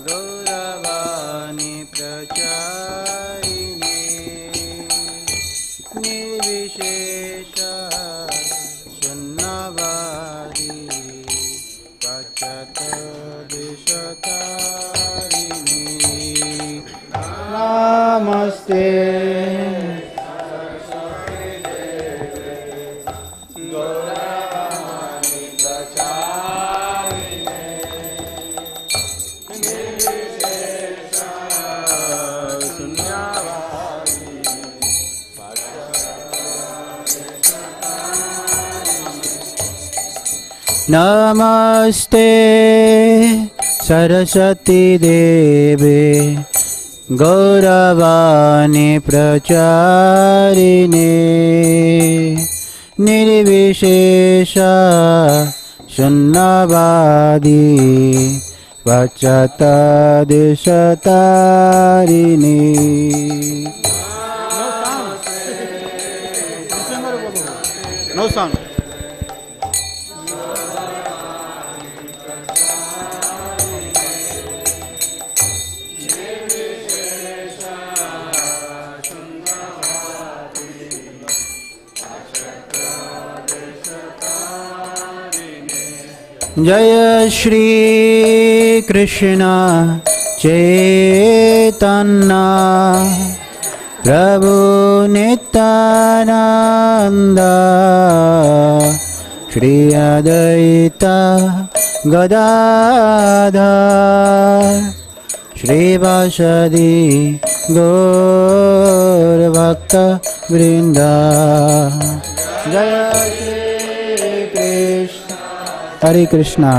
गौरवाणी प्रचारिणे निर्विशेष शून्यवादी पश्चात् दिशतारिणे नमस्ते नमस्ते सरस्वती देवे गौरवाणी प्रचारिणे निर्विशेष शून्यवादी पश्चात्तारिणे No sound. जय श्री कृष्ण चैतन्य प्रभु नित्यानंद श्री अद्वैत गदाधर श्रीवासदि गौर भक्त वृंद जय श्री कृष्ण हरे कृष्णा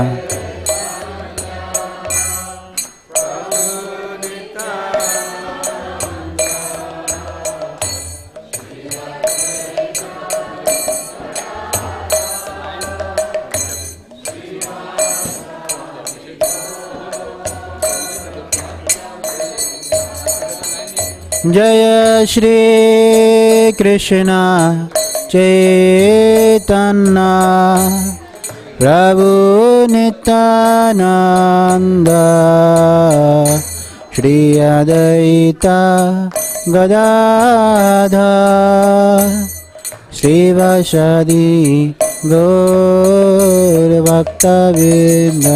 जय श्री कृष्ण चैतन्य प्रभु नित्यानंद श्री अद्वैत गदाधर श्रीवासदि गौर भक्तवृंद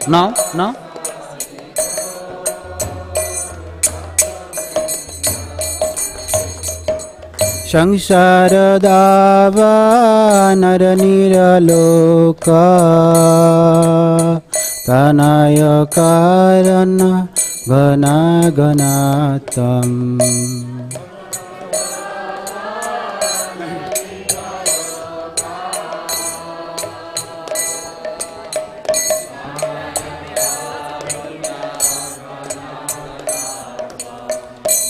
No. संसार दावा नर निरलोक तनय कारण घना घनातम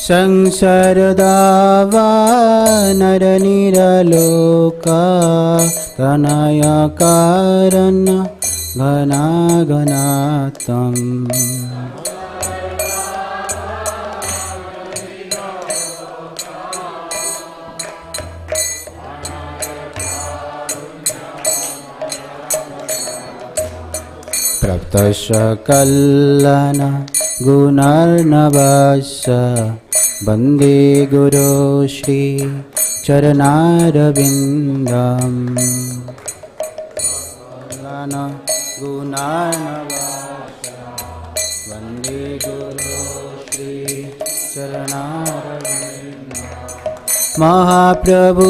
संसार दावा नर निरलोक तनय कारण घना घनातम प्रप्तश कल्लन गुणार्णवस्य वन्दे गुरो श्री चरणारविन्दम् गुणार्णवस्य वन्दे गुरो श्री चरणारविन्दम् महाप्रभु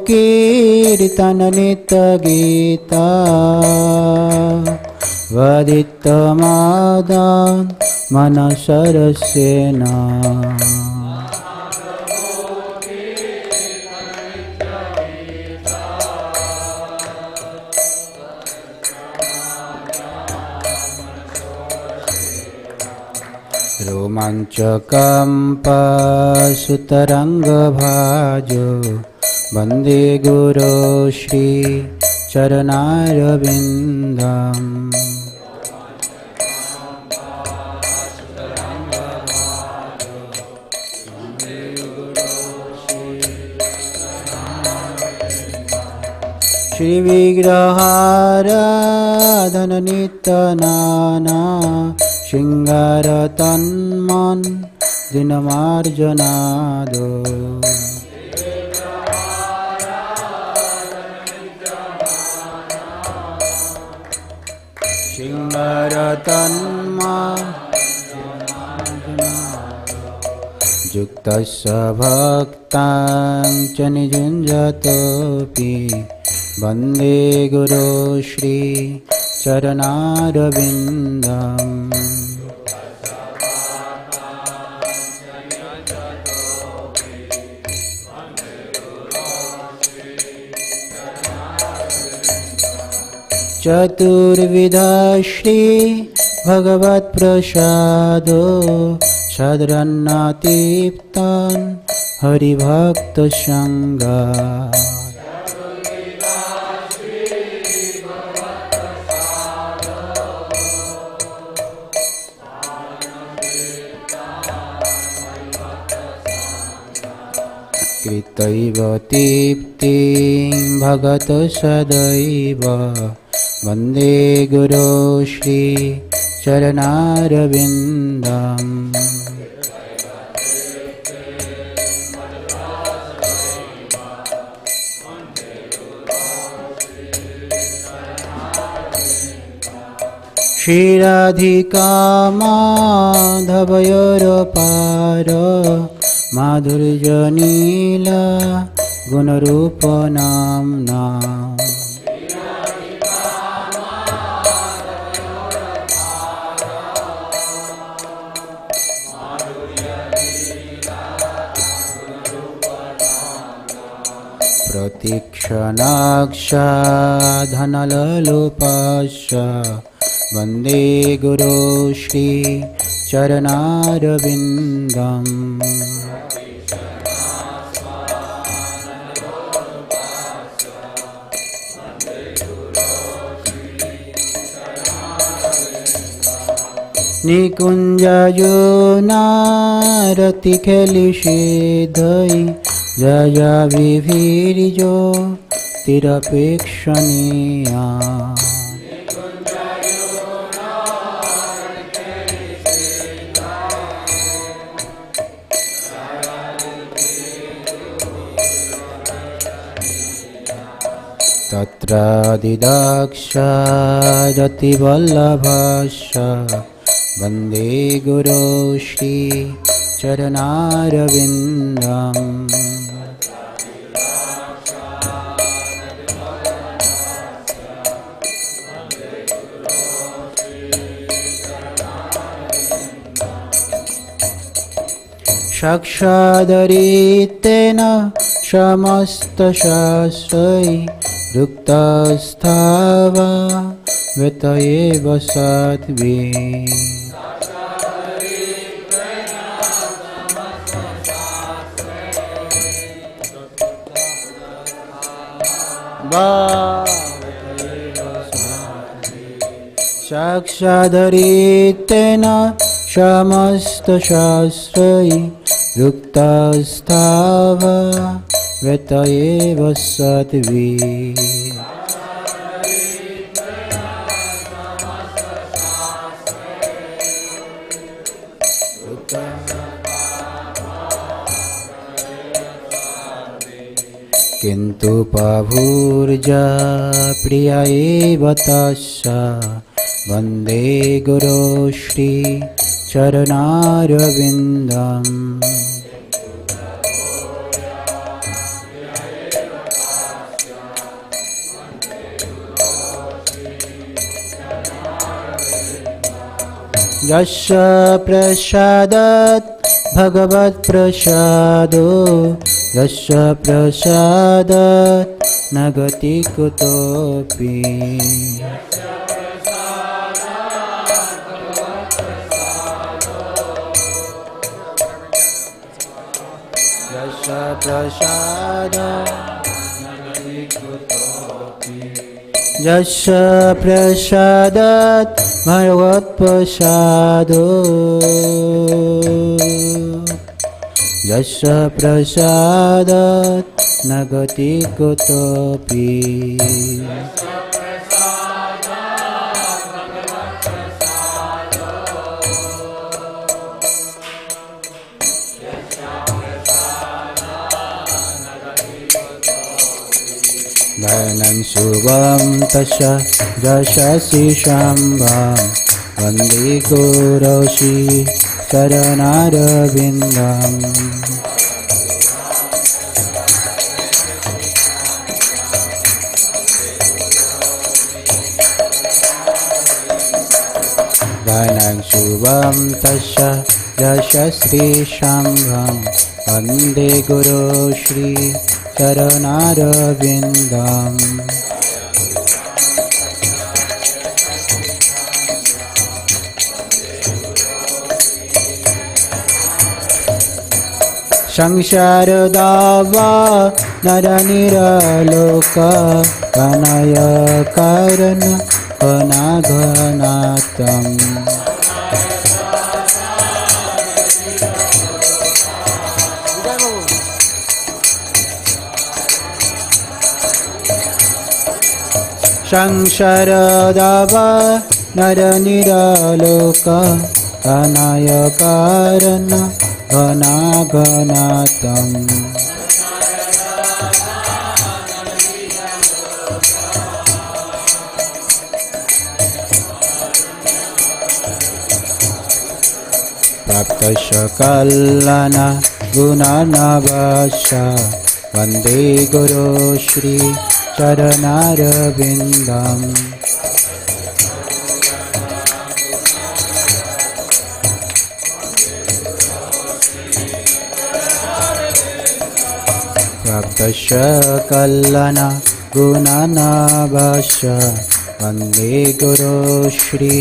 कीर्तन नित्य गीता वदित मादान मन सरसेन रोमांचकंपसुतरंगभाजो वंदे गुरो श्री चरणारविन्दम् श्रीविग्रहाराधननित्यनाना शृङ्गारतन्मन् दिनमार्जनादो शृङ्गारतन्मन् युक्तस्य भक्तां च निजुञ्जतोऽपि वन्दे गुरो श्री चरणारविन्दम् चतुर्विधा श्री भगवत्प्रसादो सद्रन्नातीप्तान् हरिभक्तसङ्गा कृतैव तीप्तिं भगत सदैव वन्दे गुरो श्री चरणारविन्दम् श्रीराधिका माधवयोरपार माधुर्यनीला गुणरूपनाम्ना प्रतीक्षणाक्षाधनललोपाश्च वन्दे गुरो श्री चरणारविन्दम् निकुञ्जयोनारतिखेलिषेधै जया विभिर्यो तिरपेक्षणीया तत्रादिदाक्षारतिवल्लभाश्च वन्दे गुरो श्री चरणारविन्दम् साक्षादरितेन समस्तशास्त्रै युक्तस्थावा वेत एव साध्वी साक्षादरितेन समस्तशास्त्रै युक्तस्थावा वेत एव साध्वी किन्तु पाभूर्जा प्रिया एव तस्या वन्दे गुरो श्री चरणारविन्दम् यस्य प्रसादात् भगवत्प्रसादो यस्य प्रसादात् न गति कुतोऽपि यस्य प्रसादात् न गति कुतोऽपि Yasya prasadat bhagavat prasado. Yasya prasadat nagati kutopi. Dhayanam subham tasya jasasi shambham vande guroshi charanarvindam. Dhayanam subham tasya jasasri shambham vande guroshi charanarvindam. Sangsharadava naraniraloka kanaya karana vanaganatam. Sangsharadava naraniraloka kanaya karana vanaganatam. Praptasya kallana gunanavasya vande guru shri charanarvindam. Praptasya kallana gunanavasya vande guru shri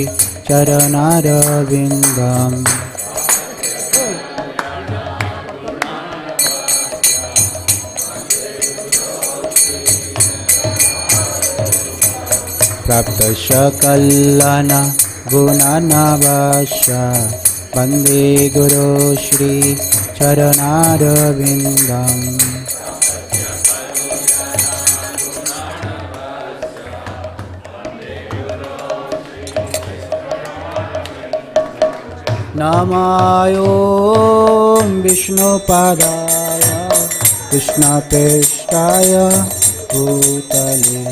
charanarvindam. Praptasya kallana gunanavasya vande guru shri charanarvindam. Namayom Vishnupadaya Krishnapeshtaya Bhutale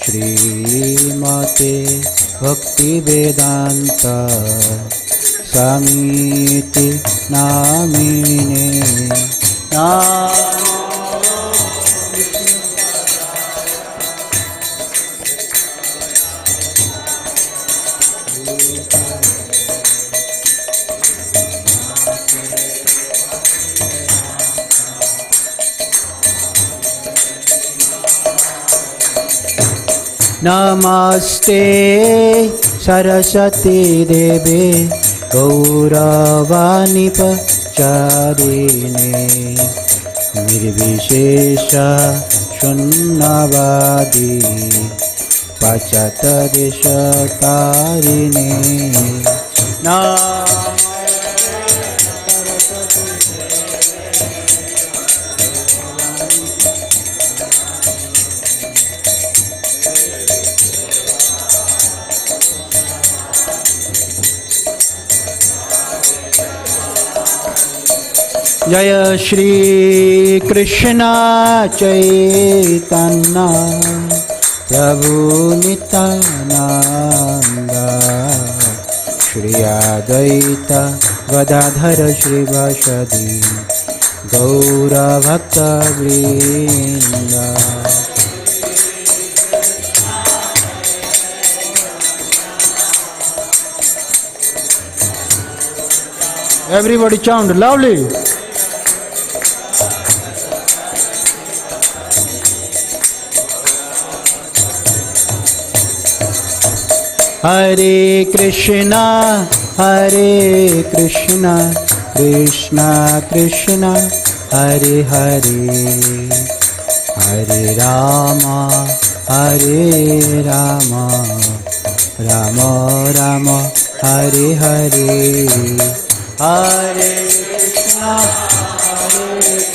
Srimate Bhaktivedanta Samiti Namine Namaste Saraswati Deve Gauravani Pacharine Nirvishesha Shunnavadi Pachatadeshatarine Jaya Shri Krishna Chaitanya Prabhu Nityananda Shri Advaita Gadadhara Shri Vasadi Gaura Bhakta Vrinda. Everybody chant loudly. Hare Krishna, Krishna Krishna, Hare Hare, Hare Rama, Hare Rama, Rama Rama, Hare Hare, Hare Krishna, Hare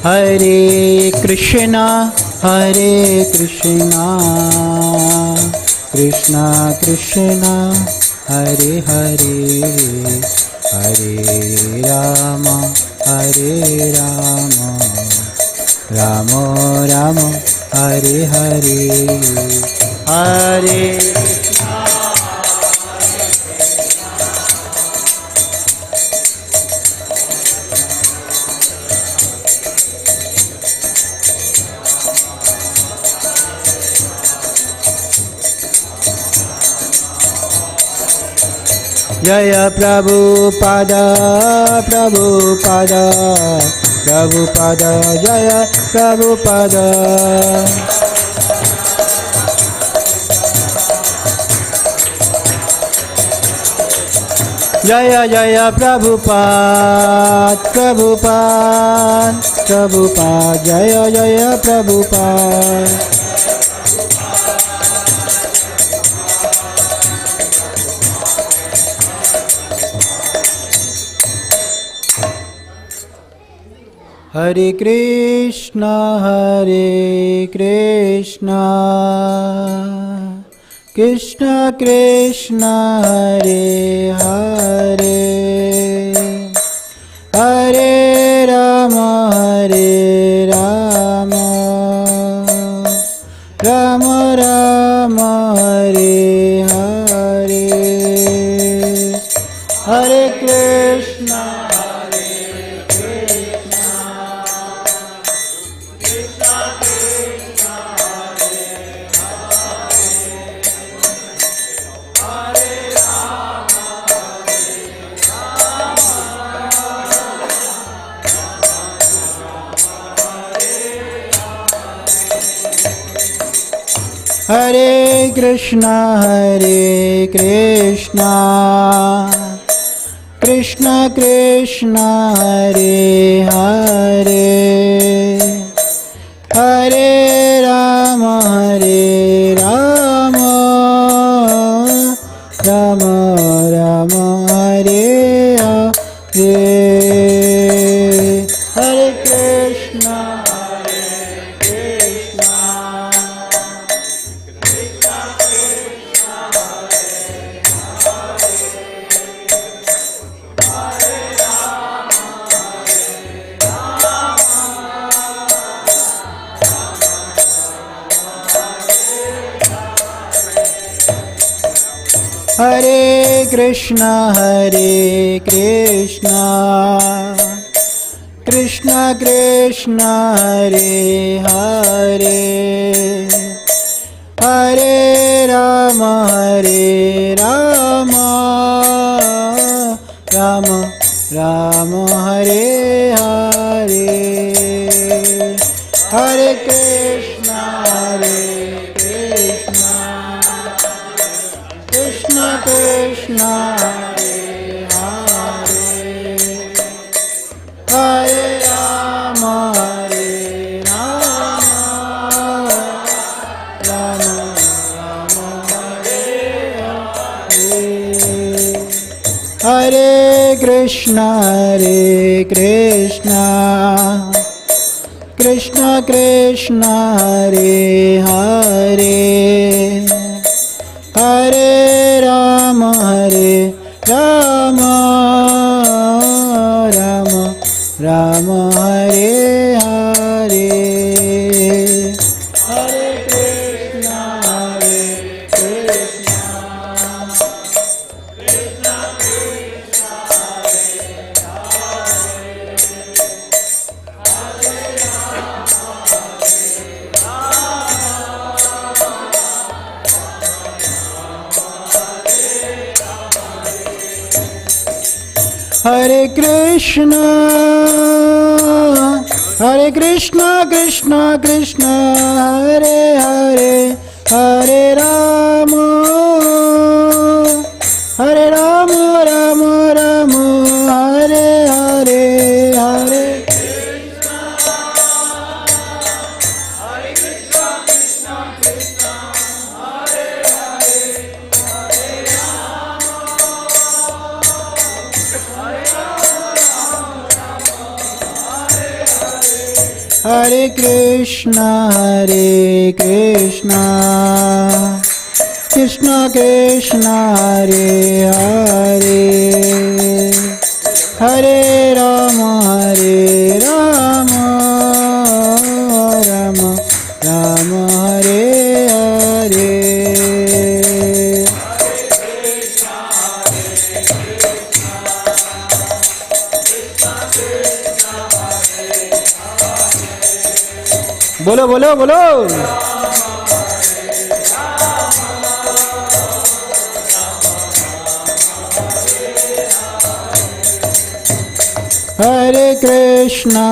Hare Krishna, Hare Krishna, Krishna Krishna, Hare Hare, Hare Rama, Hare Rama, Rama Rama, Hare Hare, Hare Jaya Prabhupada, Prabhupada, Prabhupada, Jaya Prabhupada. Jaya Jaya Prabhupada, Prabhupada, Prabhupada, Jaya Jaya Prabhupada. Hare Krishna, Hare Krishna, Krishna Krishna, Hare Hare, Hare Rama, Hare Rama, Rama Rama, Hare Hare, Hare Krishna. Hare Krishna, Hare Krishna, Krishna Krishna, Hare Hare, Hare Rama, Hare Rama, Rama Rama, Hare Hare, Hare Krishna. Hare Krishna, Hare Krishna, Krishna Krishna, Hare Hare, Hare Rama, Hare Rama, Rama Rama, Hare Hare, Hare Krishna, Hare Krishna, Krishna Krishna, Hare Hare, Hare Rama, Hare Rama, Rama Rama, Hare Hare, Hare Krishna, Hare Krishna, Krishna Krishna, Hare Hare, Hare Rama, Hare Rama, Rama Rama, Hare Hare, Hare Krishna, Hare Krishna, Krishna Krishna, Hare Hare, Hare Hare Krishna, Hare Krishna Krishna Krishna Hare Hare Hare Rama Hare Rama Rama Rama Hare Hare Hare Hare Krishna Krishna Krishna Hare Hare Hare Rama Rama Rama Hare Hare बोलो बोलो बोलो Hare Krishna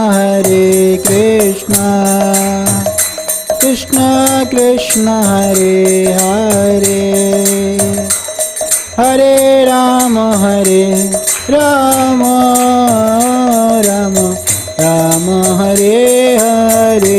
Krishna Krishna Hare Hare Hare Rama Rama Rama Hare Hare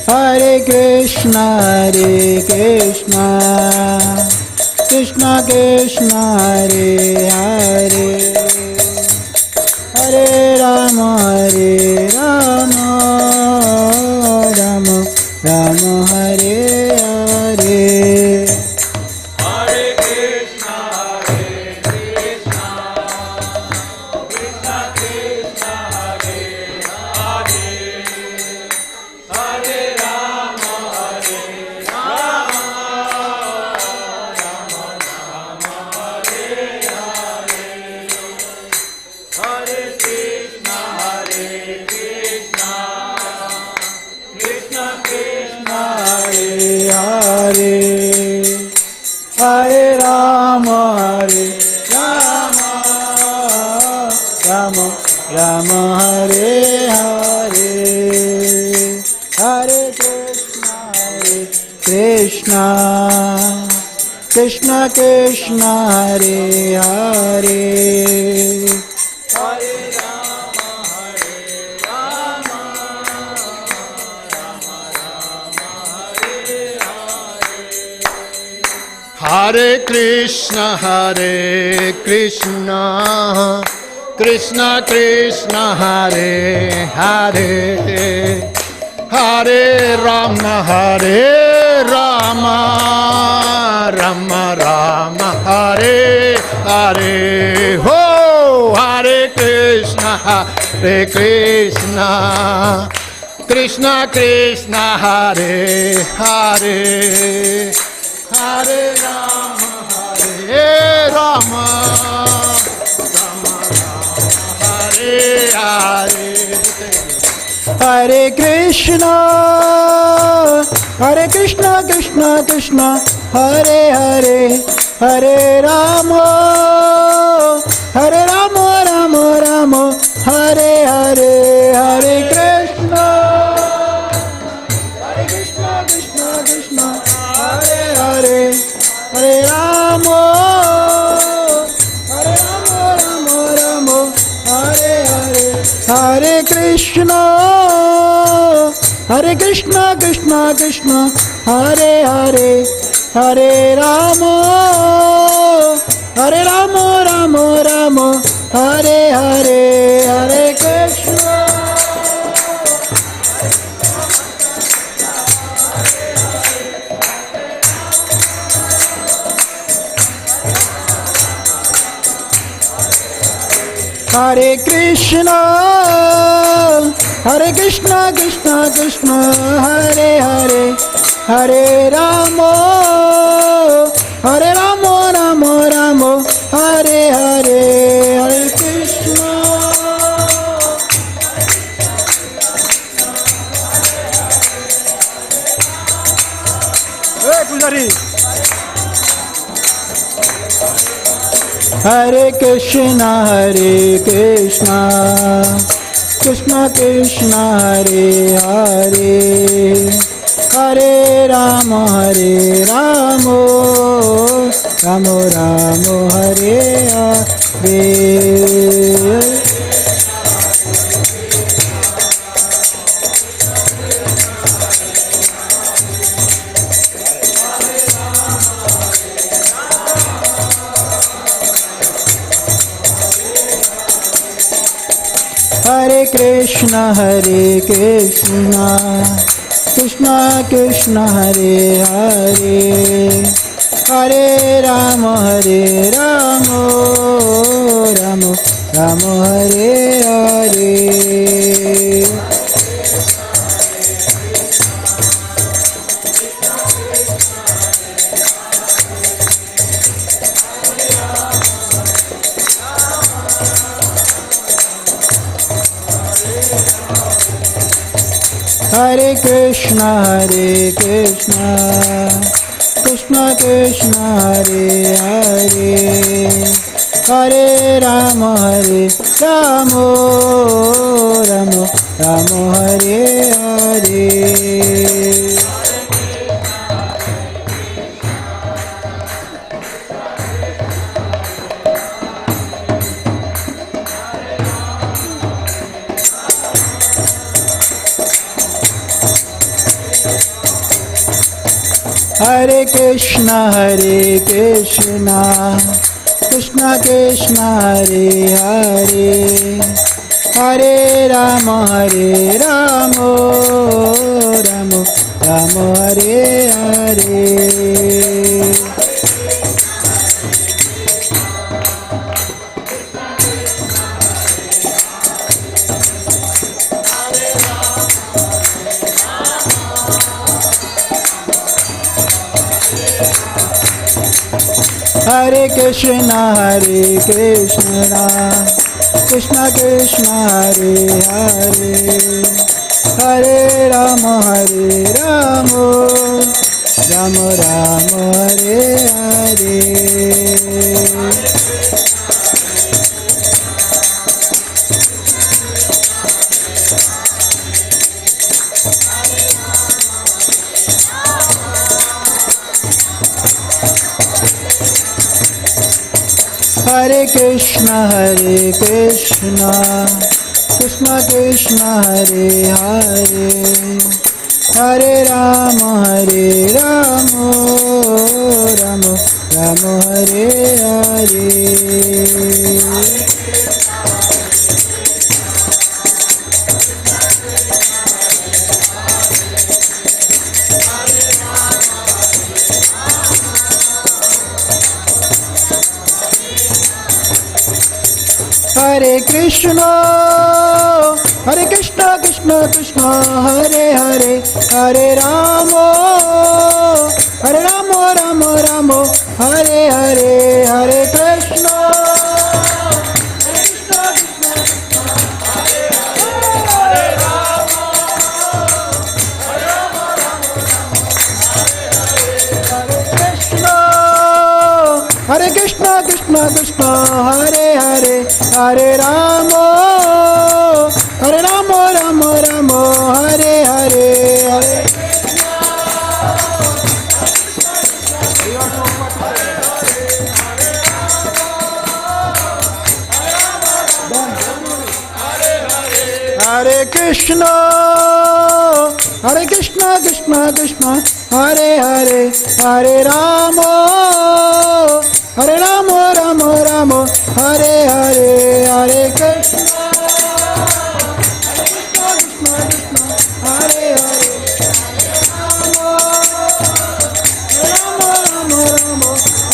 Hare Krishna Krishna Krishna Hare Hare Hare Rama Rama Rama Hare Hare Hare Krishna Krishna Krishna Krishna Hare Hare Hare Rama Hare Krishna Krishna Krishna Hare Hare Hare Rama Rama Hare Hare Hare Krishna Krishna Krishna Hare Hare Hare Rama Hare Krishna Krishna Krishna Hare Hare Hare Rama Rama Rama Hare Hare Ho Hare Krishna Krishna Krishna Hare Hare Hare Rama Rama Hare Hare Hare Krishna Krishna Krishna Hare Hare Hare Rama Rama Hare Hare Hare Krishna Krishna Hare Hare Hare Rama Rama Hare Hare Hare Krishna Krishna Hare Hare Hare Rama Rama Hare Hare Hare Krishna Hare Krishna Krishna Hare Hare Hare Rama Hare Ramo, Ramo Ramo, Hare Hare, Hare Krishna. Hey Pujari. Hare Krishna, Krishna Krishna, Hare Hare, Hare Rama, Rama Rama, Hare Hare. Hare Krishna, Krishna Krishna, Hare Hare, Hare Rama, Rama Rama, Hare Hare. Hare Krishna, Krishna Krishna, Hare Hare, Hare Rama, Rama Rama, Hare Hare. Hare Krishna, Krishna Krishna, Hare Hare, Hare Rama, Rama Rama, Hare Hare. Hare Krishna, Krishna Krishna, Hare Hare, Hare Rama, Rama Rama, Hare Hare. Hare Krishna, Krishna Krishna, Hare Hare, Hare Rama, Rama Rama, Hare Hare. Hare Krishna, Krishna Krishna, Hare Hare, Hare Rama, Rama Rama, Hare Hare, Hare Krishna. Hare Krishna, Krishna Krishna, Hare Hare, Hare Rama, Rama Rama, Hare Hare, Hare. Hare Krishna, Krishna Krishna, Hare Hare, Hare Rama, Rama Rama, Hare Hare, Hare Krishna. Hare Hare, Rama Rama,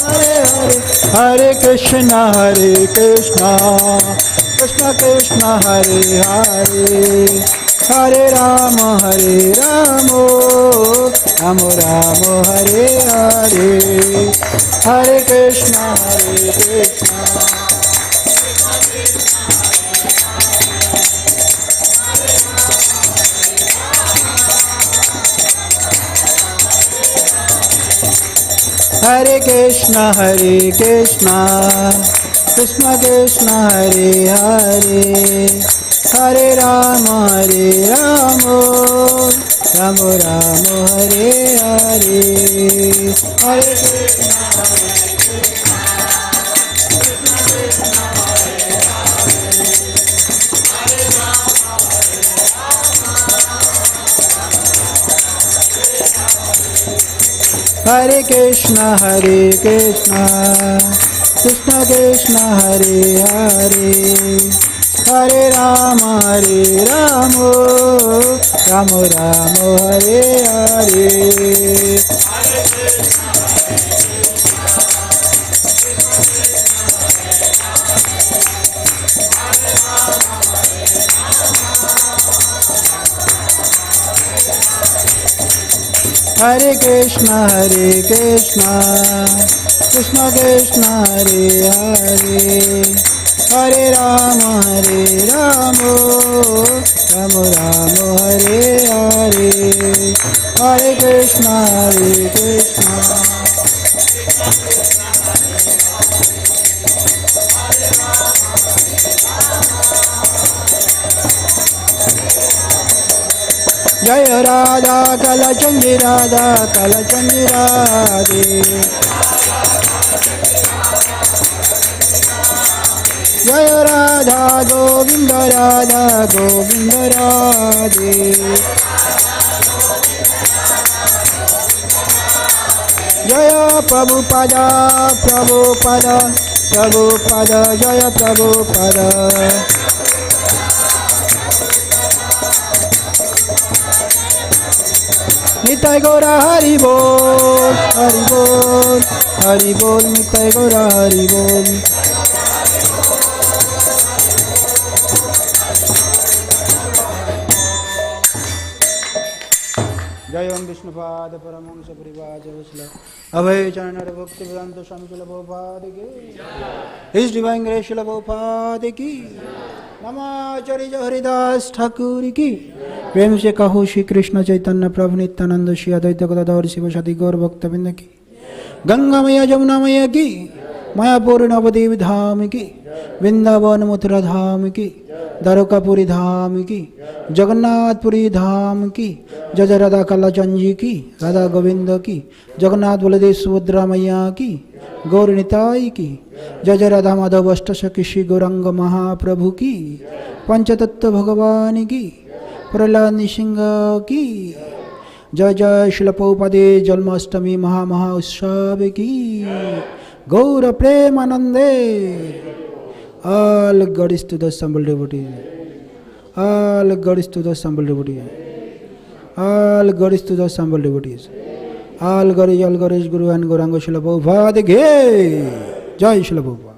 Hare Hare. Hare Krishna, Krishna Krishna, Hare Hare, Hare Rama, Rama Rama, Hare Hare, Hare Krishna, Hare Krishna, Krishna Krishna, Hare Hare, Hare Rama, Rama Rama, Hare Hare, Hare Krishna, Hare Krishna, Krishna Krishna, Hare Hare, Hare Rama, Rama Rama, Hare Hare. Hare Krishna, Krishna Krishna, Hare Hare, Hare Rama, Rama Rama, Hare Hare, Hare Krishna, Jaya Radha Kalachandri Radhe, Jaya Radha Govinda Radhe, Jaya Prabhupada, Jaya Prabhupada. Nitai Gora Hari Bol, Nitai Gora Hari Bol. Jai Om Vishnupad Paramahansa Parivaja Vasila Abhay Charanara Bhakti Vedanta Swami Srila Prabhupada ki His Divine Grace Srila Prabhupada ki Namacharya Haridas Thakur ki प्रेम से कहो श्री कृष्ण चैतन्य प्रभु नित्यानंद श्री अद्वैत गदाधर शिव सदि गौर भक्तवृंद की गंगा मैया जमुना मैया की मायापुर नवदेवी धाम की वृंदावन मथुरा धाम की द्वारकापुरी धाम की जगन्नाथपुरी धाम की जय जय राधा कलाचंद की राधा गोविंद की जगन्नाथ बलदेव सुभद्रा मैया की गौर निताई की जय जय राधा माधव अष्टसखी श्री गौरंग महाप्रभु की पंचतत्व भगवान की प्रहलाद निसिंह की जय जय शिल प्रभुपादे जन्माष्टमी महा उत्सव की गौर प्रेमानंदे all glories to the assembled devotees, all glories to the assembled devotees, all glories to the assembled devotees, all glories Guru and Gauranga Srila Prabhupada ki jai Srila Prabhupada.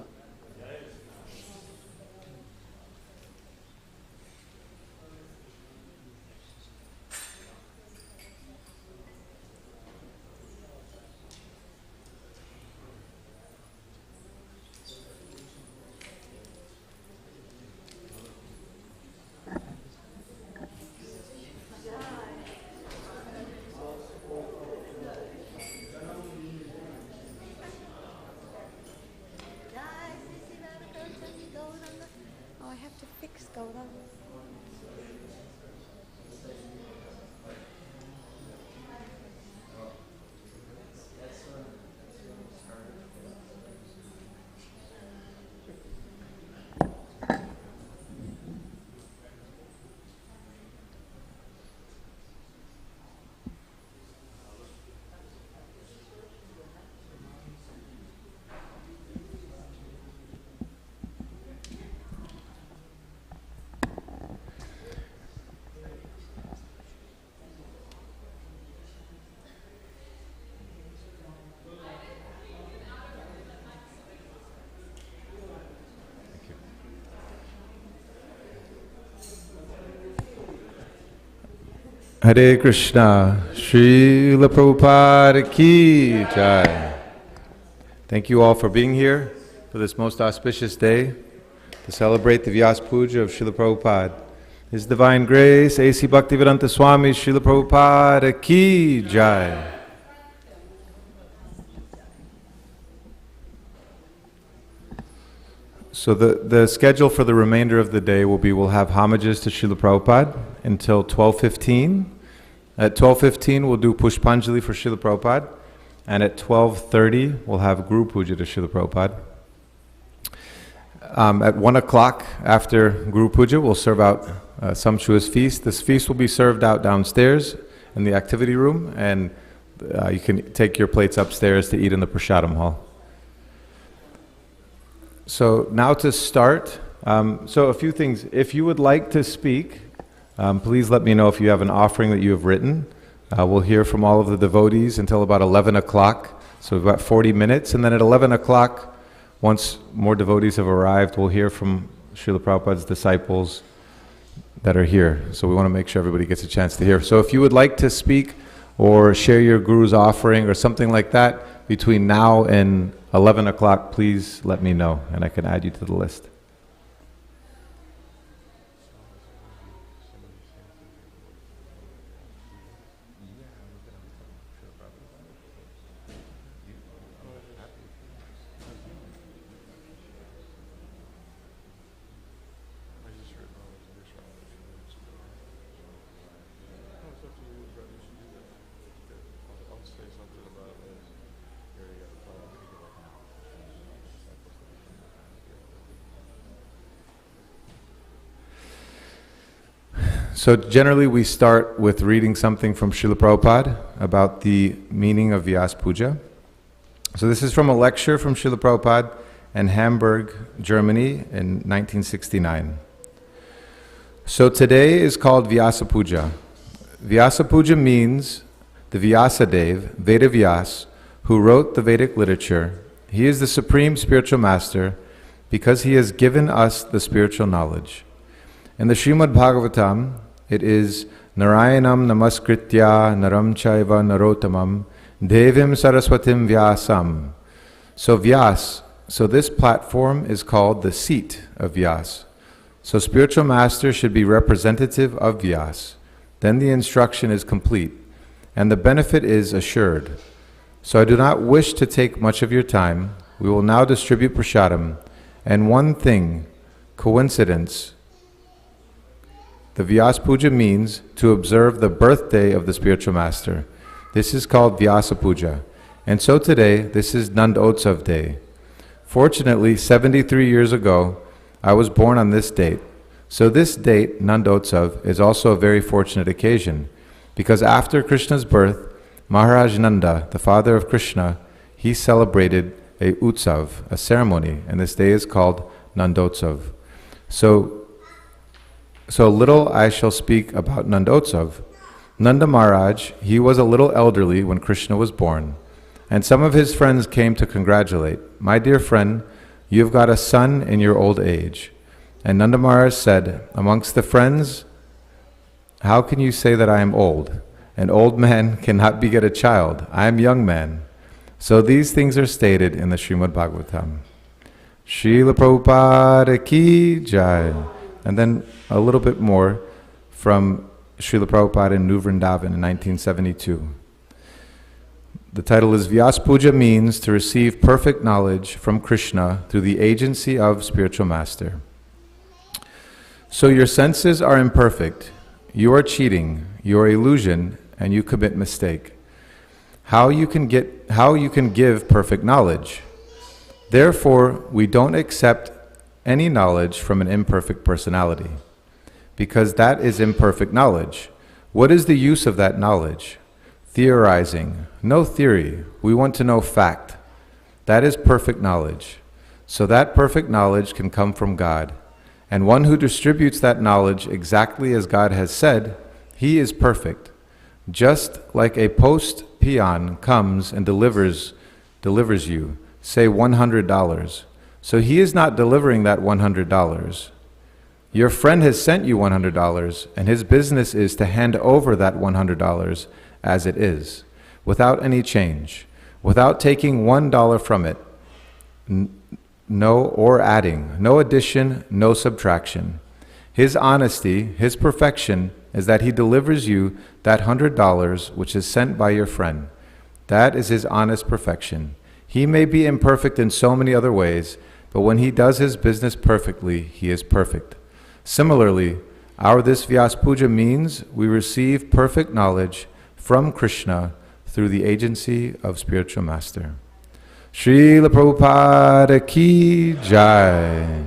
Hare Krishna, Srila Prabhupada ki jai. Thank you all for being here for this most auspicious day to celebrate the Vyas Puja of Srila Prabhupada. His Divine Grace, A.C. Bhaktivedanta Swami, Srila Prabhupada ki jai. So the schedule for the remainder of the day will be, we'll have homages to Srila Prabhupada until 12:15. At 12:15 we'll do Pushpanjali for Srila Prabhupada, and at 12:30 we'll have Guru Puja to Srila Prabhupada. At 1 o'clock after Guru Puja we'll serve out a sumptuous feast. This feast will be served out downstairs in the activity room, and you can take your plates upstairs to eat in the Prasadam hall. So now to start, so a few things. If you would like to speak, please let me know if you have an offering that you have written. We'll hear from all of the devotees until about 11 o'clock. So we've got 40 minutes. And then at 11 o'clock, once more devotees have arrived, we'll hear from Srila Prabhupada's disciples that are here. So we want to make sure everybody gets a chance to hear. So if you would like to speak or share your Guru's offering or something like that between now and 11 o'clock, please let me know and I can add you to the list. So generally we start with reading something from Srila Prabhupada about the meaning of Vyas Puja. So this is from a lecture from Srila Prabhupada in Hamburg, Germany in 1969. So today is called Vyasa Puja. Vyasa Puja means the Vyasadev, Veda Vyas, who wrote the Vedic literature. He is the supreme spiritual master because he has given us the spiritual knowledge. In the Srimad Bhagavatam, it is Narayanam Namaskritya Naram Chaiva Narottamam Devim Saraswatim Vyasam. So Vyas, so this platform is called the seat of Vyas. So spiritual master should be representative of Vyas. Then the instruction is complete and the benefit is assured. So I do not wish to take much of your time. We will now distribute prasadam. And one thing, coincidence. The Vyas Puja means to observe the birthday of the spiritual master. This is called Vyasa Puja. And so today, this is Nandotsav Day. Fortunately, 73 years ago, I was born on this date. So this date, Nandotsav, is also a very fortunate occasion, because after Krishna's birth, Maharaj Nanda, the father of Krishna, he celebrated a utsav, a ceremony, and this day is called Nandotsav. So little I shall speak about Nandotsav. Nanda Maharaj, he was a little elderly when Krishna was born, and some of his friends came to congratulate. My dear friend, you have got a son in your old age. And Nanda Maharaj said, amongst the friends, how can you say that I am old? An old man cannot beget a child. I am young man. So these things are stated in the Srimad Bhagavatam. Srila Prabhupada ki jai. And then a little bit more from Srila Prabhupada in New Vrindavan in 1972. The title is Vyas Puja means to receive perfect knowledge from Krishna through the agency of spiritual master. So your senses are imperfect. You are cheating, you are illusion, and you commit mistake. How you can give perfect knowledge? Therefore, we don't accept any knowledge from an imperfect personality, because that is imperfect knowledge. What is the use of that knowledge? Theorizing. No theory. We want to know fact. That is perfect knowledge. So that perfect knowledge can come from God. And one who distributes that knowledge exactly as God has said, he is perfect. Just like a post peon comes and delivers you, say $100. So he is not delivering that $100. Your friend has sent you $100, and his business is to hand over that $100 as it is, without any change, without taking $1 from it, no or adding, no addition, no subtraction. His honesty, his perfection, is that he delivers you that $100 which is sent by your friend. That is his honest perfection. He may be imperfect in so many other ways, but when he does his business perfectly, he is perfect. Similarly, our this Vyas Puja means we receive perfect knowledge from Krishna through the agency of spiritual master. Srila Prabhupada ki jai.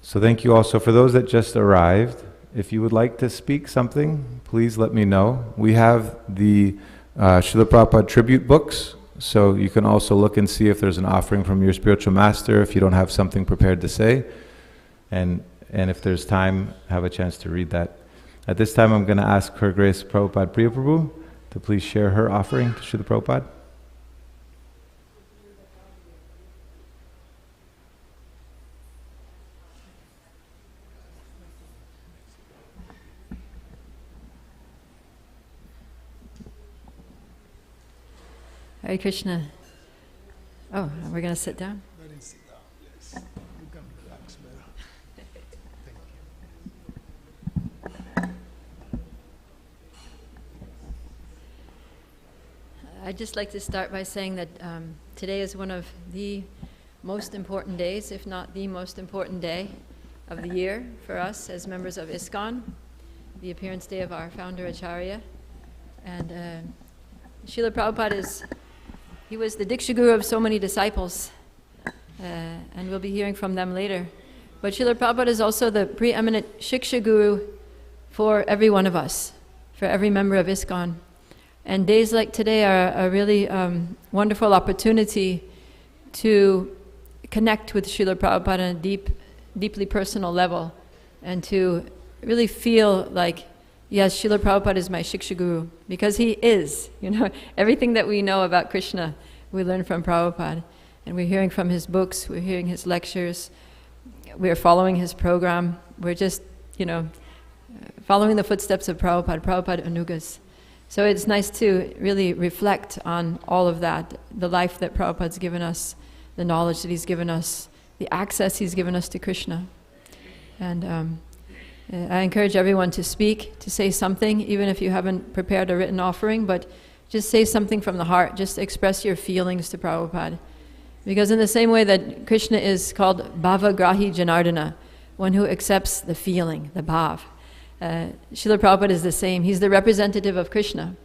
So thank you also for those that just arrived. If you would like to speak something, please let me know. We have the Srila Prabhupada tribute books, so you can also look and see if there's an offering from your spiritual master if you don't have something prepared to say. And if there's time, have a chance to read that. At this time, I'm going to ask Her Grace Prabhupada Priya Prabhu to please share her offering to Srila Prabhupada. Hare Krishna. Oh, we're going to sit down? Let him sit down, yes. You can relax better. Thank you. I'd just like to start by saying that today is one of the most important days, if not the most important day of the year for us as members of ISKCON, the appearance day of our founder Acharya. And Srila Prabhupada he was the Diksha Guru of so many disciples, and we'll be hearing from them later. But Srila Prabhupada is also the preeminent Shiksha Guru for every one of us, for every member of ISKCON. And days like today are a really wonderful opportunity to connect with Srila Prabhupada on a deeply personal level, and to really feel like, yes, Srila Prabhupada is my Shiksha Guru, because he is. Everything that we know about Krishna, we learn from Prabhupada. And we're hearing from his books, we're hearing his lectures, we're following his program. We're just, following the footsteps of Prabhupada Anugas. So it's nice to really reflect on all of that, the life that Prabhupada's given us, the knowledge that he's given us, the access he's given us to Krishna. And I encourage everyone to speak, to say something, even if you haven't prepared a written offering, but just say something from the heart. Just express your feelings to Prabhupada. Because in the same way that Krishna is called Bhavagrahi Janardana, one who accepts the feeling, the bhav, Srila Prabhupada is the same. He's the representative of Krishna.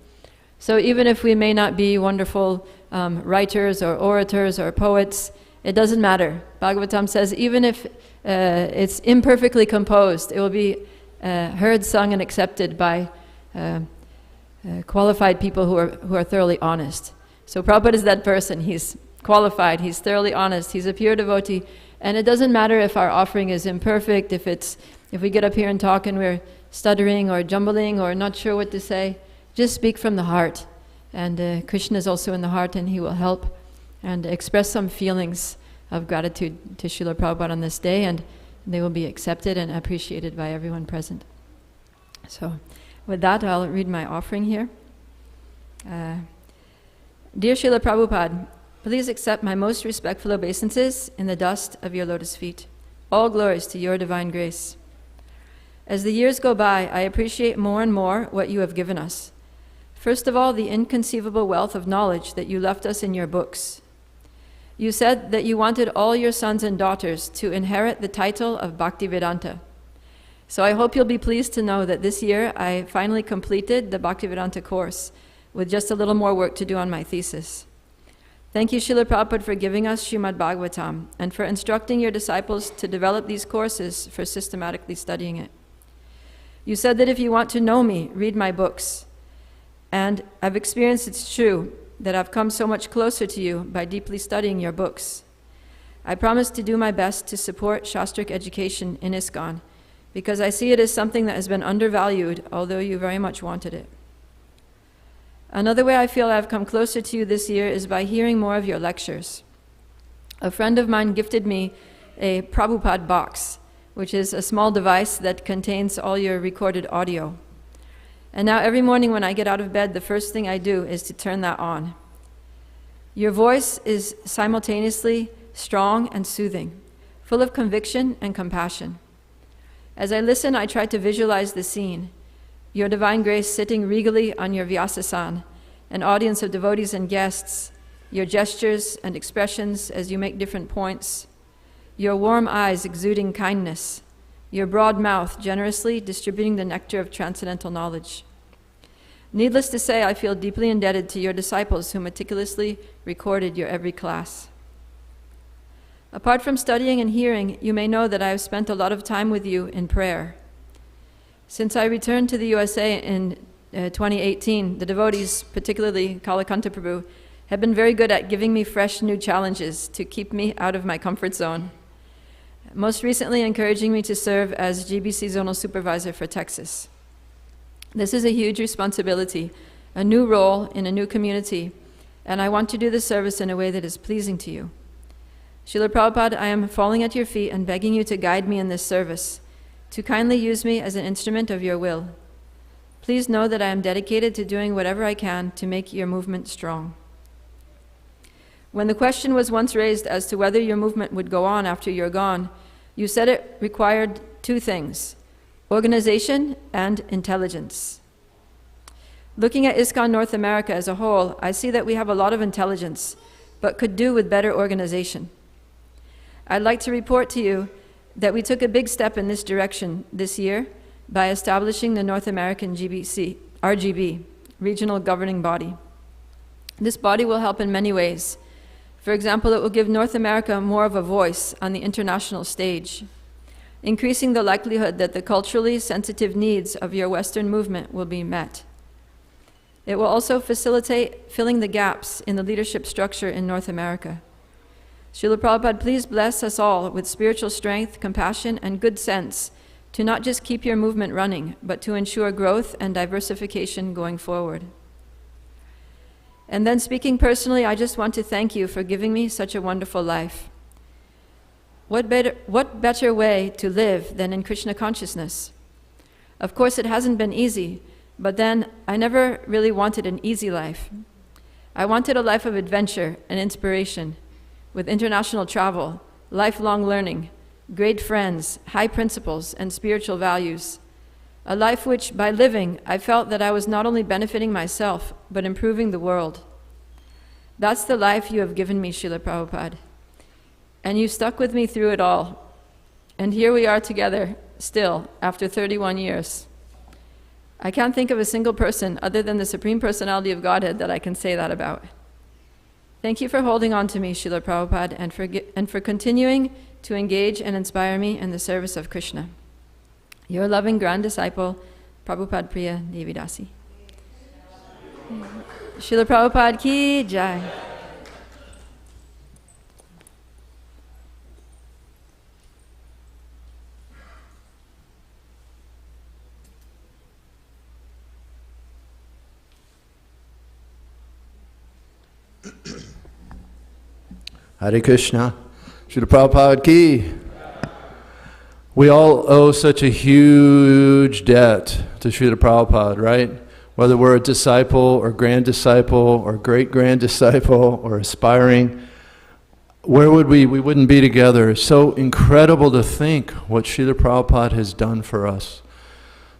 So even if we may not be wonderful writers or orators or poets, it doesn't matter. Bhagavatam says even if it's imperfectly composed, it will be heard, sung, and accepted by qualified people who are thoroughly honest. So Prabhupada is that person. He's qualified, he's thoroughly honest, he's a pure devotee, and it doesn't matter if our offering is imperfect, if we get up here and talk and we're stuttering or jumbling or not sure what to say. Just speak from the heart. And Krishna is also in the heart, and he will help. And express some feelings of gratitude to Srila Prabhupada on this day, and they will be accepted and appreciated by everyone present. So with that, I'll read my offering here. Dear Srila Prabhupada, please accept my most respectful obeisances in the dust of your lotus feet. All glories to your divine grace. As the years go by, I appreciate more and more what you have given us. First of all, the inconceivable wealth of knowledge that you left us in your books. You said that you wanted all your sons and daughters to inherit the title of Bhaktivedanta. So I hope you'll be pleased to know that this year I finally completed the Bhaktivedanta course with just a little more work to do on my thesis. Thank you, Srila Prabhupada, for giving us Srimad Bhagavatam and for instructing your disciples to develop these courses for systematically studying it. You said that if you want to know me, read my books. And I've experienced it's true that I've come so much closer to you by deeply studying your books. I promise to do my best to support Shastric education in ISKCON, because I see it as something that has been undervalued, although you very much wanted it. Another way I feel I've come closer to you this year is by hearing more of your lectures. A friend of mine gifted me a Prabhupada box which is a small device that contains all your recorded audio. And now every morning when I get out of bed, the first thing I do is to turn that on. Your voice is simultaneously strong and soothing, full of conviction and compassion. As I listen, I try to visualize the scene. Your Divine Grace sitting regally on your Vyasasan, an audience of devotees and guests, your gestures and expressions as you make different points, your warm eyes exuding kindness, your broad mouth generously distributing the nectar of transcendental knowledge. Needless to say, I feel deeply indebted to your disciples who meticulously recorded your every class. Apart from studying and hearing, you may know that I have spent a lot of time with you in prayer. Since I returned to the USA in 2018, the devotees, particularly Kalakanta Prabhu, have been very good at giving me fresh new challenges to keep me out of my comfort zone. Most recently, encouraging me to serve as GBC Zonal Supervisor for Texas. This is a huge responsibility, a new role in a new community, and I want to do the service in a way that is pleasing to you. Srila Prabhupada, I am falling at your feet and begging you to guide me in this service, to kindly use me as an instrument of your will. Please know that I am dedicated to doing whatever I can to make your movement strong. When the question was once raised as to whether your movement would go on after you're gone, you said it required two things: organization and intelligence. Looking at ISKCON North America as a whole, I see that we have a lot of intelligence, but could do with better organization. I'd like to report to you that we took a big step in this direction this year by establishing the North American GBC, RGB, Regional Governing Body. This body will help in many ways. For example, it will give North America more of a voice on the international stage, increasing the likelihood that the culturally sensitive needs of your Western movement will be met. It will also facilitate filling the gaps in the leadership structure in North America. Srila Prabhupada, please bless us all with spiritual strength, compassion, and good sense to not just keep your movement running, but to ensure growth and diversification going forward. And then speaking personally, I just want to thank you for giving me such a wonderful life. What better way to live than in Krishna consciousness? Of course, it hasn't been easy, but then I never really wanted an easy life. I wanted a life of adventure and inspiration, with international travel, lifelong learning, great friends, high principles, and spiritual values. A life which, by living, I felt that I was not only benefiting myself, but improving the world. That's the life you have given me, Srila Prabhupada. And you stuck with me through it all. And here we are together, still, after 31 years. I can't think of a single person other than the Supreme Personality of Godhead that I can say that about. Thank you for holding on to me, Srila Prabhupada, and for continuing to engage and inspire me in the service of Krishna. Your loving grand disciple, Prabhupada Priya Devidasi. Srila Prabhupada ki jai. Hare Krishna. Srila Prabhupada ki. We all owe such a huge debt to Srila Prabhupada, right? Whether we're a disciple or grand disciple or great-grand disciple or aspiring, where would we wouldn't be together. It's so incredible to think what Srila Prabhupada has done for us.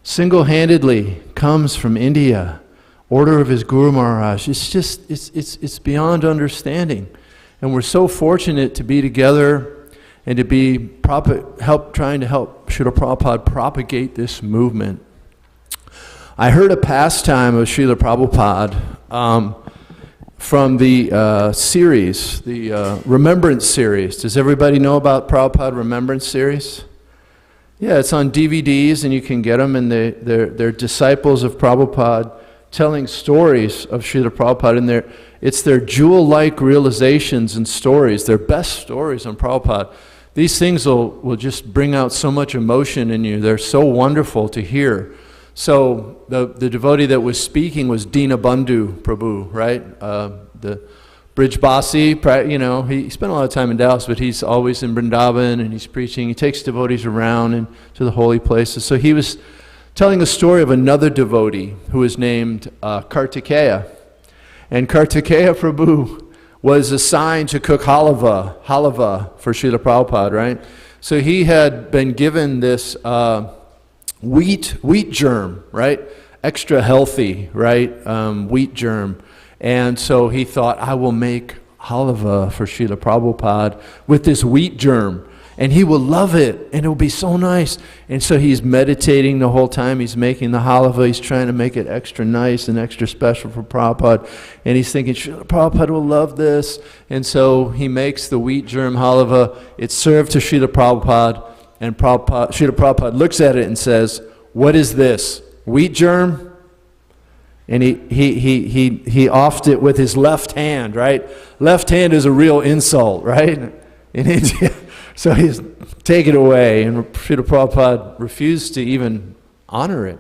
Single-handedly comes from India, order of his Guru Maharaj. It's just, it's beyond understanding. And we're so fortunate to be together and to be trying to help Srila Prabhupada propagate this movement. I heard a pastime of Srila Prabhupada from the series, the Remembrance series. Does everybody know about Prabhupada Remembrance series? Yeah, it's on DVDs and you can get them, and they're disciples of Prabhupada telling stories of Srila Prabhupada, and it's their jewel-like realizations and stories, their best stories on Prabhupada. These things will just bring out so much emotion in you. They're so wonderful to hear. So the devotee that was speaking was Dinabandhu Prabhu, right? The Brijbasi, you know, he spent a lot of time in Dallas, but he's always in Vrindavan and he's preaching. He takes devotees around and to the holy places. So he was telling a story of another devotee who was named Kartikeya. And Kartikeya Prabhu was assigned to cook halava for Srila Prabhupada, right? So he had been given this wheat germ, right? Extra healthy, right? Wheat germ. And so he thought, I will make halava for Srila Prabhupada with this wheat germ. And he will love it, and it will be so nice. And so he's meditating the whole time. He's making the halava. He's trying to make it extra nice and extra special for Prabhupada. And he's thinking, Srila Prabhupada will love this. And so he makes the wheat germ halava. It's served to Srila Prabhupada. And Srila Prabhupada looks at it and says, what is this? Wheat germ? And he offed it with his left hand, right? Left hand is a real insult, right? In India. So he's take it away, and Srila Prabhupada refused to even honor it.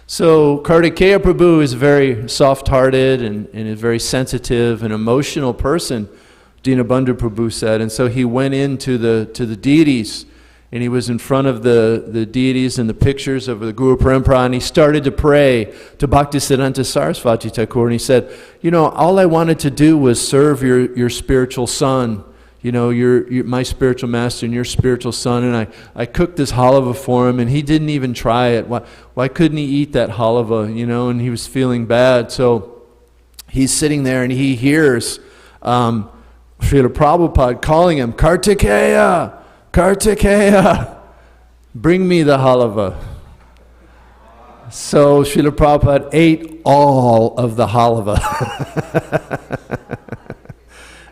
So Kartikeya Prabhu is very soft-hearted and is very sensitive and emotional person, Dinabandhu Prabhu said. And so he went into the deities, and he was in front of the deities and the pictures of the Guru Parampara, and he started to pray to Bhaktisiddhanta Sarasvati Thakur, and he said, you know, all I wanted to do was serve your spiritual son, you know, you're my spiritual master and your spiritual son, and I cooked this halava for him, and he didn't even try it. Why couldn't he eat that halava, you know, and he was feeling bad. So he's sitting there, and he hears Srila Prabhupada calling him, Kartikeya, Kartikeya, bring me the halava. So Srila Prabhupada ate all of the halava.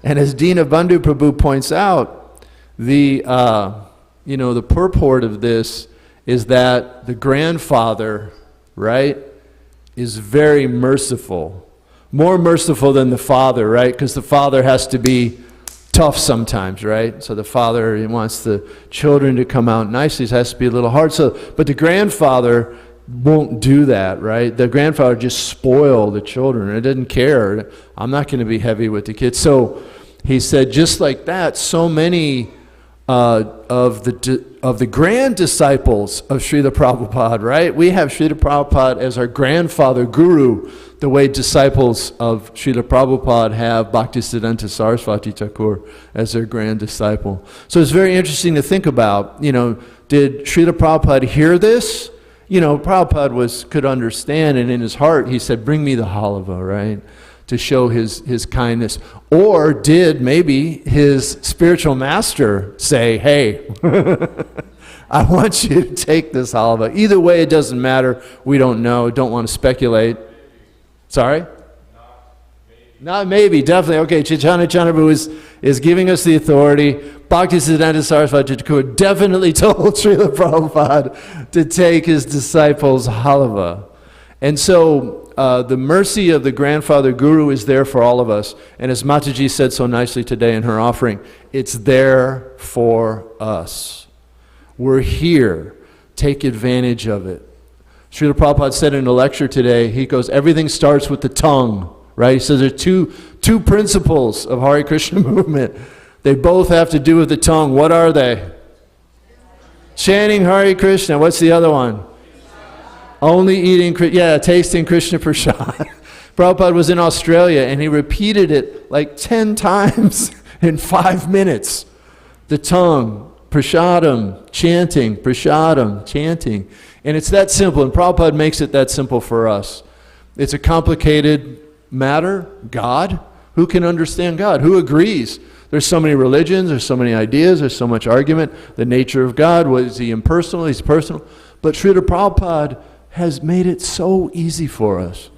And as Dinabandhu Prabhu points out, the purport of this is that the grandfather, right, is very merciful. More merciful than the father, right? Because the father has to be tough sometimes, right? So the father, he wants the children to come out nicely. It has to be a little hard. But the grandfather won't do that, right? The grandfather just spoil the children. It didn't care. I'm not going to be heavy with the kids. So he said, just like that, so many of the grand disciples of Srila Prabhupada, right? We have Srila Prabhupada as our grandfather guru, the way disciples of Srila Prabhupada have Bhaktisiddhanta Sarasvati Thakur as their grand disciple. So it's very interesting to think about, you know, did Srila Prabhupada hear this? You know, Prabhupada could understand, and in his heart he said, bring me the halava, right? To show his kindness. Or did maybe his spiritual master say, hey, I want you to take this halava. Either way, it doesn't matter. We don't know. Don't want to speculate. Sorry? Not maybe, definitely. Okay, Chaitanya Chandraprabhu is giving us the authority. Bhaktisiddhanta Sarasvati Thakur definitely told Srila Prabhupada to take his disciples halava. And so the mercy of the grandfather guru is there for all of us. And as Mataji said so nicely today in her offering, it's there for us. We're here. Take advantage of it. Srila Prabhupada said in a lecture today, he goes, everything starts with the tongue, right? He says there are two principles of Hare Krishna movement. They both have to do with the tongue. What are they? Chanting Hare Krishna. What's the other one? Only eating, tasting Krishna Prasad. Prabhupada was in Australia and he repeated it like 10 times in 5 minutes. The tongue, prasadam, chanting, prasadam, chanting. And it's that simple, and Prabhupada makes it that simple for us. It's a complicated matter. God? Who can understand God? Who agrees? There's so many religions, there's so many ideas, there's so much argument. The nature of God, was he impersonal? He's personal. But Srila Prabhupada has made it so easy for us.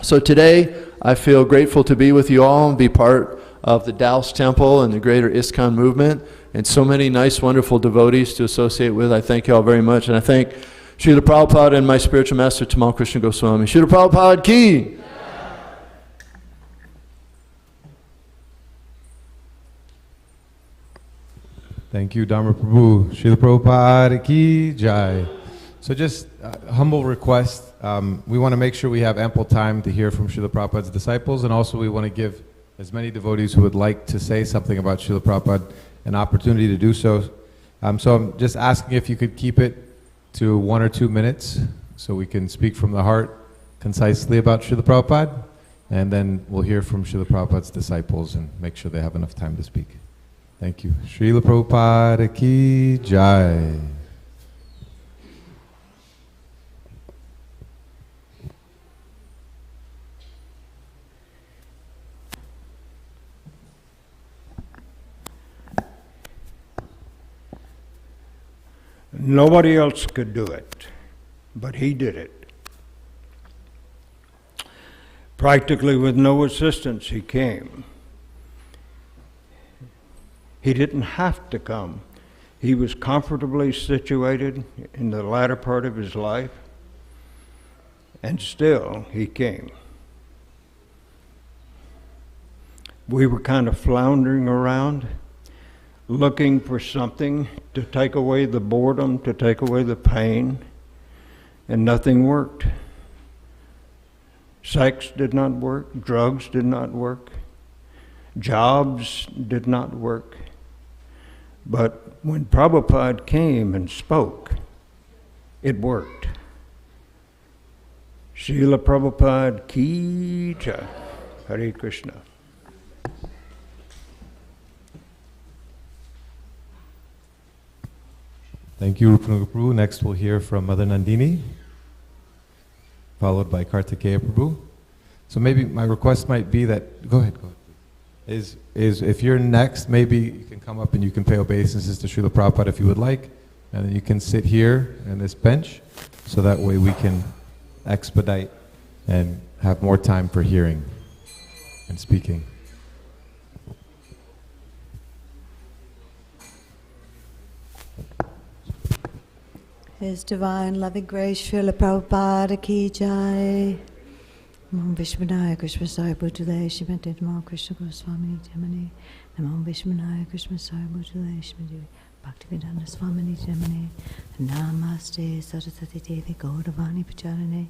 So today, I feel grateful to be with you all and be part of the Dallas Temple and the greater ISKCON movement, and so many nice, wonderful devotees to associate with. I thank you all very much, and I thank Srila Prabhupada and my spiritual master, Tamal Krishna Goswami. Srila Prabhupada ki! Thank you, Dharma Prabhu. Srila Prabhupada ki jai. So just a humble request. We want to make sure we have ample time to hear from Srila Prabhupada's disciples, and also we want to give as many devotees who would like to say something about Srila Prabhupada an opportunity to do so. So I'm just asking if you could keep it to 1 or 2 minutes so we can speak from the heart concisely about Srila Prabhupada, and then we'll hear from Srila Prabhupada's disciples and make sure they have enough time to speak. Thank you. Srila Prabhupada ki jai. Nobody else could do it, but he did it. Practically with no assistance, he came. He didn't have to come. He was comfortably situated in the latter part of his life, and still he came. We were kind of floundering around, looking for something to take away the boredom, to take away the pain, and nothing worked. Sex did not work, drugs did not work, jobs did not work. But when Prabhupada came and spoke, it worked. Srila Prabhupada ki jai. Hare Krishna. Thank you, Rupanuga Prabhu. Next we'll hear from Mother Nandini, followed by Kartikeya Prabhu. So maybe my request might be that, go ahead. Is if you're next, maybe you can come up and you can pay obeisances to Srila Prabhupada if you would like, and then you can sit here in this bench, so that way we can expedite and have more time for hearing and speaking. His divine loving grace, Srila Prabhupada ki jai. Namo Vishwanaya Krishna Sai Bhutale Shrimate Namo Krishna Goswami Jamani. Namo Vishwanaya Krishna Sai Bhutale Shrimate Bhaktivedanta Swamini Jamani. Namaste Saraswati Devi Gauravani Pacharane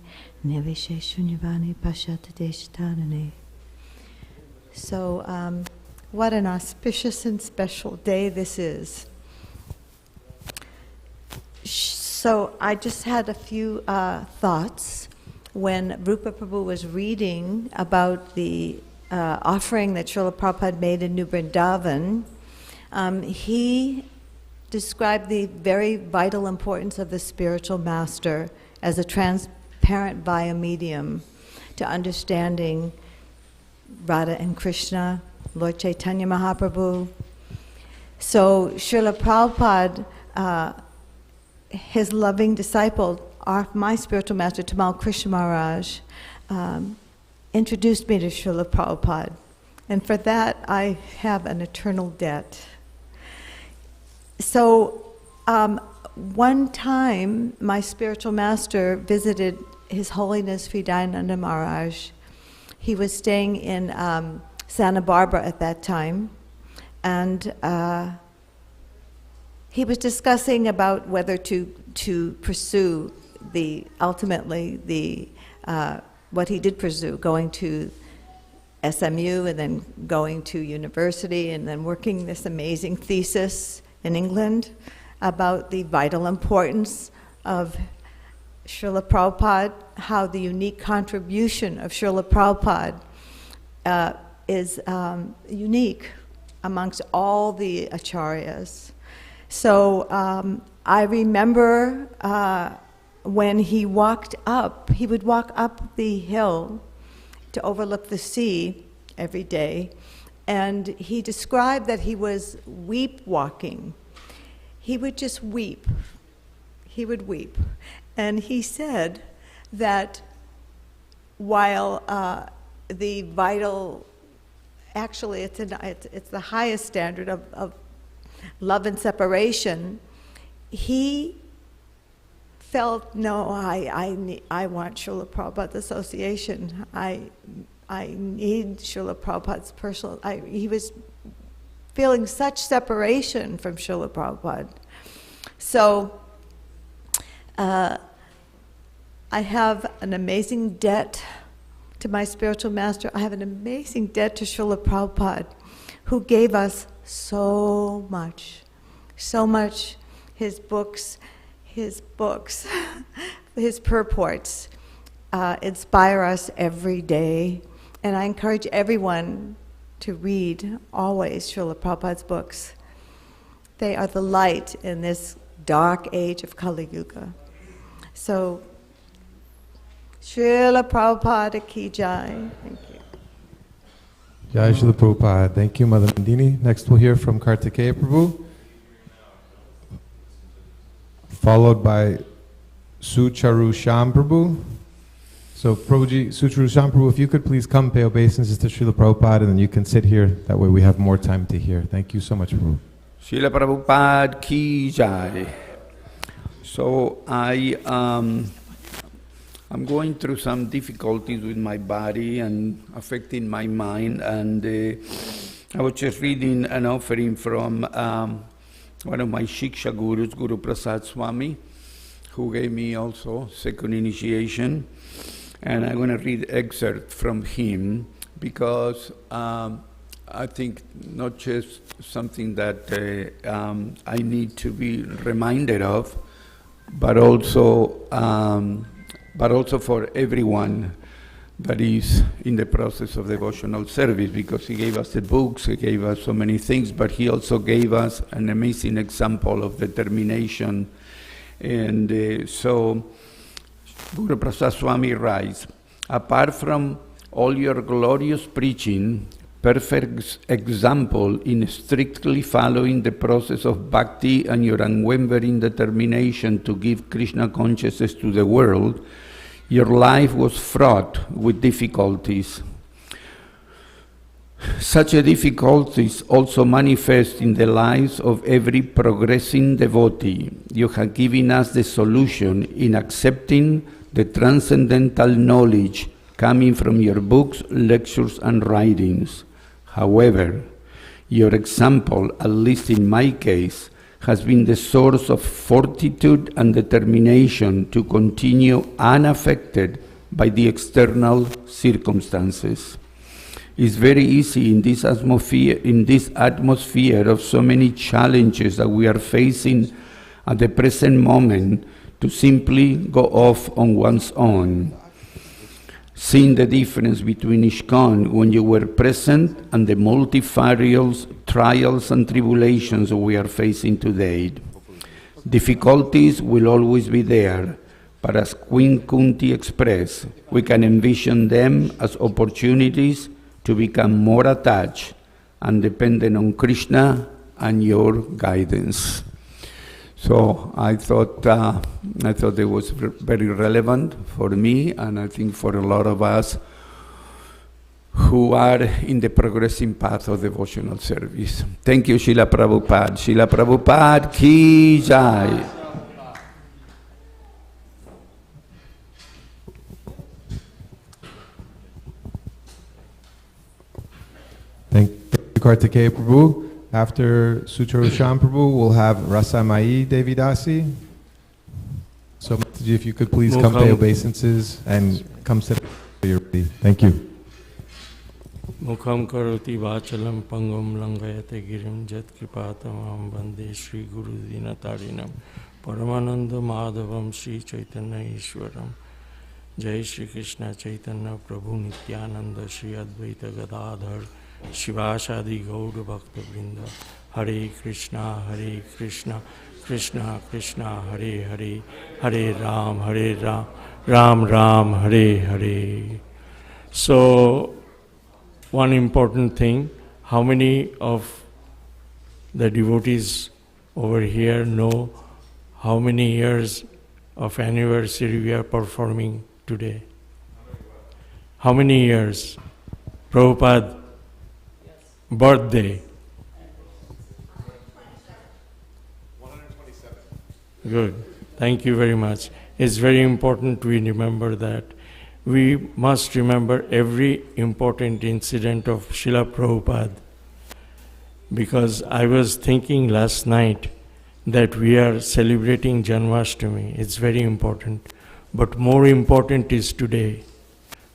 Nevishe Shunyavani Pashyata Deshitarane. So, what an auspicious and special day this is. So I just had a few thoughts when Rupa Prabhu was reading about the offering that Srila Prabhupada made in New Vrindavan. He described the very vital importance of the spiritual master as a transparent via medium to understanding Radha and Krishna, Lord Chaitanya Mahaprabhu. So Srila Prabhupada, his loving disciple, my spiritual master, Tamal Krishna Maharaj, introduced me to Srila Prabhupada. And for that, I have an eternal debt. So one time, my spiritual master visited His Holiness Sri Dayananda Maharaj. He was staying in Santa Barbara at that time. And he was discussing about whether to pursue what he did pursue, going to SMU and then going to university and then working this amazing thesis in England about the vital importance of Srila Prabhupada, how the unique contribution of Srila Prabhupada is unique amongst all the acharyas. So I remember when he would walk up the hill to overlook the sea every day, and he described that he was weep walking. He would just weep. He would weep. And he said that while the vital, actually it's the highest standard of love and separation, he felt, no, I want Srila Prabhupada's association. I need Srila Prabhupada's personal, he was feeling such separation from Srila Prabhupada. So I have an amazing debt to my spiritual master. I have an amazing debt to Srila Prabhupada, who gave us so much. His books, his purports inspire us every day. And I encourage everyone to read always Srila Prabhupada's books. They are the light in this dark age of Kali Yuga. So, Srila Prabhupada ki jai. Thank you. Jai Srila Prabhupada. Thank you, Mother Nandini. Next we'll hear from Kartikeya Prabhu, followed by Sucharu Sham Prabhu. So Prabhuji, Sucharu Sham Prabhu, if you could please come pay obeisances to Srila Prabhupada, and then you can sit here. That way we have more time to hear. Thank you so much, Prabhu. Srila Prabhupada ki jai. So I'm going through some difficulties with my body and affecting my mind, and I was just reading an offering from one of my Shiksha gurus, Guru Prasad Swami, who gave me also second initiation, and I'm going to read excerpt from him because I think not just something that I need to be reminded of, but also for everyone that is in the process of devotional service, because he gave us the books, he gave us so many things, but he also gave us an amazing example of determination. And so Guru Prasad Swami writes, apart from all your glorious preaching, perfect example in strictly following the process of bhakti and your unwavering determination to give Krishna consciousness to the world, your life was fraught with difficulties. Such difficulties also manifest in the lives of every progressing devotee. You have given us the solution in accepting the transcendental knowledge coming from your books, lectures, and writings. However, your example, at least in my case, has been the source of fortitude and determination to continue unaffected by the external circumstances. It's very easy in this atmosphere of so many challenges that we are facing at the present moment to simply go off on one's own. Seeing the difference between ISKCON when you were present and the multifarious trials and tribulations we are facing today. Difficulties will always be there, but as Queen Kunti expressed, we can envision them as opportunities to become more attached and dependent on Krishna and your guidance. So I thought it was very relevant for me, and I think for a lot of us who are in the progressing path of devotional service. Thank you, Srila Prabhupada. Srila Prabhupada ki jai. Thank you, Kartikeya Prabhu. After Sucharu Sham Prabhu, we'll have Rasamai Devidasi. So, Mataji, if you could please come pay obeisances and come sit when you're ready. Thank you. Mukham karoti vachalam pangam langayate girim jet kripatamam vande Shri Guru Dinatarinam Paramananda Madhavam Shri Chaitanya Ishwaram Jai Shri Krishna Chaitanya Prabhu Nityananda Shri Advaita Gadadhar Shivashadi Gauda Bhakta Vrinda Hare Krishna Krishna Krishna Hare Hare Hare Ram Ram Ram Hare Hare. So one important thing, how many of the devotees over here know how many years of anniversary we are performing today? How many years? Prabhupada birthday. 127. Good. Thank you very much. It's very important we remember that. We must remember every important incident of Srila Prabhupada, because I was thinking last night that we are celebrating Janmashtami. It's very important. But more important is today.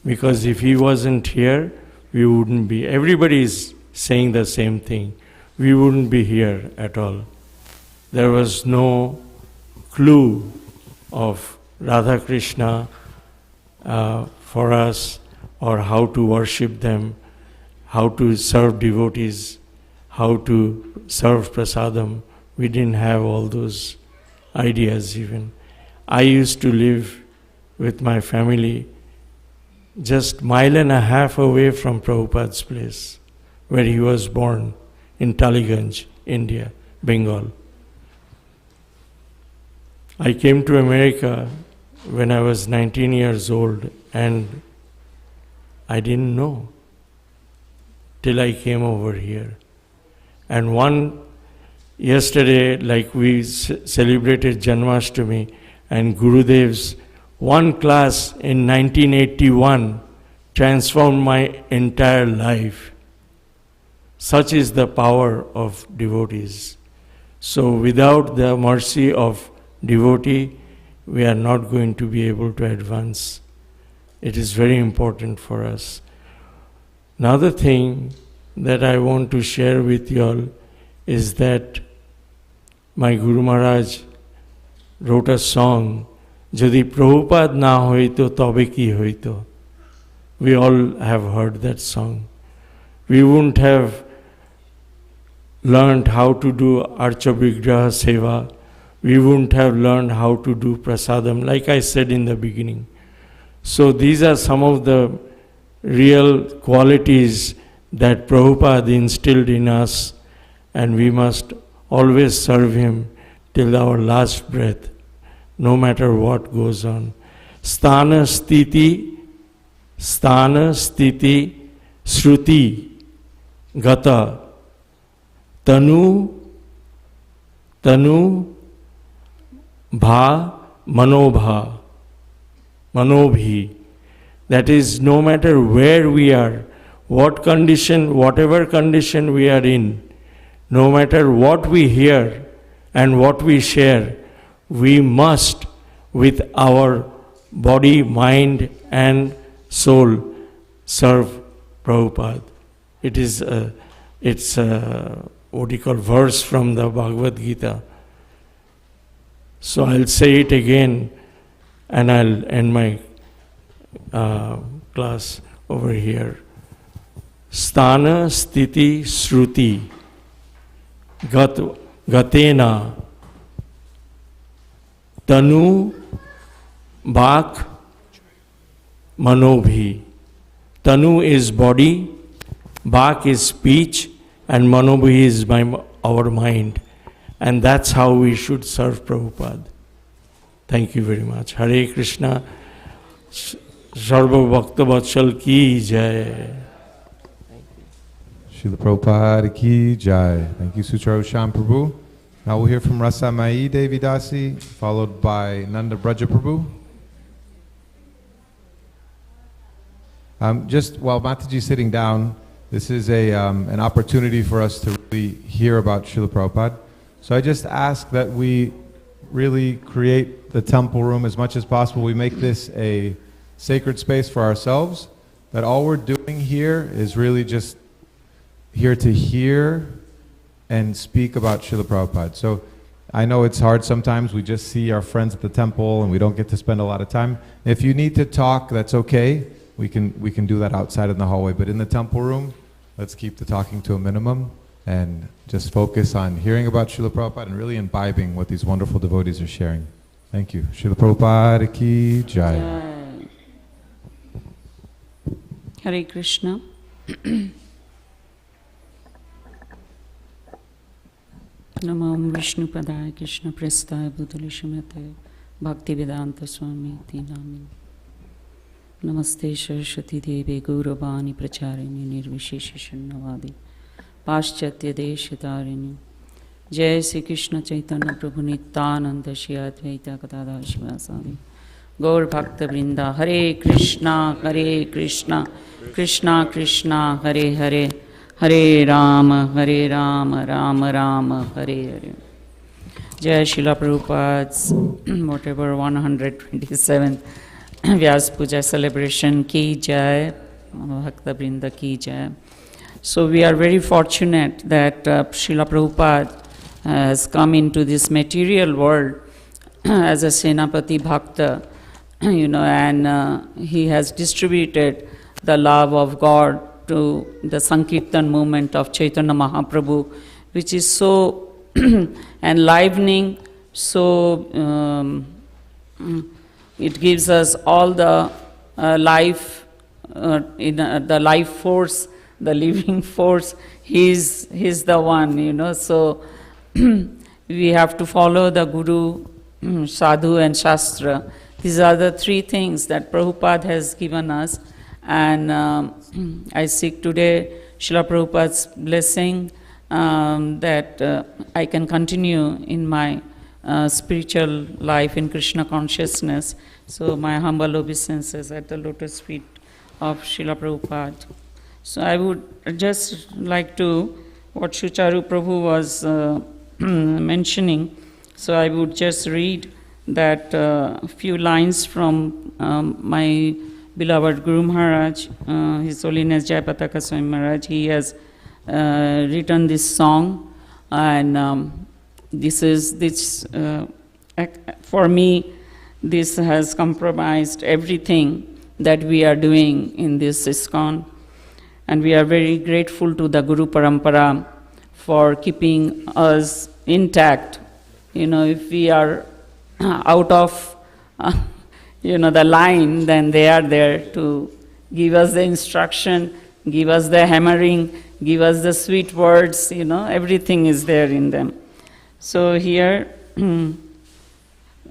Because if he wasn't here, we wouldn't be. Everybody is saying the same thing. We wouldn't be here at all. There was no clue of Radha Krishna for us, or how to worship them, how to serve devotees, how to serve prasadam. We didn't have all those ideas even. I used to live with my family just 1.5 miles away from Prabhupada's place, where he was born, in Taliganj, India, Bengal. I came to America when I was 19 years old, and I didn't know till I came over here. And yesterday, like we celebrated Janmashtami, and Gurudev's one class in 1981 transformed my entire life. Such is the power of devotees. So without the mercy of devotee, we are not going to be able to advance. It is very important for us. Another thing that I want to share with you all is that my Guru Maharaj wrote a song, Jodi Prabhupada na hoito tobe ki hoito. We all have heard that song. We wouldn't have learned how to do Archa Vigraha Seva. We wouldn't have learned how to do prasadam, like I said in the beginning. So these are some of the real qualities that Prabhupada instilled in us, and we must always serve him till our last breath, no matter what goes on. Sthana stiti, shruti, gata, tanu, bha, manobha, manobhi. That is, no matter where we are, what condition, whatever condition we are in, no matter what we hear and what we share, we must, with our body, mind and soul, serve Prabhupada. It's a what you call verse from the Bhagavad Gita. So I'll say it again, and I'll end my class over here. Sthana stiti shruti gatena tanu bhak manobhi. Tanu is body, bhak is speech, and manobhi is our mind. And that's how we should serve Prabhupada. Thank you very much. Hare Krishna. Sarva Bhakta Vatshal ki jai. Srila Prabhupada ki jai. Thank you, Sucharo Sham Prabhu. Now we'll hear from Rasa Mai Devi Dasi, followed by Nanda Braja Prabhu. Just while Mataji is sitting down, this is an opportunity for us to really hear about Srila Prabhupada. So I just ask that we really create the temple room as much as possible. We make this a sacred space for ourselves, that all we're doing here is really just here to hear and speak about Srila Prabhupada. So I know it's hard sometimes. We just see our friends at the temple and we don't get to spend a lot of time. If you need to talk, that's okay. We can do that outside in the hallway. But in the temple room, let's keep the talking to a minimum and just focus on hearing about Srila Prabhupada and really imbibing what these wonderful devotees are sharing. Thank you. Srila Prabhupada ki jai. Hare Krishna. Namo Vishnu Padaya Krishna Prestaya Bhutale Shrimate Bhaktivedanta Swami Ti Namini. Namaste Saraswati Devi Gauravani Pracharini Nirvisheshishanavadi Paschatya Deshatarini. Jai Sri Krishna Chaitanya Prabhu Nityananda Shri Advaita Gadadhar Shivasadi Gaur Bhakta Vrinda. Hare Krishna Krishna Krishna Hare Hare Hare Rama Rama Rama Hare Hare. Jai Srila Prabhupada's whatever 127th Vyas Puja celebration ki jai, Bhakta Vrinda ki jai. So we are very fortunate that Srila Prabhupada has come into this material world as a Senapati Bhakta, and he has distributed the love of God to the Sankirtan movement of Chaitanya Mahaprabhu, which is so enlivening, so it gives us all the life, the life force, the living force. He's the one, so we have to follow the Guru, Sadhu and Shastra. These are the three things that Prabhupada has given us, and I seek today Srila Prabhupada's blessing that I can continue in my spiritual life in Krishna consciousness. So my humble obeisances at the lotus feet of Srila Prabhupada. So I would just like to, what Shucharu Prabhu was mentioning, so I would just read that few lines from my beloved Guru Maharaj, His Holiness Jayapataka Swami Maharaj. He has written this song, and for me, this has compromised everything that we are doing in this ISKCON, and we are very grateful to the Guru Parampara for keeping us intact. If we are out of the line, then they are there to give us the instruction, give us the hammering, give us the sweet words, everything is there in them. So here,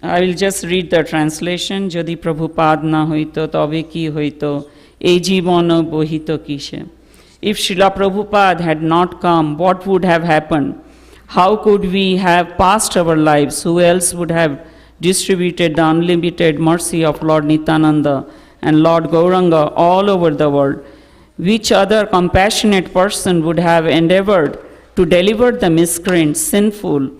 I will just read the translation. Jodi Prabhupada na hoito, tobe ki hoito, ei jibono bohito kishe. If Srila Prabhupada had not come, what would have happened? How could we have passed our lives? Who else would have distributed the unlimited mercy of Lord Nityananda and Lord Gauranga all over the world? Which other compassionate person would have endeavored to deliver the miscreant, sinful,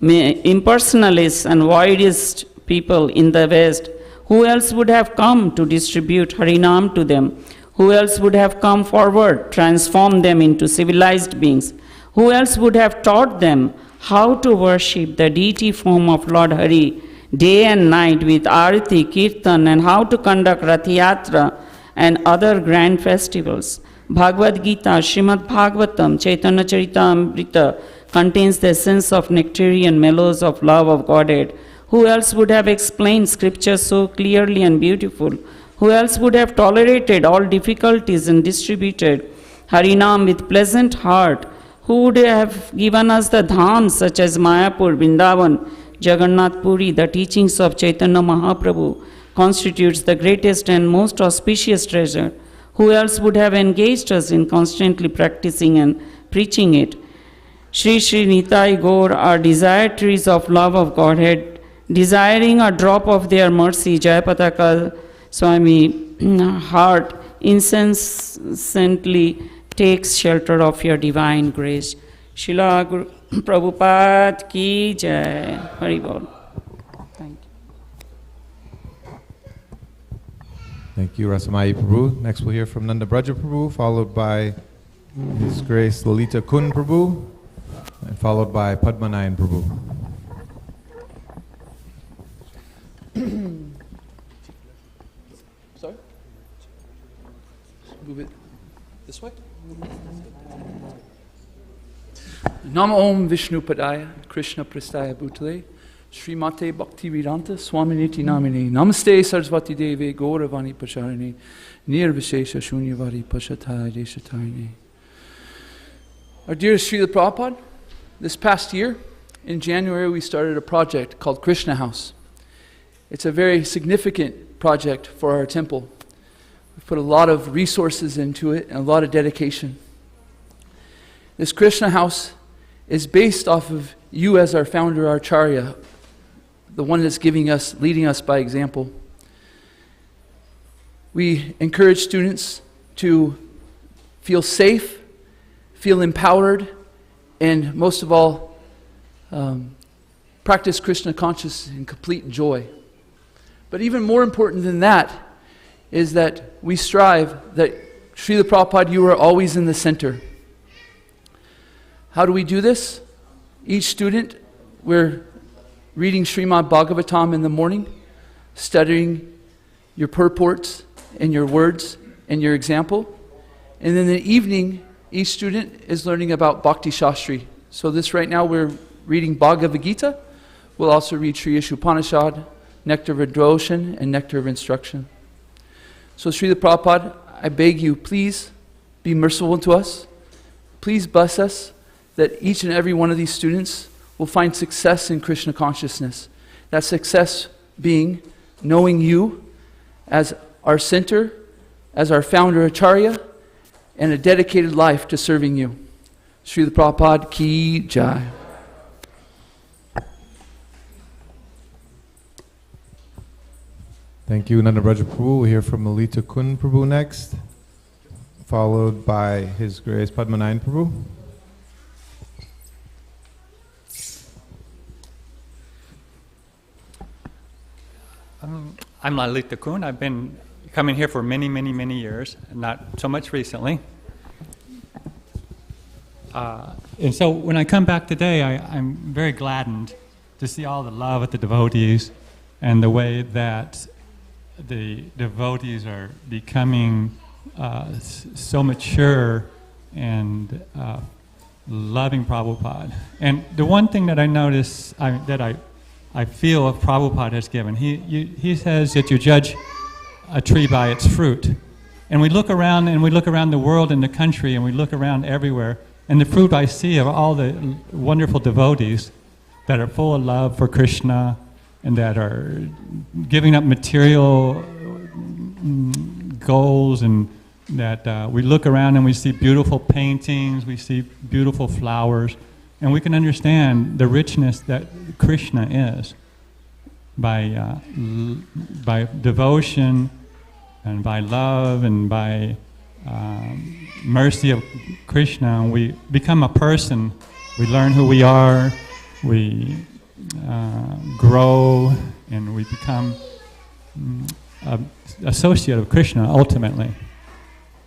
impersonalist and voidist people in the West? Who else would have come to distribute Harinam to them? Who else would have come forward, transform them into civilized beings? Who else would have taught them how to worship the deity form of Lord Hari day and night with Arati, Kirtan, and how to conduct Rath Yatra and other grand festivals? Bhagavad Gita, Srimad Bhagavatam, Chaitanya Charitamrita contains the essence of nectarian mellows of love of Godhead. Who else would have explained scripture so clearly and beautiful? Who else would have tolerated all difficulties and distributed Harinam with pleasant heart? Who would have given us the dhams such as Mayapur, Vrindavan, Jagannath Puri? The teachings of Chaitanya Mahaprabhu constitutes the greatest and most auspicious treasure. Who else would have engaged us in constantly practicing and preaching it? Shri Shri Nitai Gaur are desiratories of love of Godhead, desiring a drop of their mercy. Jayapataka Swami heart incessantly takes shelter of your divine grace. Srila Guru Prabhupada ki jai. Hari Bol. Thank you. Thank you, Rasamai Prabhu. Next we'll hear from Nanda Braja Prabhu, followed by His Grace Lalita Kun Prabhu, and followed by Padmanayan Prabhu. Sorry? Move it this way. Nama Om Vishnu Padaya, Krishna Prastaya Bhutale, Srimate Bhaktivedanta Swaminiti Namine, Namaste Saraswati Deve Gauravani Pacharine, Nirvishesha Shunyavadi Pashatai Deshatarine. Our dearest Srila Prabhupada, this past year, in January, we started a project called Krishna House. It's a very significant project for our temple. We've put a lot of resources into it and a lot of dedication. This Krishna House is based off of you as our founder, Acharya, the one that's leading us by example. We encourage students to feel safe, feel empowered, and most of all, practice Krishna consciousness in complete joy. But even more important than that is that we strive that Srila Prabhupada, you are always in the center. How do we do this? Each student, we're reading Srimad Bhagavatam in the morning, studying your purports and your words and your example. And then in the evening, each student is learning about Bhakti Shastri. So this right now, we're reading Bhagavad Gita. We'll also read Sri Ishupanishad, Nectar of Devotion, and Nectar of Instruction. So Srila Prabhupada, I beg you, please be merciful to us. Please bless us that each and every one of these students will find success in Krishna consciousness. That success being knowing you as our center, as our founder Acharya, and a dedicated life to serving you. Srila Prabhupada ki jai. Thank you, Nanda Braja Prabhu. We'll hear from Lalita Kun Prabhu next, followed by His Grace Padmanayan Prabhu. I'm Lalita Kun. I've been coming here for many, many, many years, not so much recently. And so when I come back today, I'm very gladdened to see all the love of the devotees and the way that the devotees are becoming so mature and loving Prabhupada. And the one thing that I notice, I feel of Prabhupada has given, he says that you judge a tree by its fruit. And we look around the world and the country, and we look around everywhere, and the fruit I see of all the wonderful devotees that are full of love for Krishna and that are giving up material goals, and that we look around and we see beautiful paintings, we see beautiful flowers, and we can understand the richness that Krishna is by devotion and by love and by mercy of Krishna. We become a person. We learn who we are. We grow, and we become an associate of Krishna ultimately.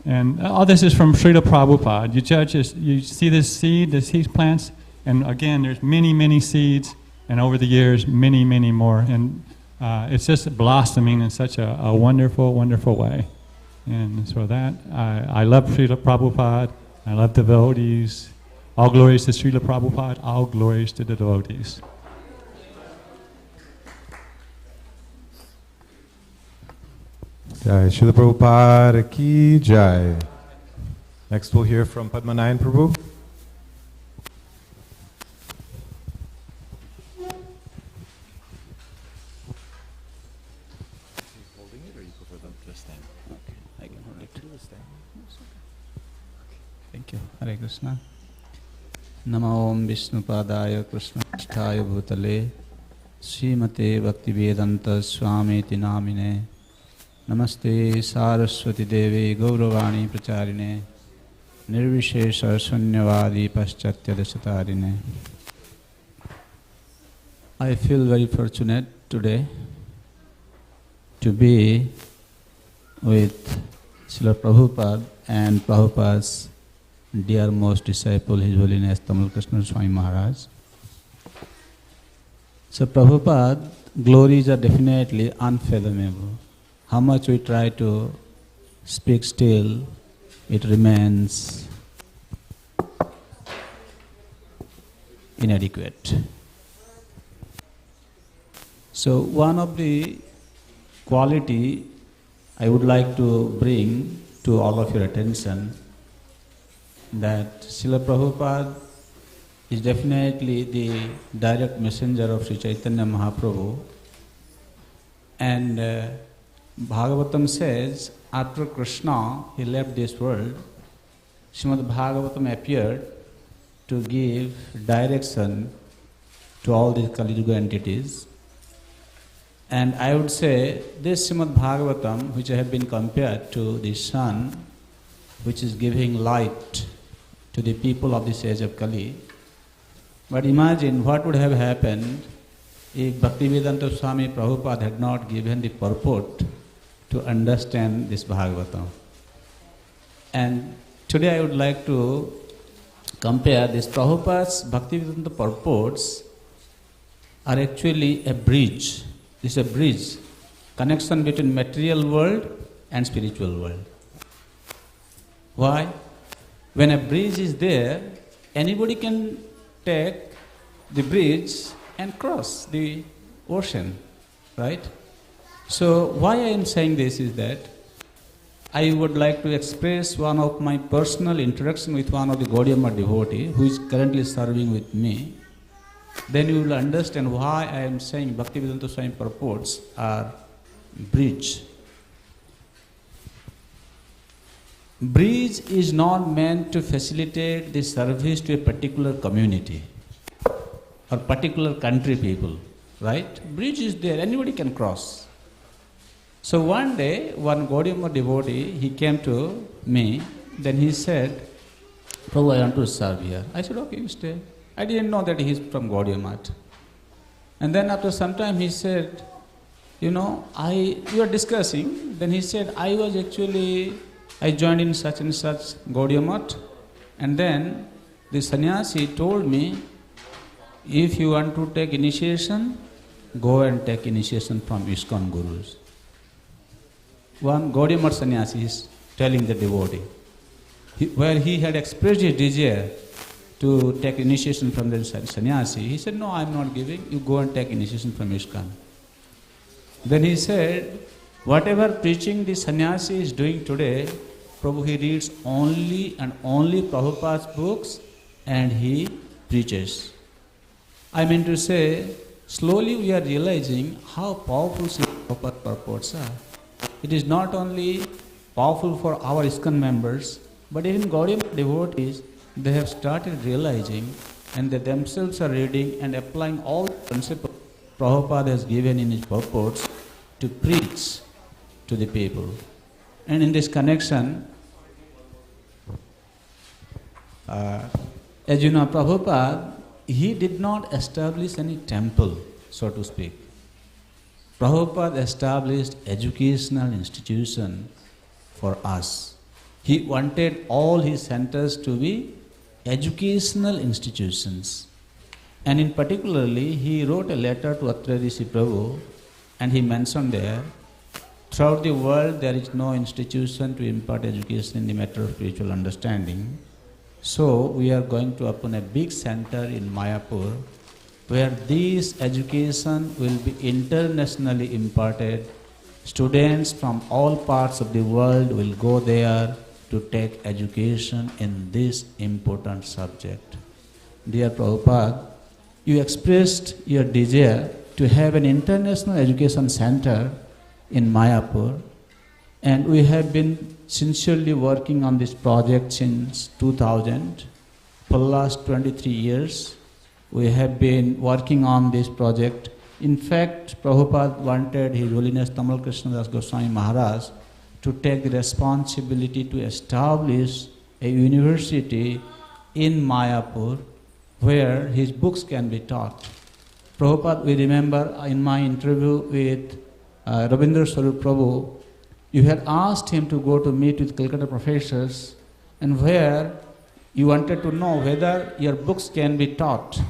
And all this is from Srila Prabhupada. You judge this, you see this seed, the seed plants, and again, there's many, many seeds, and over the years, many, many more. And it's just blossoming in such a wonderful, wonderful way. And so that, I love Srila Prabhupada, I love devotees. All glories to Srila Prabhupada, all glories to the devotees. Jai Srila Prabhupada ki jai. Next we'll hear from Padmanayan Prabhu. Thank you. Hare Krishna. Namo Om Vishnupadaya Krishnasthaya Bhutale Srimate Bhaktivedanta Swamiti Namine Namaste Saraswati Devi Gauravani Pracharine Nirvishesha Sunyavadi Paschatya Dasatarine. I feel very fortunate today to be with Srila Prabhupada and Prabhupada's dear most disciple, His Holiness Tamal Krishna Swami Maharaj. So Prabhupada, glories are definitely unfathomable. How much we try to speak still, it remains inadequate. So one of the quality I would like to bring to all of your attention, that Srila Prabhupada is definitely the direct messenger of Sri Chaitanya Mahaprabhu, and Bhagavatam says after Krishna he left this world, Srimad Bhagavatam appeared to give direction to all these Kali Yuga entities. And I would say this Srimad Bhagavatam, which I have been compared to the sun, which is giving light to the people of this age of Kali. But imagine what would have happened if Bhaktivedanta Swami Prabhupada had not given the purport to understand this Bhagavatam. And today I would like to compare this Prabhupada's Bhaktivedanta purports are actually a bridge. It's a bridge, connection between material world and spiritual world. Why? When a bridge is there, anybody can take the bridge and cross the ocean, right? So why I am saying this is that I would like to express one of my personal interaction with one of the Gaudiya Math devotee who is currently serving with me. Then you will understand why I am saying Bhaktivedanta Swami purports are bridge. Bridge is not meant to facilitate the service to a particular community or particular country people, right? Bridge is there, anybody can cross. So one day, one Gaudiya Math devotee, he came to me, then he said, Prabhu, I want to serve here. I said, okay, you stay. I didn't know that he is from Gaudiya Math. And then after some time he said, we were discussing, then he said, I joined in such and such Gaudiya Math, and then the sannyasi told me, if you want to take initiation, go and take initiation from ISKCON gurus. One Gaudiya Math sannyasi is telling the devotee, where he had expressed his desire to take initiation from the sannyasi, he said, no, I am not giving, you go and take initiation from ISKCON. Then he said, whatever preaching the sannyasi is doing today, Prabhu, he reads only and only Prabhupada's books and he preaches. I mean to say, slowly we are realizing how powerful Prabhupada's purports are. It is not only powerful for our ISKCON members, but even Gaudiya devotees, they have started realizing and they themselves are reading and applying all the principles Prabhupada has given in his purports to preach to the people. And in this connection, as you know, Prabhupada, he did not establish any temple, so to speak. Prabhupada established educational institution for us. He wanted all his centers to be educational institutions. And in particularly, he wrote a letter to Atra Rishi Prabhu, and he mentioned there, throughout the world there is no institution to impart education in the matter of spiritual understanding. So we are going to open a big center in Mayapur where this education will be internationally imparted. Students from all parts of the world will go there to take education in this important subject. Dear Prabhupada, you expressed your desire to have an international education center in Mayapur, and we have been sincerely working on this project since 2000. For the last 23 years, we have been working on this project. In fact, Prabhupada wanted His Holiness Tamal Krishna Das Goswami Maharaj to take the responsibility to establish a university in Mayapur where his books can be taught. Prabhupada, we remember in my interview with Rabindra Swarup Prabhu, you had asked him to go to meet with Calcutta professors and where you wanted to know whether your books can be taught.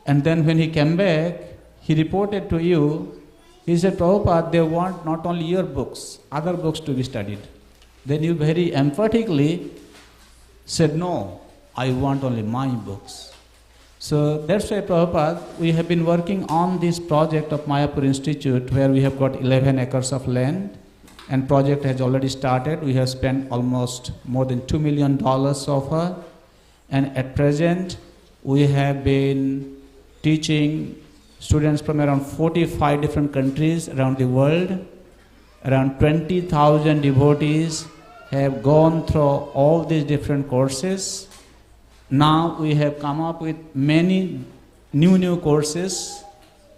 And then when he came back, he reported to you, he said, Prabhupada, they want not only your books, other books to be studied. Then you very emphatically said, no, I want only my books. So that's why, Prabhupada, we have been working on this project of Mayapur Institute where we have got 11 acres of land and project has already started. We have spent almost more than $2 million so far, and at present we have been teaching students from around 45 different countries around the world. Around 20,000 devotees have gone through all these different courses. Now we have come up with many new courses,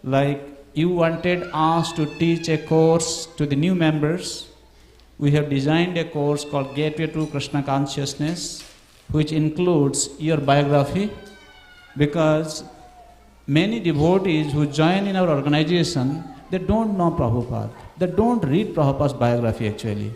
like you wanted us to teach a course to the new members. We have designed a course called Gateway to Krishna Consciousness, which includes your biography, because many devotees who join in our organization, they don't know Prabhupada. They don't read Prabhupada's biography actually.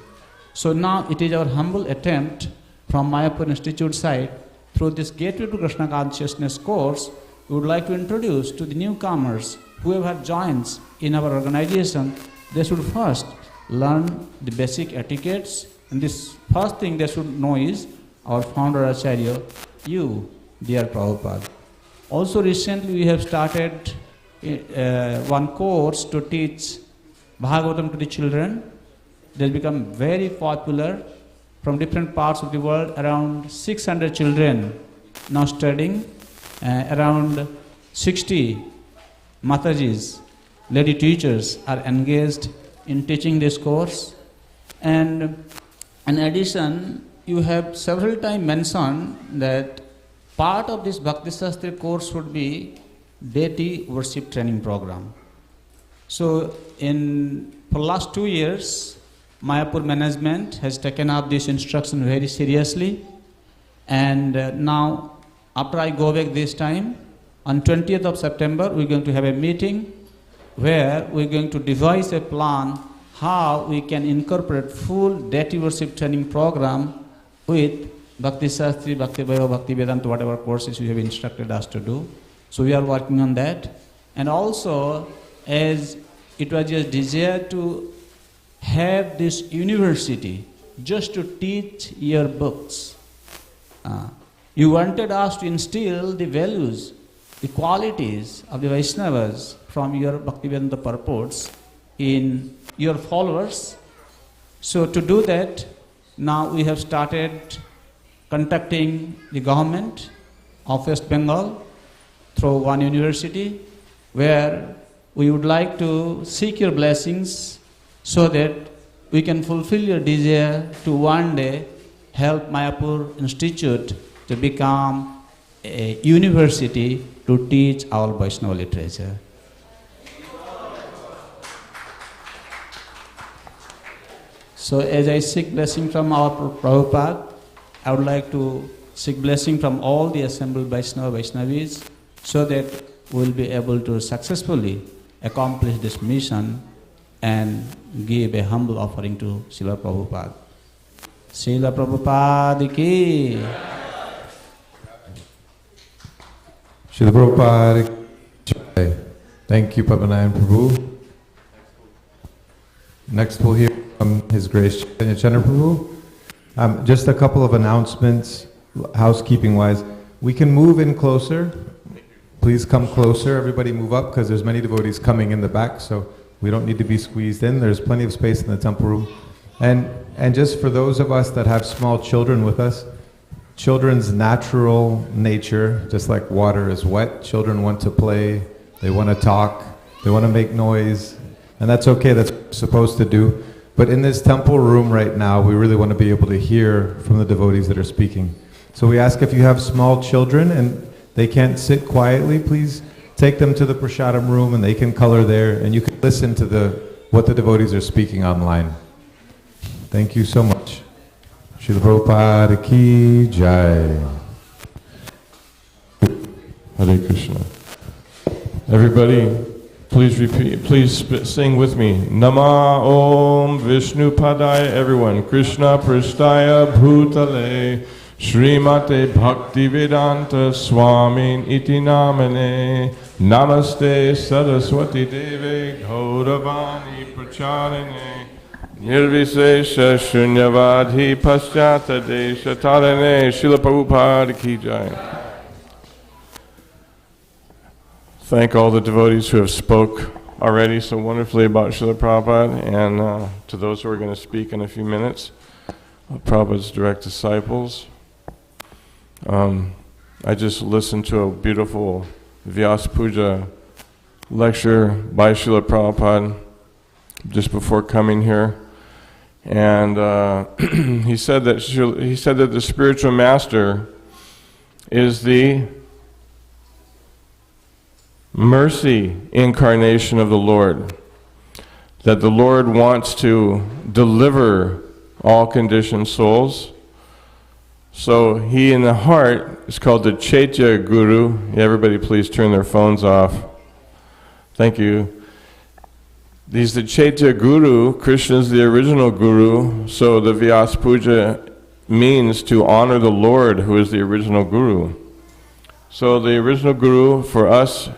So now it is our humble attempt from Mayapur Institute side, through this Gateway to Krishna Consciousness course, we would like to introduce to the newcomers, whoever joins in our organization, they should first learn the basic etiquettes, and this first thing they should know is our founder Acharya, you, dear Prabhupada. Also recently we have started one course to teach Bhagavatam to the children. It has become very popular from different parts of the world. Around 600 children now studying, around 60 Matajis, lady teachers are engaged in teaching this course. And in addition, you have several times mentioned that part of this Bhakti Shastri course would be deity worship training program. So for last 2 years, Mayapur management has taken up this instruction very seriously, and now after I go back this time, on 20th of September we're going to have a meeting where we're going to devise a plan how we can incorporate full deity worship training program with Bhakti Shastri, Bhakti Vaibhava, Bhakti Vedanta, whatever courses you have instructed us to do. So we are working on that. And also, as it was just desired to have this university just to teach your books. You wanted us to instill the values, the qualities of the Vaishnavas from your Bhaktivedanta purports in your followers. So to do that, now we have started contacting the government of West Bengal through one university, where we would like to seek your blessings so that we can fulfill your desire to one day help Mayapur Institute to become a university to teach our Vaishnava literature. So as I seek blessing from our Prabhupada, I would like to seek blessing from all the assembled Vaishnavis so that we will be able to successfully accomplish this mission and give a humble offering to Srila Prabhupada. Srila Prabhupada ki. Srila Prabhupada ki. Thank you, Papanayan Prabhu. Next we'll hear from His Grace Chaitanya Chandra Prabhu. Just a couple of announcements, housekeeping-wise. We can move in closer. Please come closer. Everybody move up, because there's many devotees coming in the back, so we don't need to be squeezed in. There's plenty of space in the temple room. And just for those of us that have small children with us, children's natural nature, just like water is wet, children want to play, they want to talk, they want to make noise, and that's okay, that's what we're supposed to do. But in this temple room right now, we really want to be able to hear from the devotees that are speaking. So we ask if you have small children and they can't sit quietly, please take them to the prasadam room and they can color there, and you can listen to what the devotees are speaking online. Thank you so much. Srila Prabhupada ki jai. Hare Krishna. Everybody, please repeat, please sing with me. Nama Om Vishnu Padaya, everyone. Krishna Prishtaya Bhutale Srimate Bhaktivedanta Swamin Iti Namane Namaste Saraswati Deve Gauravani Pracharane Nirvisesha Shunyavadhi Paschata Desha Tarane Srila Prabhupada ki jai. Thank all the devotees who have spoke already so wonderfully about Srila Prabhupada, and to those who are going to speak in a few minutes, Prabhupada's direct disciples. I just listened to a beautiful Vyas Puja lecture by Srila Prabhupada just before coming here, and he said that the spiritual master is the mercy incarnation of the Lord, that the Lord wants to deliver all conditioned souls So he in the heart is called the Chaitya Guru. Everybody please turn their phones off. Thank you. He's the Chaitya Guru. Krishna is the original Guru. So the Vyasa Puja means to honor the Lord, who is the original Guru. So the original Guru for us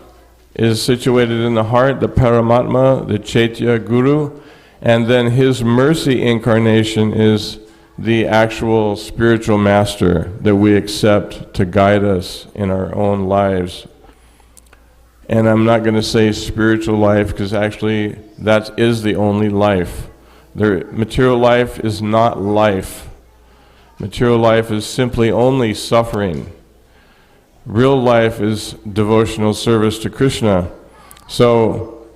is situated in the heart, the Paramatma, the Chaitya Guru, and then his mercy incarnation is the actual spiritual master that we accept to guide us in our own lives. And I'm not going to say spiritual life, because actually that is the only life. Material life is not life. Material life is simply only suffering. Real life is devotional service to Krishna. So,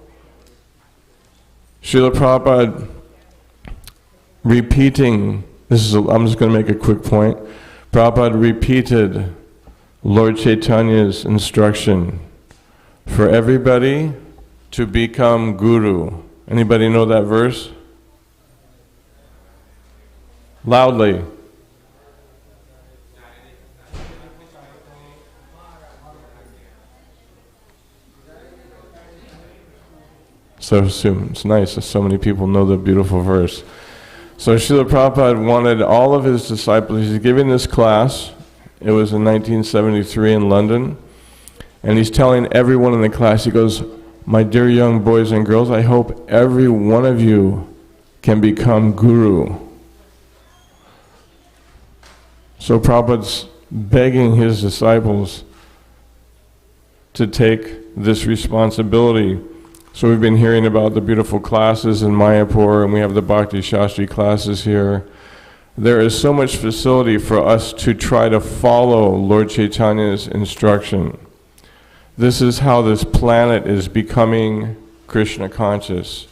Srila Prabhupada repeating, I'm just going to make a quick point. Prabhupada repeated Lord Chaitanya's instruction for everybody to become guru. Anybody know that verse? Loudly. So it's nice that so many people know the beautiful verse. So Srila Prabhupada wanted all of his disciples, he's giving this class, it was in 1973 in London, and he's telling everyone in the class, he goes, my dear young boys and girls, I hope every one of you can become guru. So Prabhupada's begging his disciples to take this responsibility. So we've been hearing about the beautiful classes in Mayapur, and we have the Bhakti Shastri classes here. There is so much facility for us to try to follow Lord Chaitanya's instruction. This is how this planet is becoming Krishna conscious.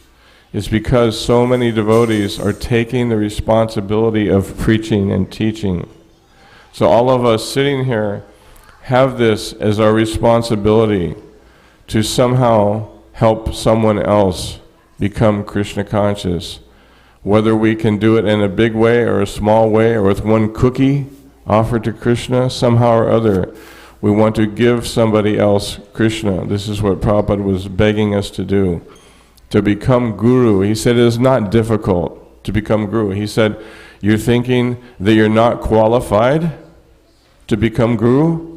It's because so many devotees are taking the responsibility of preaching and teaching. So all of us sitting here have this as our responsibility to somehow help someone else become Krishna conscious. Whether we can do it in a big way or a small way or with one cookie offered to Krishna, somehow or other, we want to give somebody else Krishna. This is what Prabhupada was begging us to do. To become guru. He said it is not difficult to become guru. He said, you're thinking that you're not qualified to become guru?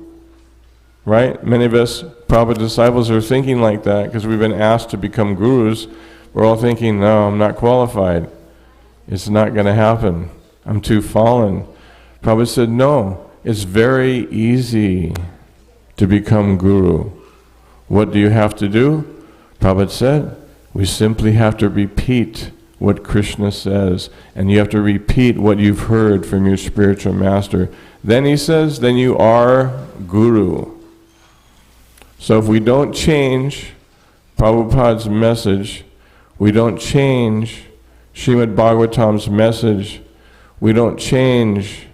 Right? Many of us Prabhupada disciples are thinking like that because we've been asked to become gurus. We're all thinking, no, I'm not qualified. It's not going to happen. I'm too fallen. Prabhupada said, no, it's very easy to become guru. What do you have to do? Prabhupada said, we simply have to repeat what Krishna says, and you have to repeat what you've heard from your spiritual master. Then he says, then you are guru. So if we don't change Prabhupada's message, we don't change Srimad Bhagavatam's message, we don't change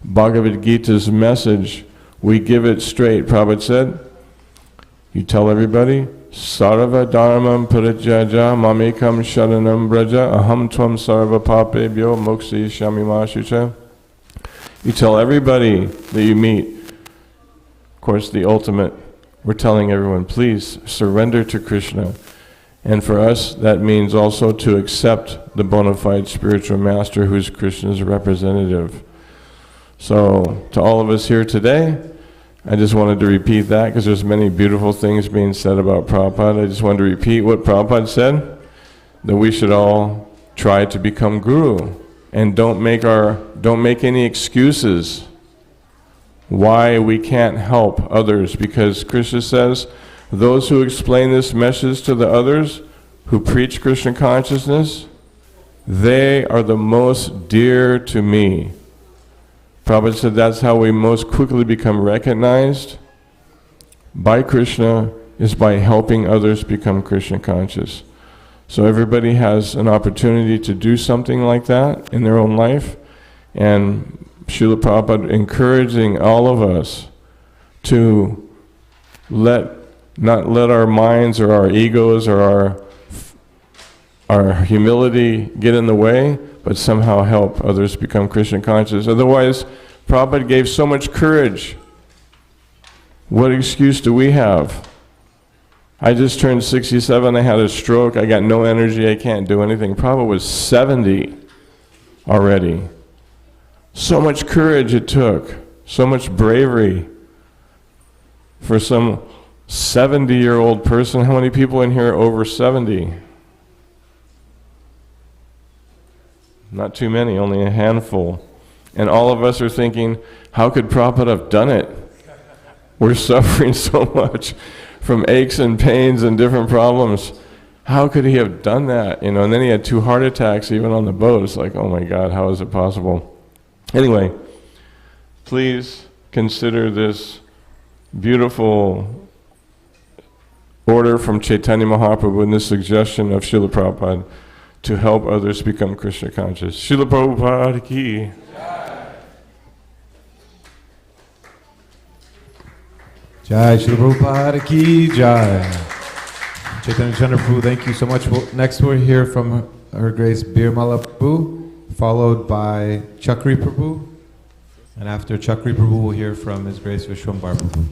Bhagavad Gita's message, we give it straight. Prabhupada said, you tell everybody, Sarva dharmam parijyaja mamekam sharanam braja aham tvam sarva papebhyo mokshishyami ma shucha. You tell everybody that you meet, of course the ultimate, we're telling everyone, please surrender to Krishna. And for us, that means also to accept the bona fide spiritual master who's Krishna's representative. So, to all of us here today, I just wanted to repeat that because there's many beautiful things being said about Prabhupada. I just wanted to repeat what Prabhupada said, that we should all try to become guru. And don't make any excuses why we can't help others, because Krishna says, those who explain this message to the others, who preach Krishna consciousness, they are the most dear to me. Prabhupada said that's how we most quickly become recognized by Krishna, is by helping others become Krishna conscious. So everybody has an opportunity to do something like that in their own life, and Srila Prabhupada encouraging all of us to not let our minds or our egos or our humility get in the way, but somehow help others become Krishna conscious. Otherwise, Prabhupada gave so much courage. What excuse do we have? I just turned 67, I had a stroke, I got no energy, I can't do anything. Prabhupada was 70 already. So much courage it took, so much bravery for some 70-year-old person. How many people in here are over 70? Not too many, only a handful. And all of us are thinking, how could Prabhupada have done it? We're suffering so much from aches and pains and different problems. How could he have done that? You know, and then he had 2 heart attacks even on the boat. It's like, oh my God, how is it possible? Anyway, please consider this beautiful order from Chaitanya Mahaprabhu and this suggestion of Srila Prabhupada to help others become Krishna conscious. Srila Prabhupada ki. Jai Srila Prabhupada ki jai. Chaitanya Chandra Prabhu, thank you so much. Next we'll hear from Her Grace Birmala Prabhu, followed by Chakri Prabhu. And after Chakri Prabhu, we'll hear from His Grace Vishwambar Prabhu.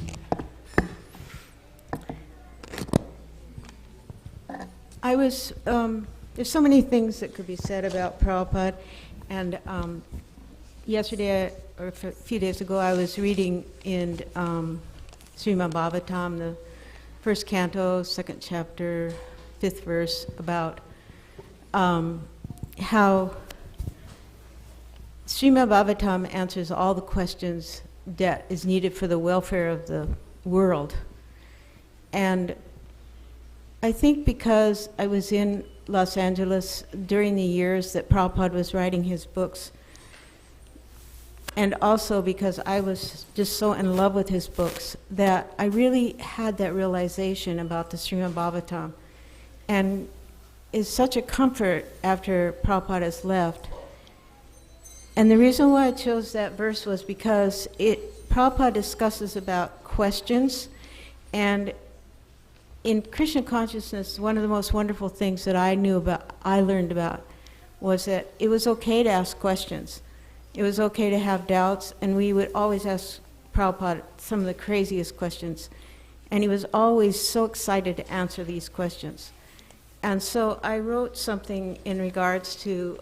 There's so many things that could be said about Prabhupada, and yesterday, or a few days ago, I was reading in Srimad Bhagavatam, the first canto, 2nd chapter, 5th verse, about how Srimad Bhagavatam answers all the questions that is needed for the welfare of the world. And I think because I was in Los Angeles during the years that Prabhupada was writing his books, and also because I was just so in love with his books, that I really had that realization about the Srimad Bhagavatam. And it's such a comfort after Prabhupada has left. And the reason why I chose that verse was because Prabhupada discusses about questions, and in Krishna consciousness, one of the most wonderful things that I learned about, was that it was okay to ask questions. It was okay to have doubts, and we would always ask Prabhupada some of the craziest questions. And he was always so excited to answer these questions. And so I wrote something in regards to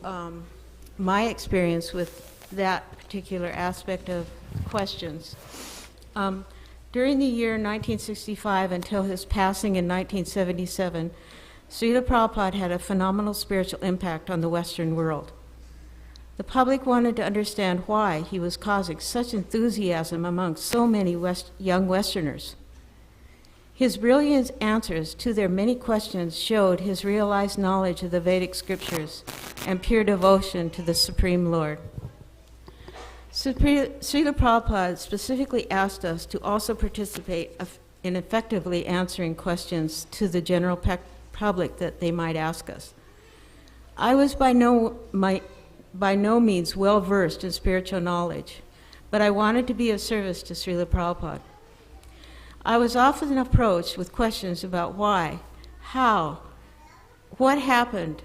my experience with that particular aspect of questions. During the year 1965 until his passing in 1977, Srila Prabhupada had a phenomenal spiritual impact on the Western world. The public wanted to understand why he was causing such enthusiasm among so many young Westerners. His brilliant answers to their many questions showed his realized knowledge of the Vedic scriptures and pure devotion to the Supreme Lord. Srila Prabhupada specifically asked us to also participate in effectively answering questions to the general public that they might ask us. I was by no means well-versed in spiritual knowledge, but I wanted to be of service to Srila Prabhupada. I was often approached with questions about why, how, what happened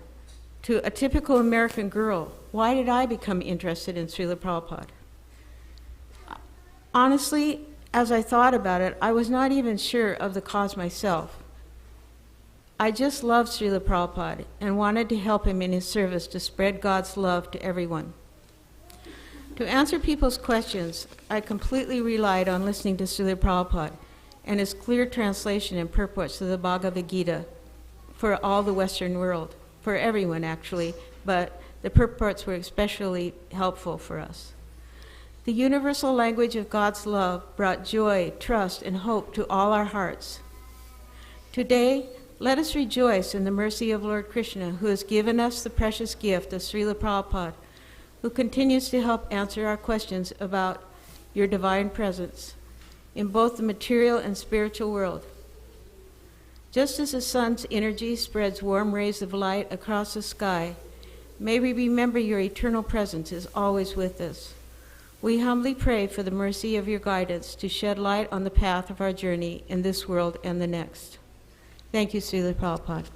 to a typical American girl. Why did I become interested in Srila Prabhupada? Honestly, as I thought about it, I was not even sure of the cause myself. I just loved Srila Prabhupada and wanted to help him in his service to spread God's love to everyone. To answer people's questions, I completely relied on listening to Srila Prabhupada and his clear translation and purports of the Bhagavad Gita for all the Western world, for everyone actually, but the purports were especially helpful for us. The universal language of God's love brought joy, trust, and hope to all our hearts. Today, let us rejoice in the mercy of Lord Krishna, who has given us the precious gift of Srila Prabhupada, who continues to help answer our questions about your divine presence in both the material and spiritual world. Just as the sun's energy spreads warm rays of light across the sky, may we remember your eternal presence is always with us. We humbly pray for the mercy of your guidance to shed light on the path of our journey in this world and the next. Thank you, Srila Prabhupada.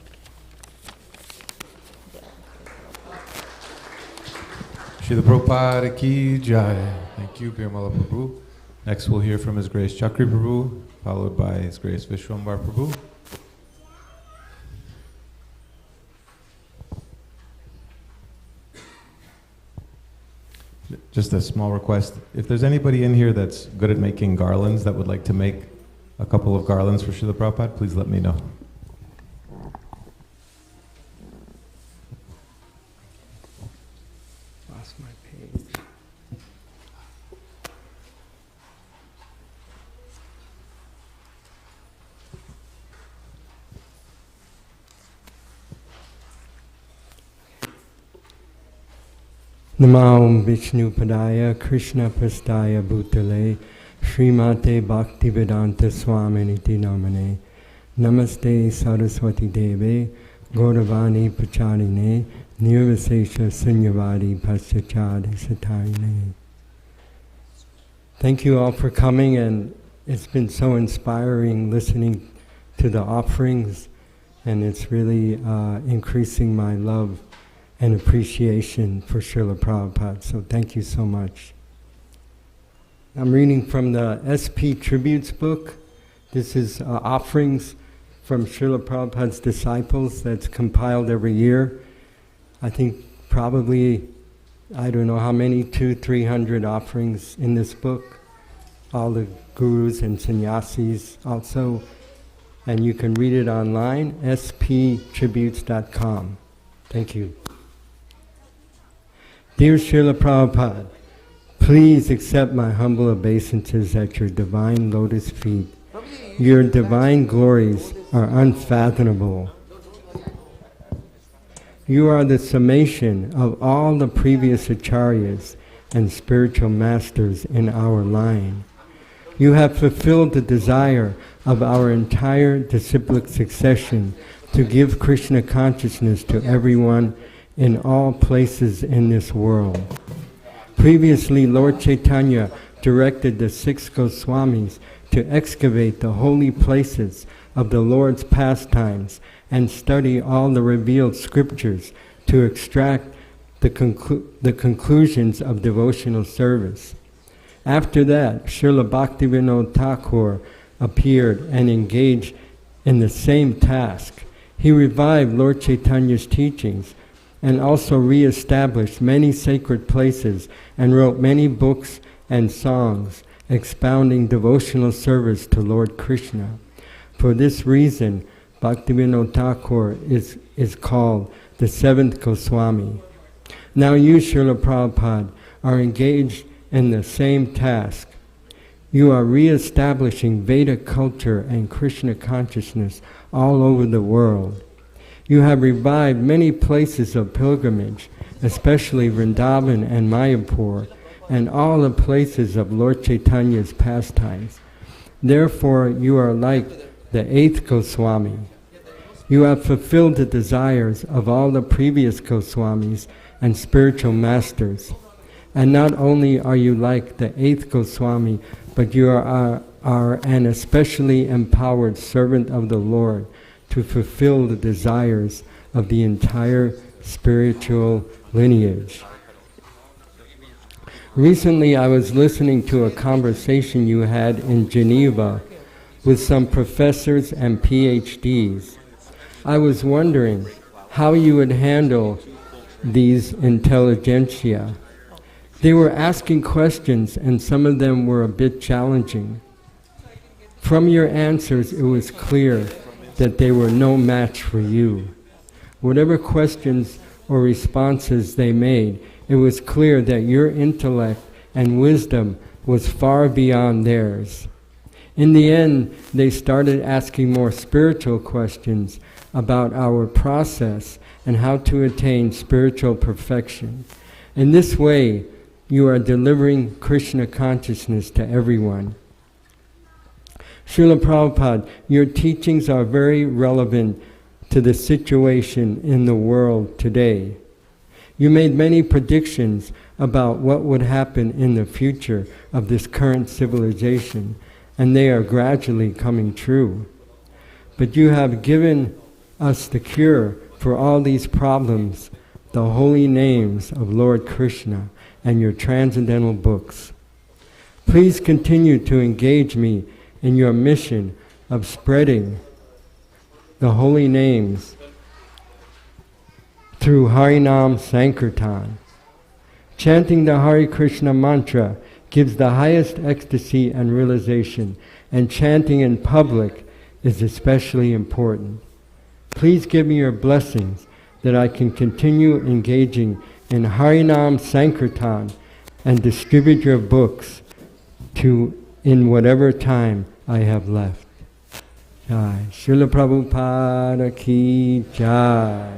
Srila Prabhupada ki jai. Thank you. Thank you, Pirmala Prabhu. Next we'll hear from His Grace Chakri Prabhu, followed by His Grace Vishwambar Prabhu. Just a small request. If there's anybody in here that's good at making garlands that would like to make a couple of garlands for Srila Prabhupada, please let me know. Lost my page. Namo Vishnu Padaya Krishna Prastaya Bhutale Srimate Bhaktivedanta Swaminiti Namane Namaste Saraswati Deve Gauravani Pacharine Nirvasesha Sunyavadi Paschachadi Satarine. Thank you all for coming, and it's been so inspiring listening to the offerings, and it's really increasing my love and appreciation for Srila Prabhupada. So thank you so much. I'm reading from the SP Tributes book. This is offerings from Srila Prabhupada's disciples that's compiled every year. I think probably, I don't know how many, 200-300 offerings in this book. All the gurus and sannyasis also. And you can read it online, sptributes.com. Thank you. Dear Srila Prabhupada, please accept my humble obeisances at your divine lotus feet. Your divine glories are unfathomable. You are the summation of all the previous acharyas and spiritual masters in our line. You have fulfilled the desire of our entire disciplic succession to give Krishna consciousness to everyone in all places in this world. Previously, Lord Chaitanya directed the 6 Goswamis to excavate the holy places of the Lord's pastimes and study all the revealed scriptures to extract the conclusions of devotional service. After that, Srila Bhaktivinoda Thakur appeared and engaged in the same task. He revived Lord Chaitanya's teachings and also re-established many sacred places and wrote many books and songs expounding devotional service to Lord Krishna. For this reason, Bhaktivinoda Thakur is called the 7th Goswami. Now you, Srila Prabhupada, are engaged in the same task. You are re-establishing Vedic culture and Krishna consciousness all over the world. You have revived many places of pilgrimage, especially Vrindavan and Mayapur, and all the places of Lord Chaitanya's pastimes. Therefore, you are like the 8th Goswami. You have fulfilled the desires of all the previous Goswamis and spiritual masters. And not only are you like the 8th Goswami, but you are an especially empowered servant of the Lord to fulfill the desires of the entire spiritual lineage. Recently, I was listening to a conversation you had in Geneva with some professors and PhDs. I was wondering how you would handle these intelligentsia. They were asking questions, and some of them were a bit challenging. From your answers, it was clear that they were no match for you. Whatever questions or responses they made, it was clear that your intellect and wisdom was far beyond theirs. In the end, they started asking more spiritual questions about our process and how to attain spiritual perfection. In this way, you are delivering Krishna consciousness to everyone. Srila Prabhupada, your teachings are very relevant to the situation in the world today. You made many predictions about what would happen in the future of this current civilization, and they are gradually coming true. But you have given us the cure for all these problems, the holy names of Lord Krishna and your transcendental books. Please continue to engage me in your mission of spreading the holy names through Harinam Sankirtan. Chanting the Hare Krishna mantra gives the highest ecstasy and realization, and chanting in public is especially important. Please give me your blessings that I can continue engaging in Harinam Sankirtan and distribute your books in whatever time I have left. Jai. Srila Prabhupada ki Jai.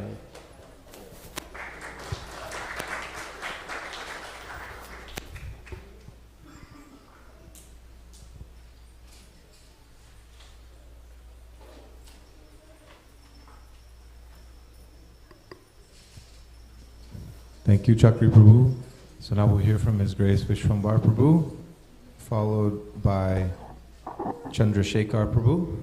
Thank you, Chakri Prabhu. So now we'll hear from His Grace Vishwambar Prabhu, followed by Chandrasekhar Prabhu.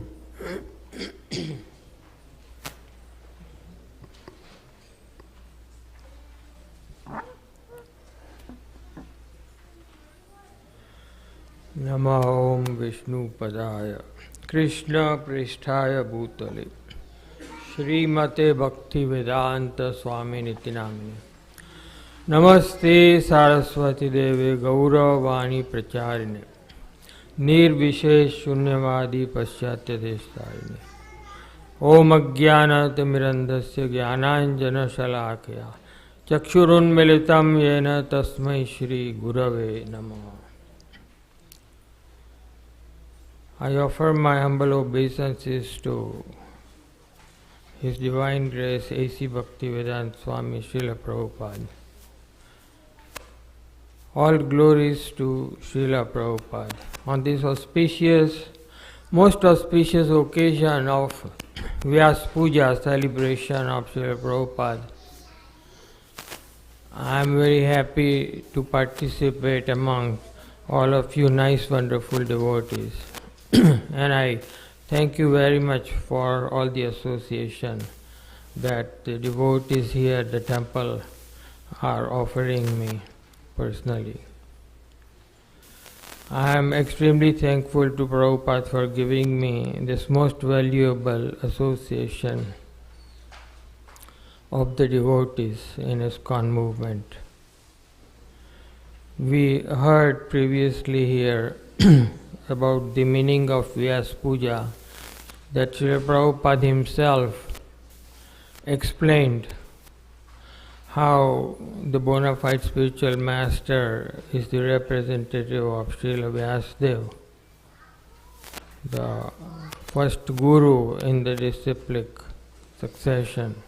Nama Om Vishnu Padaya Krishna Pristhaya Bhutale Srimate Bhakti Vedanta Swami Nitinamine Namaste Saraswati Deve Gauravani Pracharine Nirvishesh Shunyavadi Paschatya Deshtarine Om Ajnanat Mirandasya Jnananjana Shalakya Chakshurun Militam Yena Tasmai Shri Gurave Namaha. I offer my humble obeisances to His Divine Grace A.C. Bhaktivedanta Swami Srila Prabhupada. All glories to Srila Prabhupada. On this most auspicious occasion of Vyas Puja, celebration of Srila Prabhupada, I am very happy to participate among all of you nice, wonderful devotees. And I thank you very much for all the association that the devotees here at the temple are offering me personally. I am extremely thankful to Prabhupada for giving me this most valuable association of the devotees in ISKCON movement. We heard previously here about the meaning of Vyas Puja, that Srila Prabhupada himself explained how the bona fide spiritual master is the representative of Srila Vyasadeva, the first guru in the disciplic succession.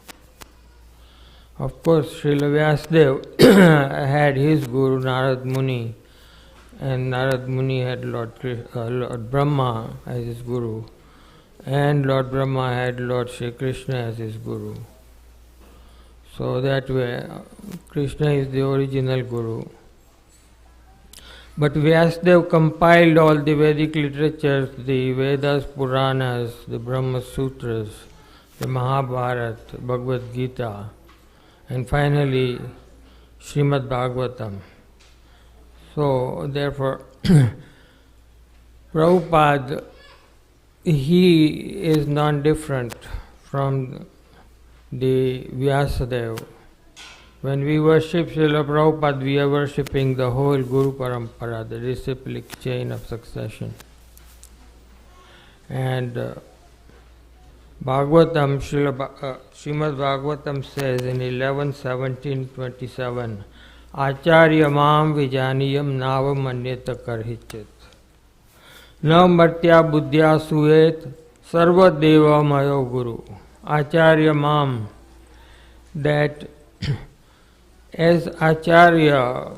Of course, Srila Vyasadeva had his guru Narad Muni, and Narad Muni had Lord Brahma as his guru, and Lord Brahma had Lord Shri Krishna as his guru. So that way, Krishna is the original guru. But Vyasadeva compiled all the Vedic literatures, the Vedas, Puranas, the Brahma Sutras, the Mahabharata, Bhagavad Gita, and finally Srimad Bhagavatam. So therefore, Prabhupada, he is non-different from the Vyasadeva. When we worship Srila Prabhupada, we are worshipping the whole Guru Parampara, the disciplic chain of succession. And Bhagavatam, Srimad Bhagavatam says in 11:17-27, Acharya mam vijaniyam nava manyata karhichit. Na martya buddhya suet sarva deva mayo guru. Acharya mam, that as Acharya,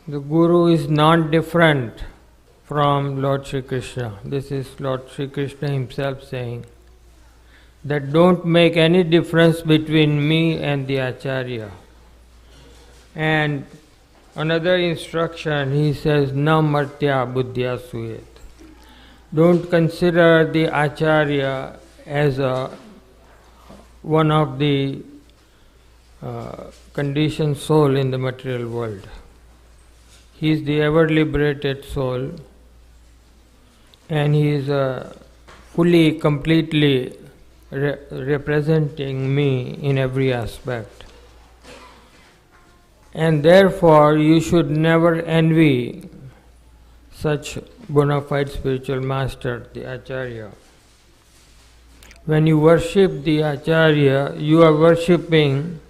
the Guru is non-different from Lord Shri Krishna. This is Lord Shri Krishna himself saying that don't make any difference between me and the Acharya. And another instruction, he says, Na martya buddhya suyet. Don't consider the Acharya as one of the conditioned soul in the material world. He is the ever liberated soul and he is fully, completely representing me in every aspect. And therefore, you should never envy such bona fide spiritual master, the Acharya. When you worship the Acharya, you are worshipping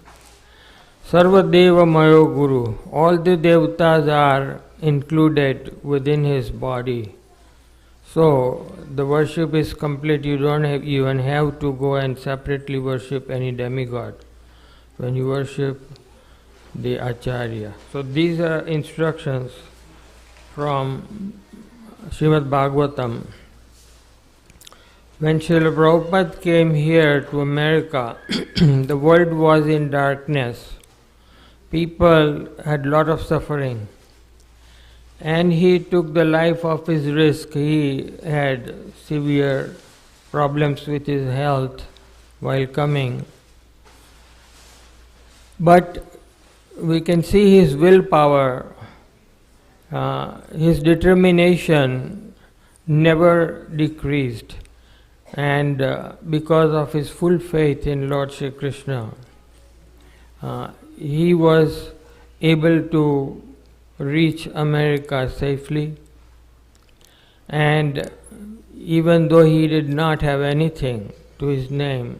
Sarvadeva Mayo Guru. All the Devatas are included within his body. So the worship is complete. You don't even have to go and separately worship any demigod when you worship the Acharya. So these are instructions from Srimad Bhagavatam. When Srila Prabhupada came here to America, the world was in darkness. People had a lot of suffering. And he took the life of his risk. He had severe problems with his health while coming. But we can see his willpower, his determination never decreased. And because of his full faith in Lord Shri Krishna, he was able to reach America safely. And even though he did not have anything to his name,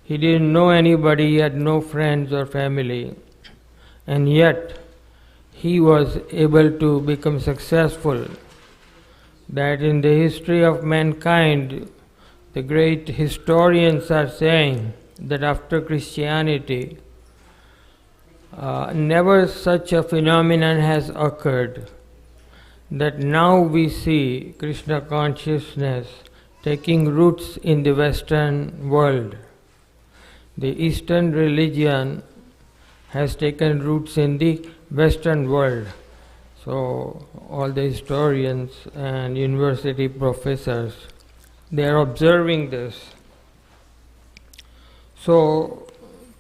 he didn't know anybody, he had no friends or family, and yet he was able to become successful. That in the history of mankind, the great historians are saying that after Christianity, never such a phenomenon has occurred, that now we see Krishna consciousness taking roots in the Western world. The Eastern religion has taken roots in the Western world. So all the historians and university professors, they are observing this. So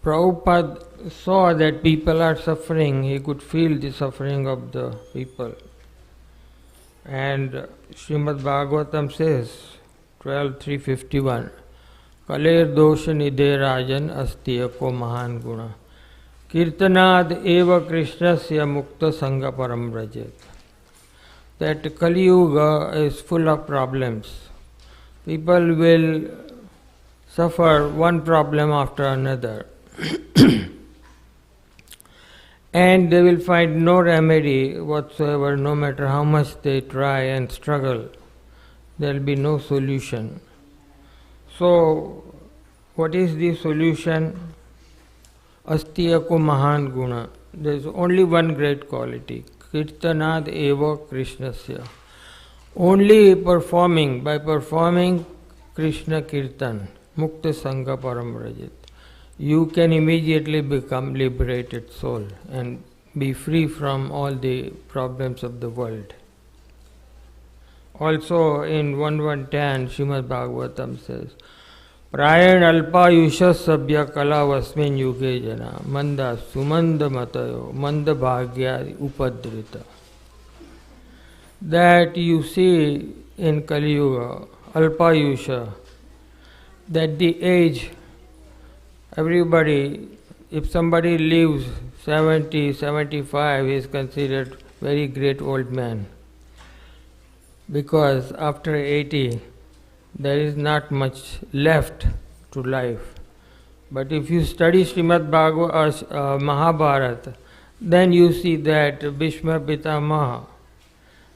Prabhupada saw that people are suffering. He could feel the suffering of the people. And Srimad Bhagavatam says, 12.351, Kaler dosha nidhe rajan astiyako mahan guna. Kirtanad eva krishnasya mukta sangha param rajet. That Kali Yuga is full of problems. People will suffer one problem after another. And they will find no remedy whatsoever, no matter how much they try and struggle. There will be no solution. So, what is the solution? Astiyako mahan guna. There is only one great quality. Kirtanad eva krishnasya. Only performing, by performing Krishna Kirtan, mukta sangha param rajit, you can immediately become liberated soul and be free from all the problems of the world. Also in 1110, Srimad Bhagavatam says, Prayan alpa yusha sabya kala vasmin yuge jana manda sumanda matayo manda bhagya upadrita. That you see in Kali Yuga, alpa yusha, that the age, everybody, if somebody lives 70, 75, he is considered very great old man. Because after 80, there is not much left to life. But if you study Srimad Mahabharata, then you see that Bhishma Pitamaha,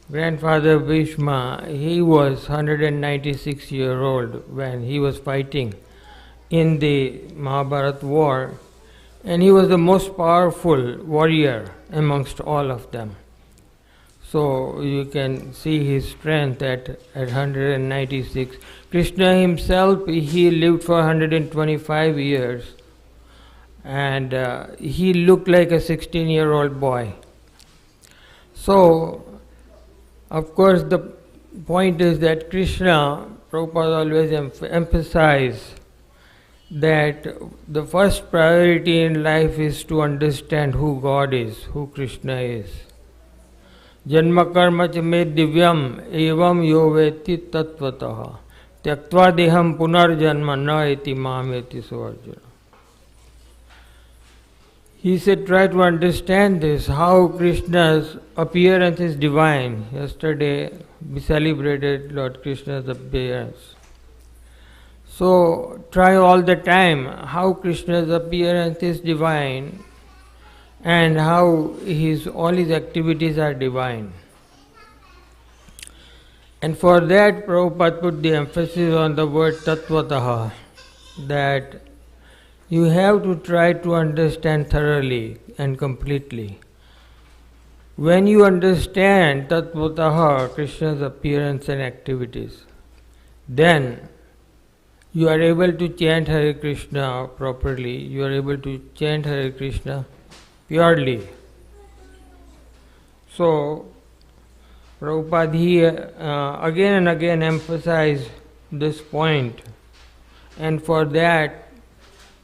grandfather Bhishma, he was 196-year-old when he was fighting in the Mahabharata war, and he was the most powerful warrior amongst all of them. So you can see his strength at 196. Krishna himself, he lived for 125 years, and he looked like a 16-year-old boy. So, of course, the point is that Krishna, Prabhupada always emphasized that the first priority in life is to understand who God is, who Krishna is. जन्म कर्म च मे दिव्यम एवं यो वेत्ति तत्वतः त्यक्त्वा देहम पुनर्जन्म न इति मामेति सो Arjun. He said, try to understand this, how Krishna's appearance is divine. Yesterday we celebrated Lord Krishna's appearance. So try all the time how Krishna's appearance is divine and how all his activities are divine. And for that Prabhupada put the emphasis on the word tattvataha, that you have to try to understand thoroughly and completely. When you understand tattvataha, Krishna's appearance and activities, then you are able to chant Hare Krishna properly, you are able to chant Hare Krishna purely. So, Prabhupada again and again emphasized this point, and for that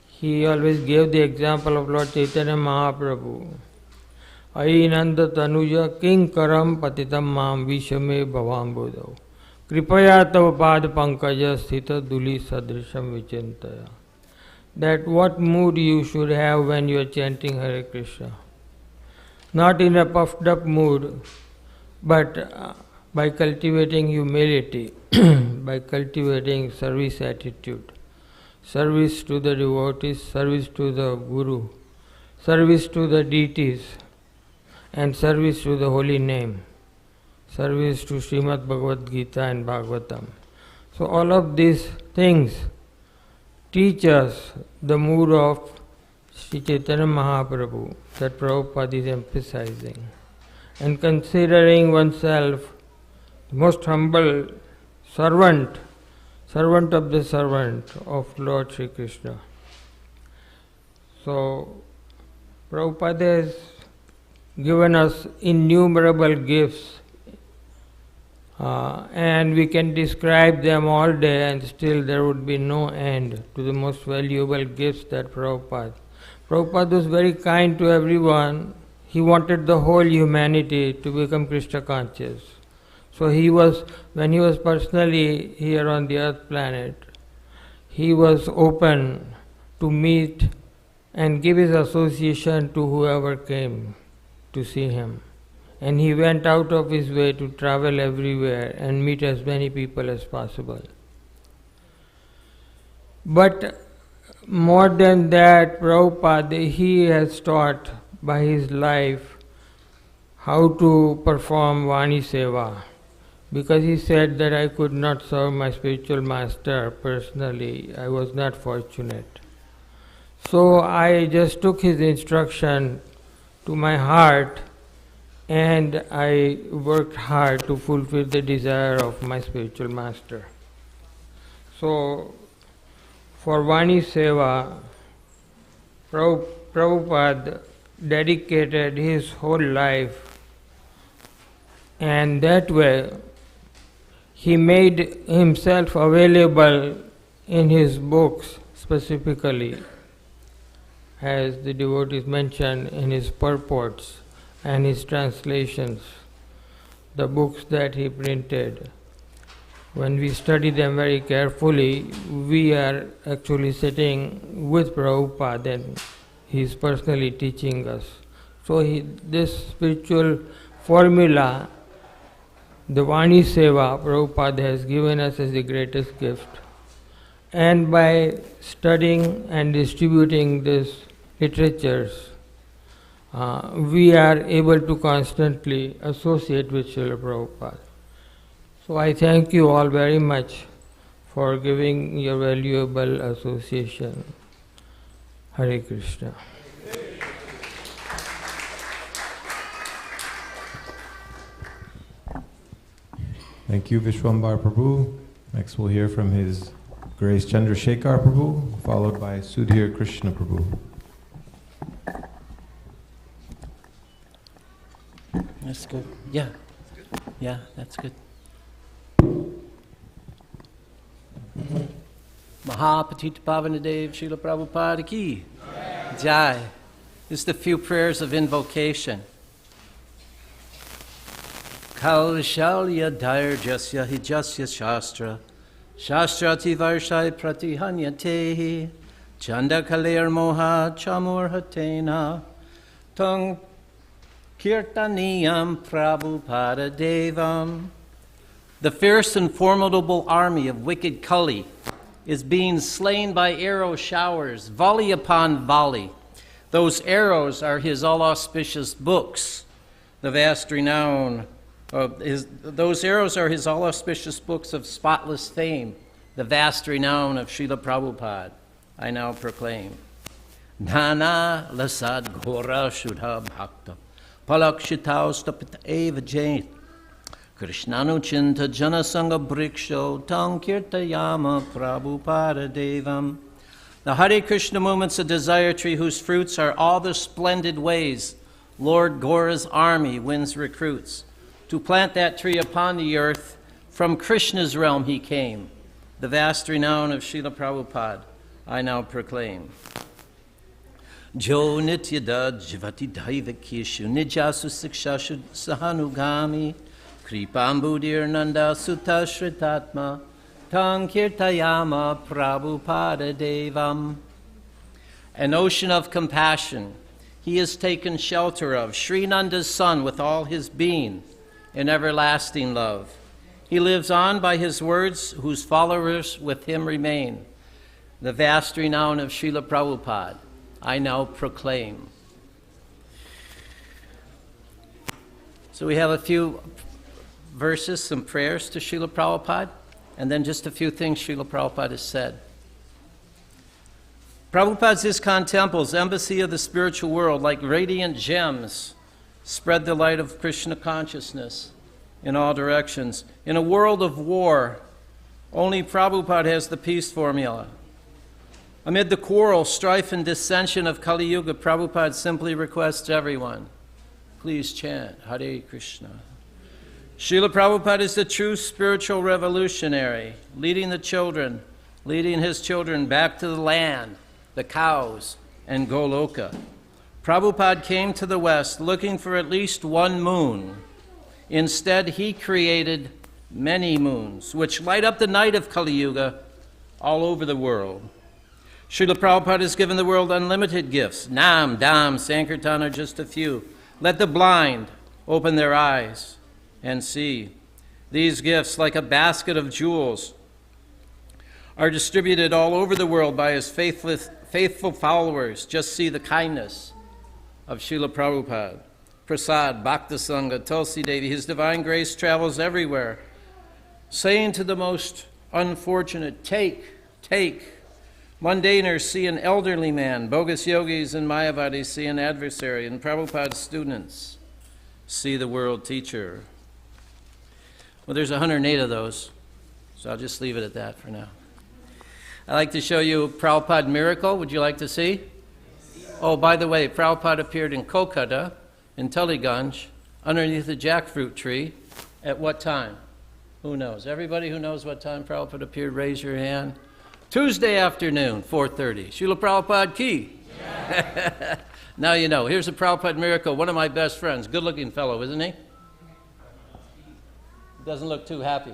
he always gave the example of Lord Chaitanya Mahaprabhu. Ai nanda tanuja king karam patitam mam vishame bhavambudo kripaya tav pad pankaja sthita duli sadrisham vichintaya. That what mood you should have when you are chanting Hare Krishna. Not in a puffed up mood, but by cultivating humility, by cultivating service attitude, service to the devotees, service to the Guru, service to the deities, and service to the holy name, service to Srimad Bhagavad Gita and Bhagavatam. So all of these things teach us the mood of Sri Chaitanya Mahaprabhu that Prabhupada is emphasizing. And considering oneself the most humble servant of the servant of Lord Sri Krishna. So, Prabhupada has given us innumerable gifts, and we can describe them all day and still there would be no end to the most valuable gifts that Prabhupada was very kind to everyone. He wanted the whole humanity to become Krishna conscious. So when he was personally here on the earth planet, he was open to meet and give his association to whoever came to see him. And he went out of his way to travel everywhere and meet as many people as possible. But more than that, Prabhupada, he has taught by his life how to perform Vani Seva. Because he said that I could not serve my spiritual master personally, I was not fortunate. So I just took his instruction to my heart and I worked hard to fulfill the desire of my spiritual master. So for Vani Seva, Prabhupada dedicated his whole life, and that way he made himself available in his books specifically, as the devotees mentioned in his purports and his translations, the books that he printed. When we study them very carefully, we are actually sitting with Prabhupada and he is personally teaching us. So this spiritual formula, the Vani Seva, Prabhupada has given us as the greatest gift. And by studying and distributing these literatures, we are able to constantly associate with Srila Prabhupada. So I thank you all very much for giving your valuable association. Hare Krishna. Thank you, Vishwambar Prabhu. Next we'll hear from His Grace Chandrasekhar Prabhu, followed by Sudhir Krishna Prabhu. That's good. Yeah. Yeah, that's good. Mahapatita Pavanadev Srila Prabhupada Ki Jai. Just a few prayers of invocation. Kaushalya Dharjasya Hijasya Shastra Shastrati Varshai Pratihanyatehi Chanda Kalir Moha Chamur Hatena Tung Kirtaniyam Prabhupada Devam. The fierce and formidable army of wicked Kali is being slain by arrow showers, volley upon volley. Those arrows are his all-auspicious books, the vast renown of those arrows are his all-auspicious books of spotless fame, the vast renown of Srila Prabhupada, I now proclaim. Nana lasad gora shudha bhakta palakshitaustapit eva jain Krishnanu chinta janasanga briksho tang kirtayama Prabhupada devam. The Hare Krishna movement's a desire tree whose fruits are all the splendid ways Lord Gora's army wins recruits. To plant that tree upon the earth, from Krishna's realm he came. The vast renown of Srila Prabhupada I now proclaim. Jo nityada jivati daivakishu nijasu sikshashu sahanugami kripambudir nanda sutta shritatma tang kirtayama Prabhupada devam. An ocean of compassion he has taken shelter of, Sri Nanda's son with all his being in everlasting love. He lives on by his words, whose followers with him remain. The vast renown of Srila Prabhupada I now proclaim. So we have a few verses, some prayers to Srila Prabhupada, and then just a few things Srila Prabhupada has said. Prabhupada's ISKCON temples, embassy of the spiritual world, like radiant gems, spread the light of Krishna consciousness in all directions. In a world of war, only Prabhupada has the peace formula. Amid the quarrel, strife, and dissension of Kali Yuga, Prabhupada simply requests everyone, please chant Hare Krishna. Srila Prabhupada is the true spiritual revolutionary, leading his children back to the land, the cows, and Goloka. Prabhupada came to the West looking for at least one moon. Instead, he created many moons, which light up the night of Kali Yuga all over the world. Srila Prabhupada has given the world unlimited gifts. Nam, Dham, Sankirtan are just a few. Let the blind open their eyes and see. These gifts, like a basket of jewels, are distributed all over the world by his faithful followers. Just see the kindness of Srila Prabhupada. Prasad, Bhakta Sangha, Tulsi Devi, his divine grace travels everywhere, saying to the most unfortunate, take. Mundaners see an elderly man, bogus yogis and Mayavadis see an adversary, and Prabhupada's students see the world teacher. Well, there's 108 of those, so I'll just leave it at that for now. I'd like to show you a Prabhupada miracle. Would you like to see? Oh, by the way, Prabhupada appeared in Kolkata, in Tullygunge, underneath the jackfruit tree. At what time? Who knows? Everybody who knows what time Prabhupada appeared, raise your hand. Tuesday afternoon, 4:30. Srila Prabhupada ki. Yeah. Now you know. Here's a Prabhupada miracle. One of my best friends, good-looking fellow, isn't he? Doesn't look too happy.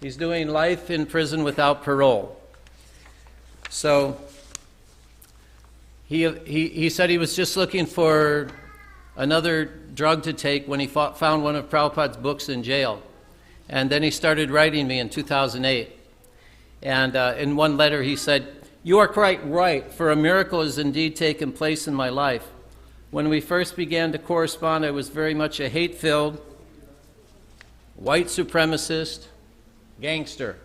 He's doing life in prison without parole. So he said he was just looking for another drug to take when he found one of Prabhupada's books in jail. And then he started writing me in 2008. And in one letter he said, "You are quite right, for a miracle has indeed taken place in my life. When we first began to correspond, I was very much a hate-filled, white supremacist gangster.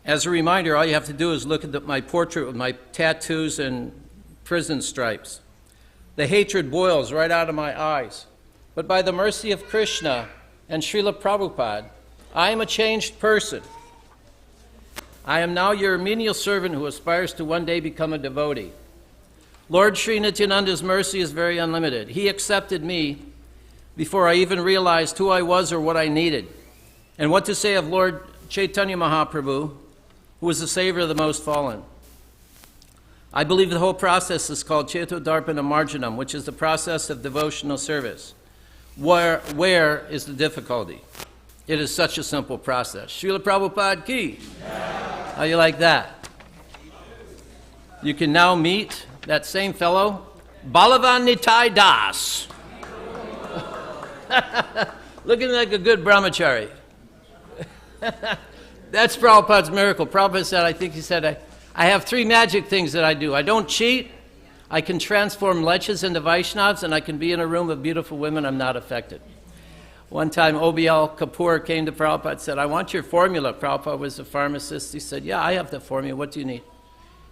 As a reminder, all you have to do is look at my portrait with my tattoos and prison stripes. The hatred boils right out of my eyes. But by the mercy of Krishna and Srila Prabhupada, I am a changed person. I am now your menial servant who aspires to one day become a devotee. Lord Sri Nityananda's mercy is very unlimited. He accepted me before I even realized who I was or what I needed. And what to say of Lord Chaitanya Mahaprabhu, who was the savior of the most fallen. I believe the whole process is called Cheto Darpana Marjanam, which is the process of devotional service. Where is the difficulty? It is such a simple process. Srila Prabhupada ki. How you like that? You can now meet that same fellow, Balavan Nitai Das. Looking like a good brahmachari. That's Prabhupada's miracle. Prabhupada said, I think he said, I have 3 magic things that I do. I don't cheat, I can transform lechas into Vaishnavas, and I can be in a room of beautiful women. I'm not affected. One time, OBL Kapoor came to Prabhupada and said, I want your formula. Prabhupada was a pharmacist. He said, yeah, I have the formula. What do you need?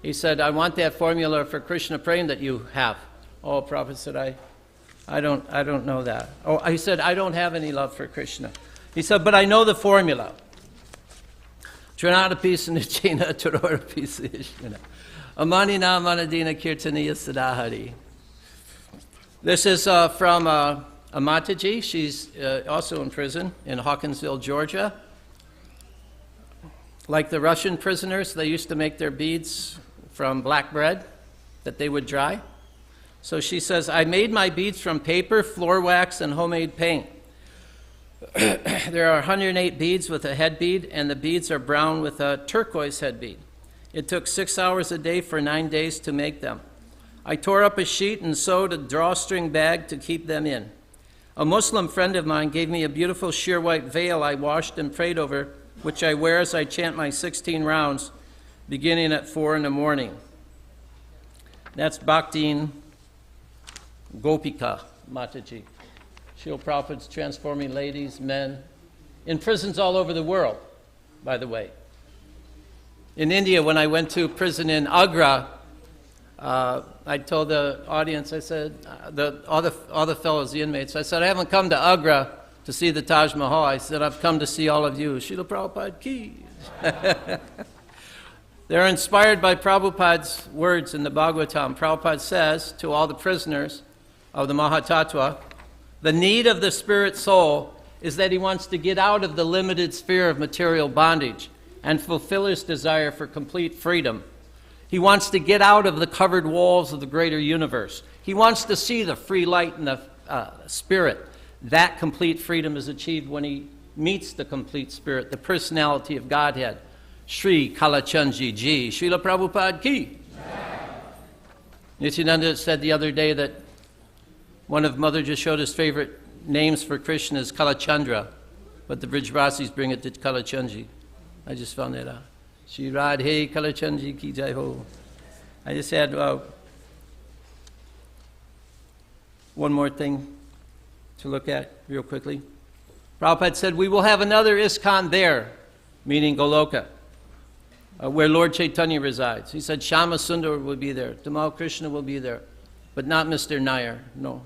He said, I want that formula for Krishna praying that you have. Oh, Prabhupada said, I don't know that. Oh, he said, I don't have any love for Krishna. He said, but I know the formula. Trinata pisa nichena torora pisa ishvana. Amanina manadina kirtaniya sadahari. This is from Amataji. She's also in prison in Hawkinsville, Georgia. Like the Russian prisoners, they used to make their beads from black bread that they would dry. So she says, I made my beads from paper, floor wax, and homemade paint. There are 108 beads with a head bead, and the beads are brown with a turquoise head bead. It took 6 hours a day for 9 days to make them. I tore up a sheet and sewed a drawstring bag to keep them in. A Muslim friend of mine gave me a beautiful sheer white veil I washed and prayed over, which I wear as I chant my 16 rounds, beginning at 4 in the morning. That's Bhaktin Gopika Mataji. Srila Prabhupada's transforming ladies, men, in prisons all over the world, by the way. In India, when I went to prison in Agra, I told the audience, I said, all the fellows, the inmates, I said, I haven't come to Agra to see the Taj Mahal. I said, I've come to see all of you. Srila Prabhupada ki. They're inspired by Prabhupada's words in the Bhagavatam. Prabhupada says to all the prisoners of the Mahatattva, the need of the spirit soul is that he wants to get out of the limited sphere of material bondage and fulfill his desire for complete freedom. He wants to get out of the covered walls of the greater universe. He wants to see the free light in the spirit. That complete freedom is achieved when he meets the complete spirit, the personality of Godhead. Sri Kalachandji Ji, Srila Prabhupada ki. Nityananda said the other day that one of Mother Jashoda's favorite names for Krishna is Kalachandra, but the Brijvasis bring it to Kalachandji. I just found that out. Shri Radhe Kalachandji ki jai ho. I just had one more thing to look at real quickly. Prabhupada said, we will have another ISKCON there, meaning Goloka, where Lord Chaitanya resides. He said Shama Sundar will be there, Tamal Krishna will be there, but not Mr. Nair, no.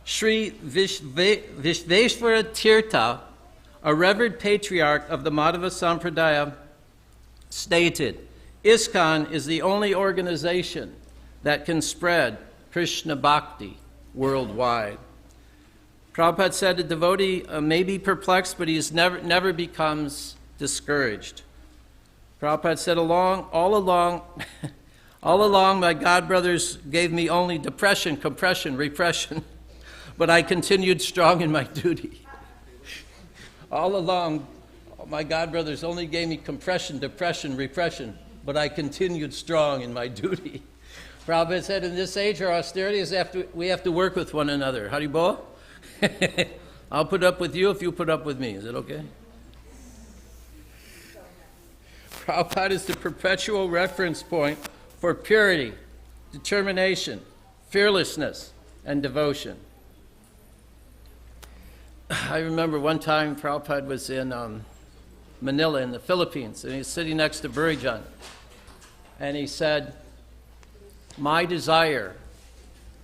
Sri Vishveshwara Tirtha, a revered patriarch of the Madhava Sampradaya, stated, ISKCON is the only organization that can spread Krishna Bhakti worldwide. Prabhupada said a devotee may be perplexed, but he never becomes discouraged. Prabhupada said all along, my godbrothers gave me only depression, compression, repression, but I continued strong in my duty. All along, my godbrothers only gave me compression, depression, repression, but I continued strong in my duty. Prabhupada said, in this age, our austerity is we have to work with one another. Haribol? I'll put up with you if you put up with me. Is it okay? Prabhupada is the perpetual reference point for purity, determination, fearlessness, and devotion. I remember one time Prabhupada was in Manila in the Philippines, and he was sitting next to Burijan, and he said, my desire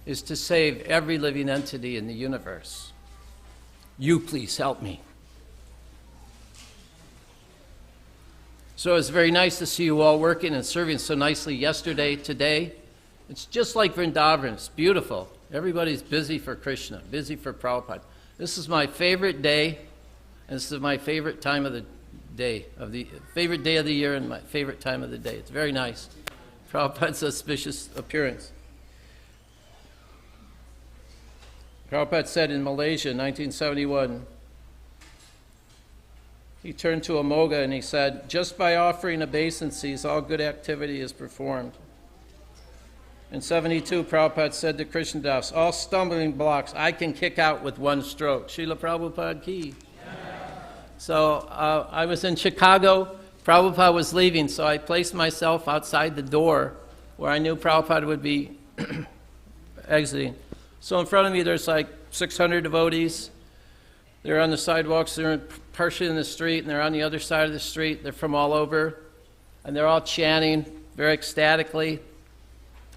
is to save every living entity in the universe. You please help me. So it's very nice to see you all working and serving so nicely yesterday, today. It's just like Vrindavan. It's beautiful. Everybody's busy for Krishna, busy for Prabhupada. This is my favorite day, and this is my favorite time of the day, favorite day of the year and my favorite time of the day. It's very nice. Prabhupada's auspicious appearance. Prabhupada said in Malaysia in 1971, he turned to Amoga and he said, just by offering obeisances, all good activity is performed. In 72, Prabhupada said to Krishnadas, all stumbling blocks I can kick out with one stroke. Srila Prabhupada ki. So I was in Chicago, Prabhupada was leaving, so I placed myself outside the door where I knew Prabhupada would be exiting. So in front of me there's like 600 devotees. They're on the sidewalks, they're partially in the street, and they're on the other side of the street. They're from all over, and they're all chanting very ecstatically.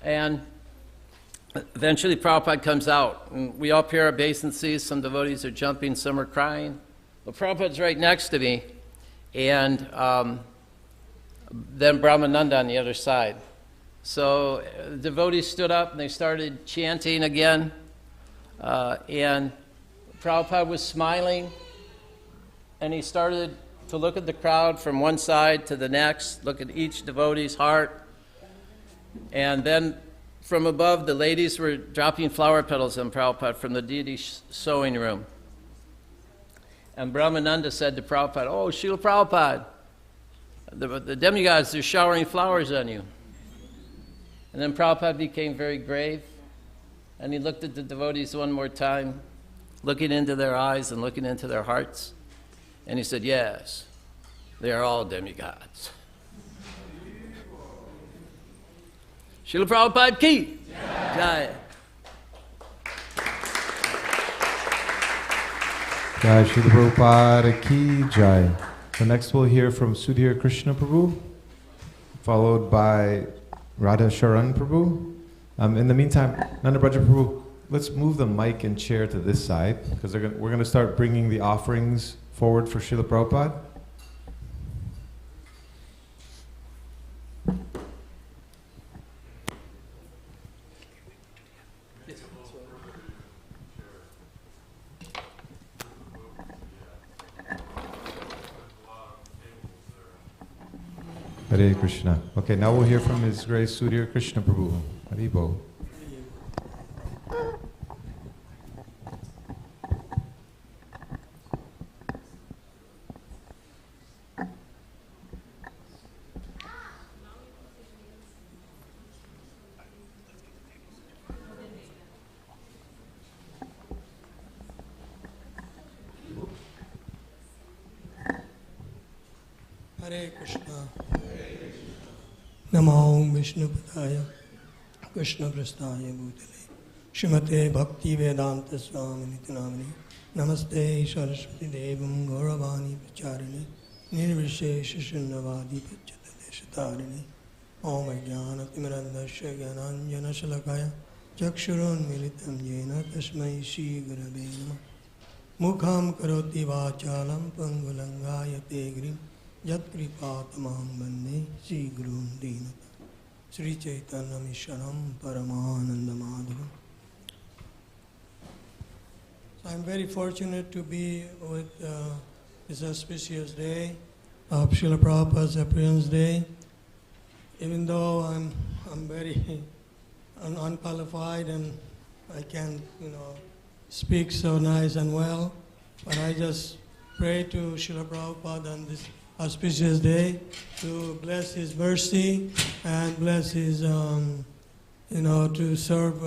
And eventually Prabhupada comes out, and we all pair obeisances. Some devotees are jumping, some are crying. But Prabhupada's right next to me, and then Brahmananda on the other side. So the devotees stood up and they started chanting again, and Prabhupada was smiling, and he started to look at the crowd from one side to the next, look at each devotee's heart, and then from above the ladies were dropping flower petals on Prabhupada from the deity sewing room. And Brahmananda said to Prabhupada, oh, Srila Prabhupada, the demigods, they're showering flowers on you. And then Prabhupada became very grave, and he looked at the devotees one more time, looking into their eyes and looking into their hearts. And he said, yes, they are all demigods. Srila Prabhupada ki jai. Jai Srila Prabhupada ki jai. So next we'll hear from Sudhir Krishna Prabhu, followed by Radha Sharan Prabhu. In the meantime, Nanda Braja Prabhu, let's move the mic and chair to this side, because we're going to start bringing the offerings forward for Srila Prabhupada. Hare Krishna. Okay, now we'll hear from His Grace Sudhir Krishna Prabhu. Haribo. Hare Krishna. Namo Vishnu Padaya Krishna Prasthaya Bhutale Srimate Bhakti Vedanta Swami Nitinamani Namaste Saraswati Devam Gauravani Pacharine Nirvishesha Shunnavadi Pachata Deshatarine Om Ajnana Timirandasya Gyananjana Shalakaya Chakshurun Militam Jena Tasmai Shri Gurave Namah Mukham Karoti Vachalam Pangulangaya Tegrim Yat Kripatamam Bande Sri Gurun Dinata Sri Chaitanya Mishanam Paramananda Madhavam. So I'm very fortunate to be with this auspicious day of Srila Prabhupada's appearance day. Even though I'm very unqualified and I can't, speak so nice and well, but I just pray to Srila Prabhupada on this auspicious day to bless his mercy and bless his, to serve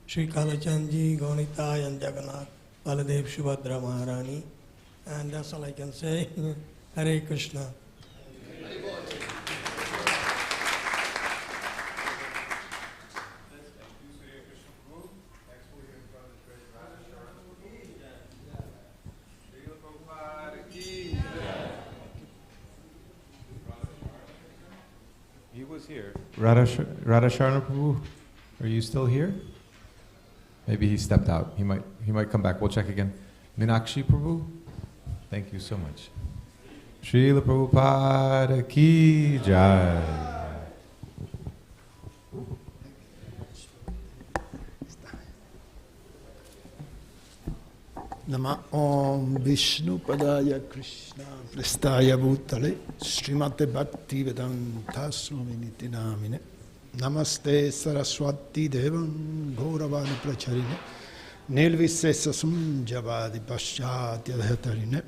Sri Kalachandji, Gaunitai and Jagannath, Baladev, Subhadra Maharani. And that's all I can say. Hare Krishna. Here. Radha Sharna Prabhu, are you still here? Maybe he stepped out. He might come back. We'll check again. Minakshi Prabhu, thank you so much. Srila Prabhupada ki jai. Nama Om Vishnu Padaya Krishna Prasthaya Bhutale Srimate Bhakti Vedanta Swami Nitinamine Namaste Saraswati Devam Gauravani Pracharine Nirvisesa Samjavadi Paschatyadhatarine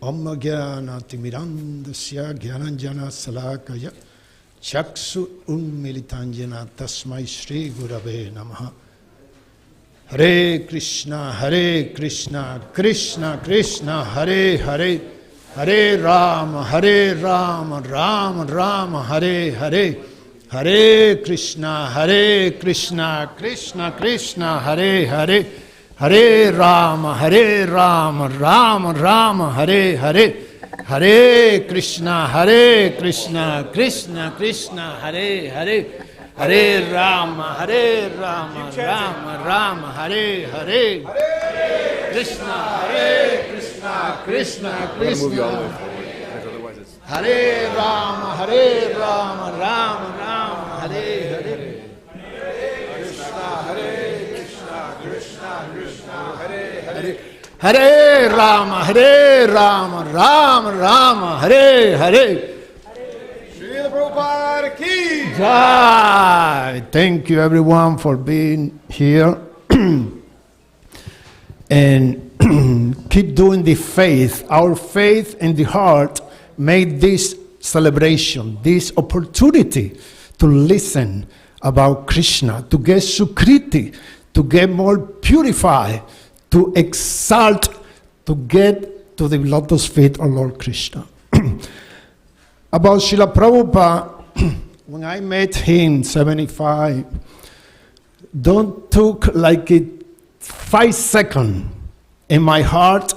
Om Jnana Timirandasya Jnananjana Salakaya Chaksu Unmilitanjana Tasmai Shri Gurave Namaha. Hare Krishna, Krishna Krishna, Hare Hare, Hare Rama, Rama Rama, Hare Hare, Hare Krishna, Krishna Krishna, Hare Hare, Hare Rama, Rama Hare Hare, Hare Krishna, Krishna Krishna, Hare Hare, Hare Rama, Rama Hare Hare, Krishna, Krishna Hare Rama, Rama Hare Hare, Krishna, Krishna Hare Hare, Hare Rama, Rama Hare Hare. Srila Prabhupada ki jai. Thank you everyone for being here. And keep doing the faith. Our faith in the heart made this celebration, this opportunity to listen about Krishna, to get sukriti, to get more purified, to exalt, to get to the lotus feet of Lord Krishna. About Srila Prabhupada, when I met him in 75, don't took like 5 seconds. In my heart,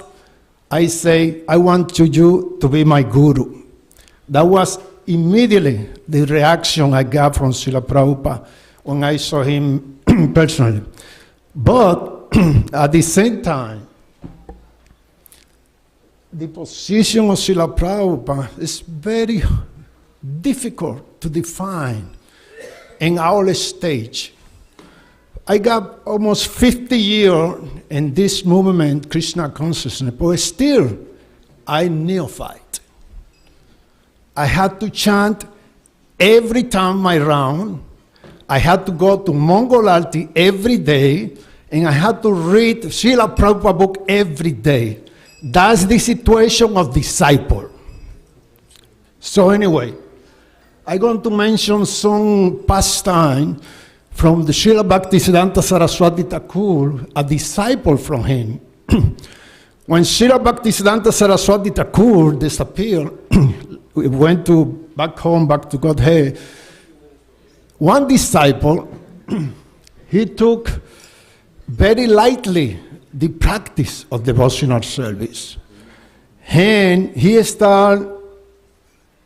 I say, I want you to be my guru. That was immediately the reaction I got from Srila Prabhupada when I saw him personally. But at the same time, the position of Srila Prabhupada is very difficult to define in our stage. I got almost 50 years in this movement, Krishna consciousness, but still, I neophyte. I had to chant every time I round. I had to go to Mongol Arti every day, and I had to read Srila Prabhupada book every day. That's the situation of disciple. So anyway, I'm going to mention some pastime from the Srila Bhaktisiddhanta Saraswati Thakur, a disciple from him. When Srila Bhaktisiddhanta Saraswati Thakur disappeared, we went back home, back to Godhead. One disciple, he took very lightly the practice of devotional service. And he started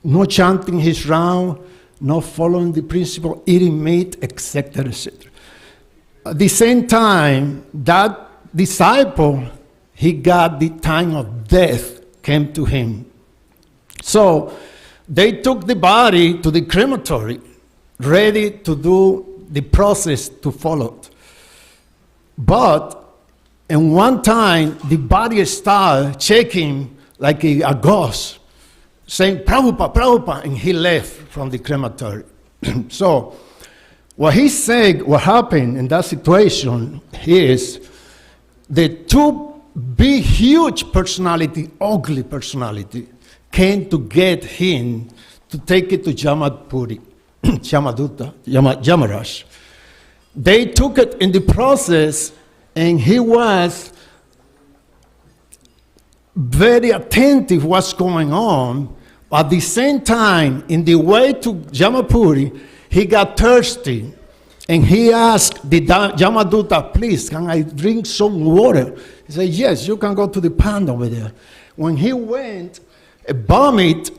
not chanting his round, not following the principle, eating meat, etc., etc. At the same time, that disciple, he got the time of death came to him. So they took the body to the crematory, ready to do the process to follow it. But in one time, the body started shaking like a ghost, saying, Prabhupada, Prabhupada, and he left from the crematory. So what he said, what happened in that situation is the two big, huge personality, ugly personality, came to get him to take it to Jamadpuri, Yamaraj. They took it in the process, and he was very attentive what's going on. At the same time, in the way to Jamapuri, he got thirsty, and he asked the Jamaduta, please, can I drink some water? He said, yes, you can go to the pond over there. When he went, vomit,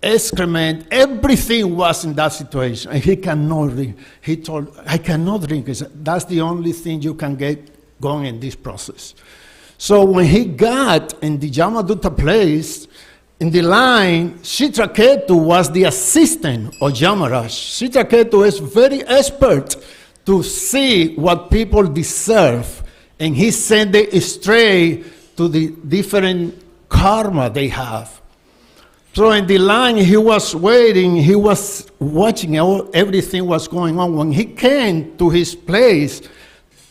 excrement, everything was in that situation, and he cannot drink. He told, I cannot drink. He said, that's the only thing you can get going in this process. So when he got in the Jamaduta place, in the line, Chitraketu was the assistant of Yamaraj. Chitraketu is very expert to see what people deserve, and he sent it straight to the different karma they have. So in the line, he was waiting, he was watching everything was going on. When he came to his place,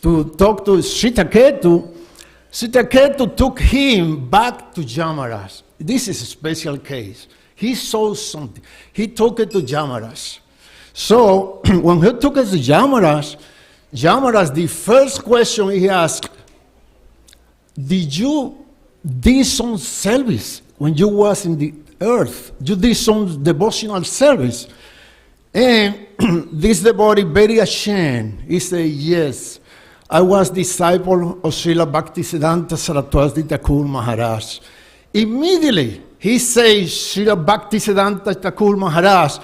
to talk to Srita Ketu took him back to Yamaraj. This is a special case. He saw something. He took it to Yamaraj. So when he took it to Yamaraj, the first question he asked, did you did some service when you was in the earth? You did some devotional service? And this devotee, very ashamed, he said, yes, I was disciple of Srila Bhaktisiddhanta Saraswati Thakur Maharaj. Immediately, he says, Srila Bhaktisiddhanta Thakur Maharaj,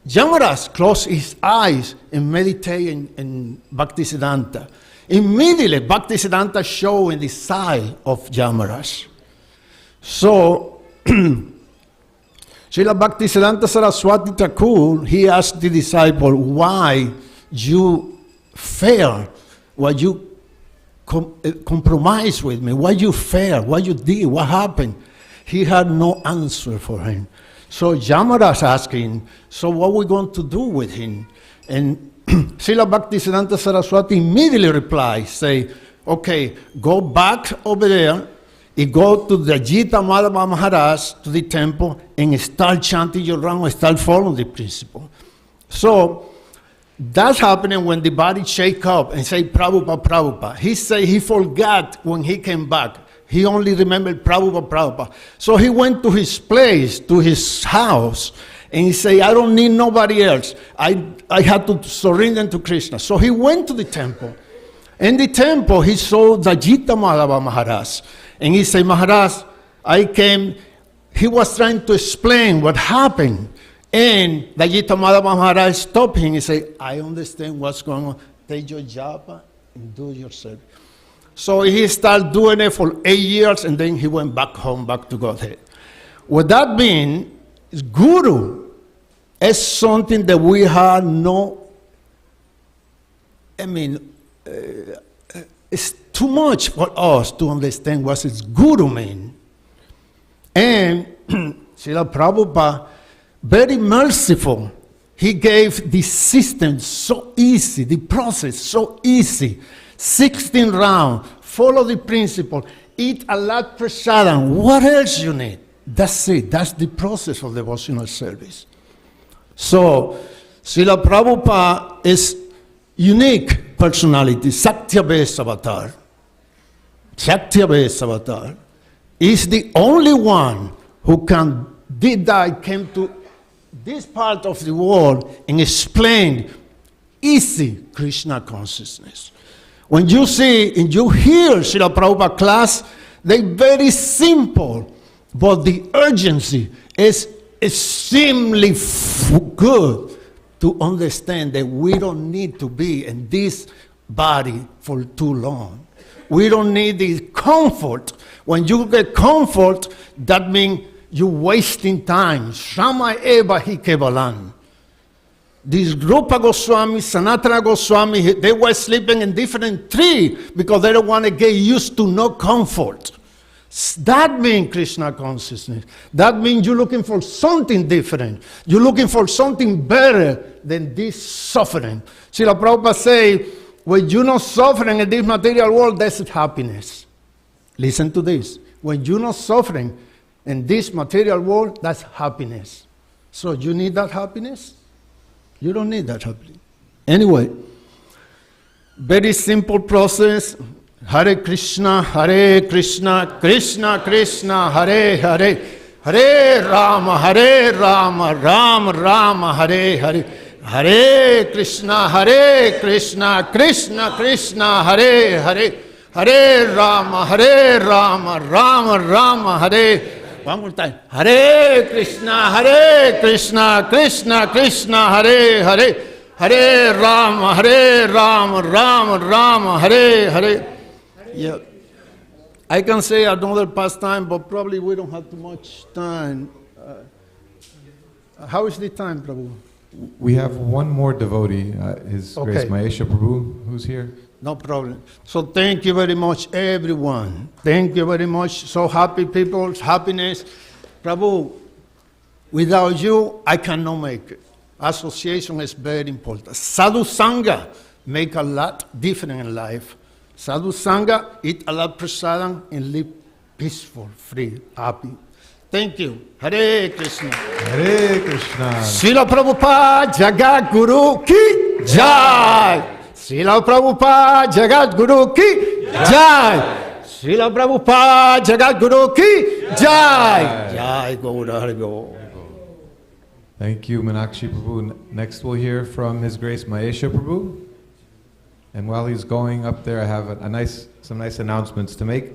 Yamaraj closed his eyes and meditated in Bhaktisiddhanta. Immediately, Bhaktisiddhanta showed in the side of Yamaraj. So, Srila Bhaktisiddhanta Saraswati Thakur, he asked the disciple, why you failed, why you compromised with me, why you failed, what you did, what happened? He had no answer for him. So Yamaraj asked him, so what are we going to do with him? And Srila Bhaktisiddhanta Saraswati immediately replied, say, okay, go back over there, and go to the Jita Madhava Maharaj, to the temple, and start chanting your round, start following the principle. So that's happening when the body shake up and say, Prabhupada, Prabhupada. He say he forgot when he came back. He only remembered Prabhupada, Prabhupada. So he went to his place, to his house, and he said, I don't need nobody else. I had to surrender to Krishna. So he went to the temple. In the temple, he saw the Jita Madhava Maharaj. And he said, Maharaj, I came. He was trying to explain what happened. And the Jita Madhava Maharaj stopped him. He said, I understand what's going on. Take your japa and do your service. So he started doing it for 8 years, and then he went back home, back to Godhead. What that means is guru is something that we have no, it's too much for us to understand what is guru mean. And Srila Prabhupada, very merciful, he gave the system so easy, the process so easy. 16 rounds, follow the principle, eat a lot prasadam. What else you need? That's it. That's the process of devotional service. So, Srila Prabhupada is unique personality, Satyabhesa avatar. Satyabhesa avatar is the only one who did that, came to this part of the world and explained easy Krishna consciousness. When you see and you hear Srila Prabhupada class, they're very simple, but the urgency is extremely good to understand that we don't need to be in this body for too long. We don't need the comfort. When you get comfort, that means you're wasting time. Shama eva hi kevalan. This Rupa Goswami, Sanatana Goswami, they were sleeping in different trees because they don't want to get used to no comfort. That means Krishna consciousness. That means you're looking for something different. You're looking for something better than this suffering. Srila Prabhupada say, when you're not suffering in this material world, that's happiness. Listen to this. When you're not suffering in this material world, that's happiness. So you need that happiness? You don't need that happiness. Anyway, very simple process. Hare Krishna, Krishna Krishna, Hare Hare, Hare Rama, Rama Rama, Hare Hare, Hare Krishna, Krishna Krishna, Hare Hare, Hare Rama, Rama Rama, Hare. One more time. Hare Krishna, Krishna Krishna, Hare Hare, Hare Rama, Rama, Hare Hare. Yeah. I can say another pastime, but probably we don't have too much time. How is the time, Prabhu? We have one more devotee, His Grace Mahesha Prabhu, who's here. No problem. So thank you very much, everyone. Thank you very much. So happy people, happiness. Prabhu, without you, I cannot make it. Association is very important. Sadhu Sangha, make a lot different in life. Sadhu Sangha, eat a lot prasadam, and live peaceful, free, happy. Thank you. Hare Krishna. Hare Krishna. Srila Prabhupada Jagat Guru Ki Jai. Srila Prabhupada Jagat Guru Ki Jai. Srila Prabhupada Jagat Guru Ki Jai. Jai Gaura Hari Bol. Thank you, Meenakshi Prabhu. Next we'll hear from His Grace Mahesha Prabhu. And while he's going up there, I have some nice announcements to make.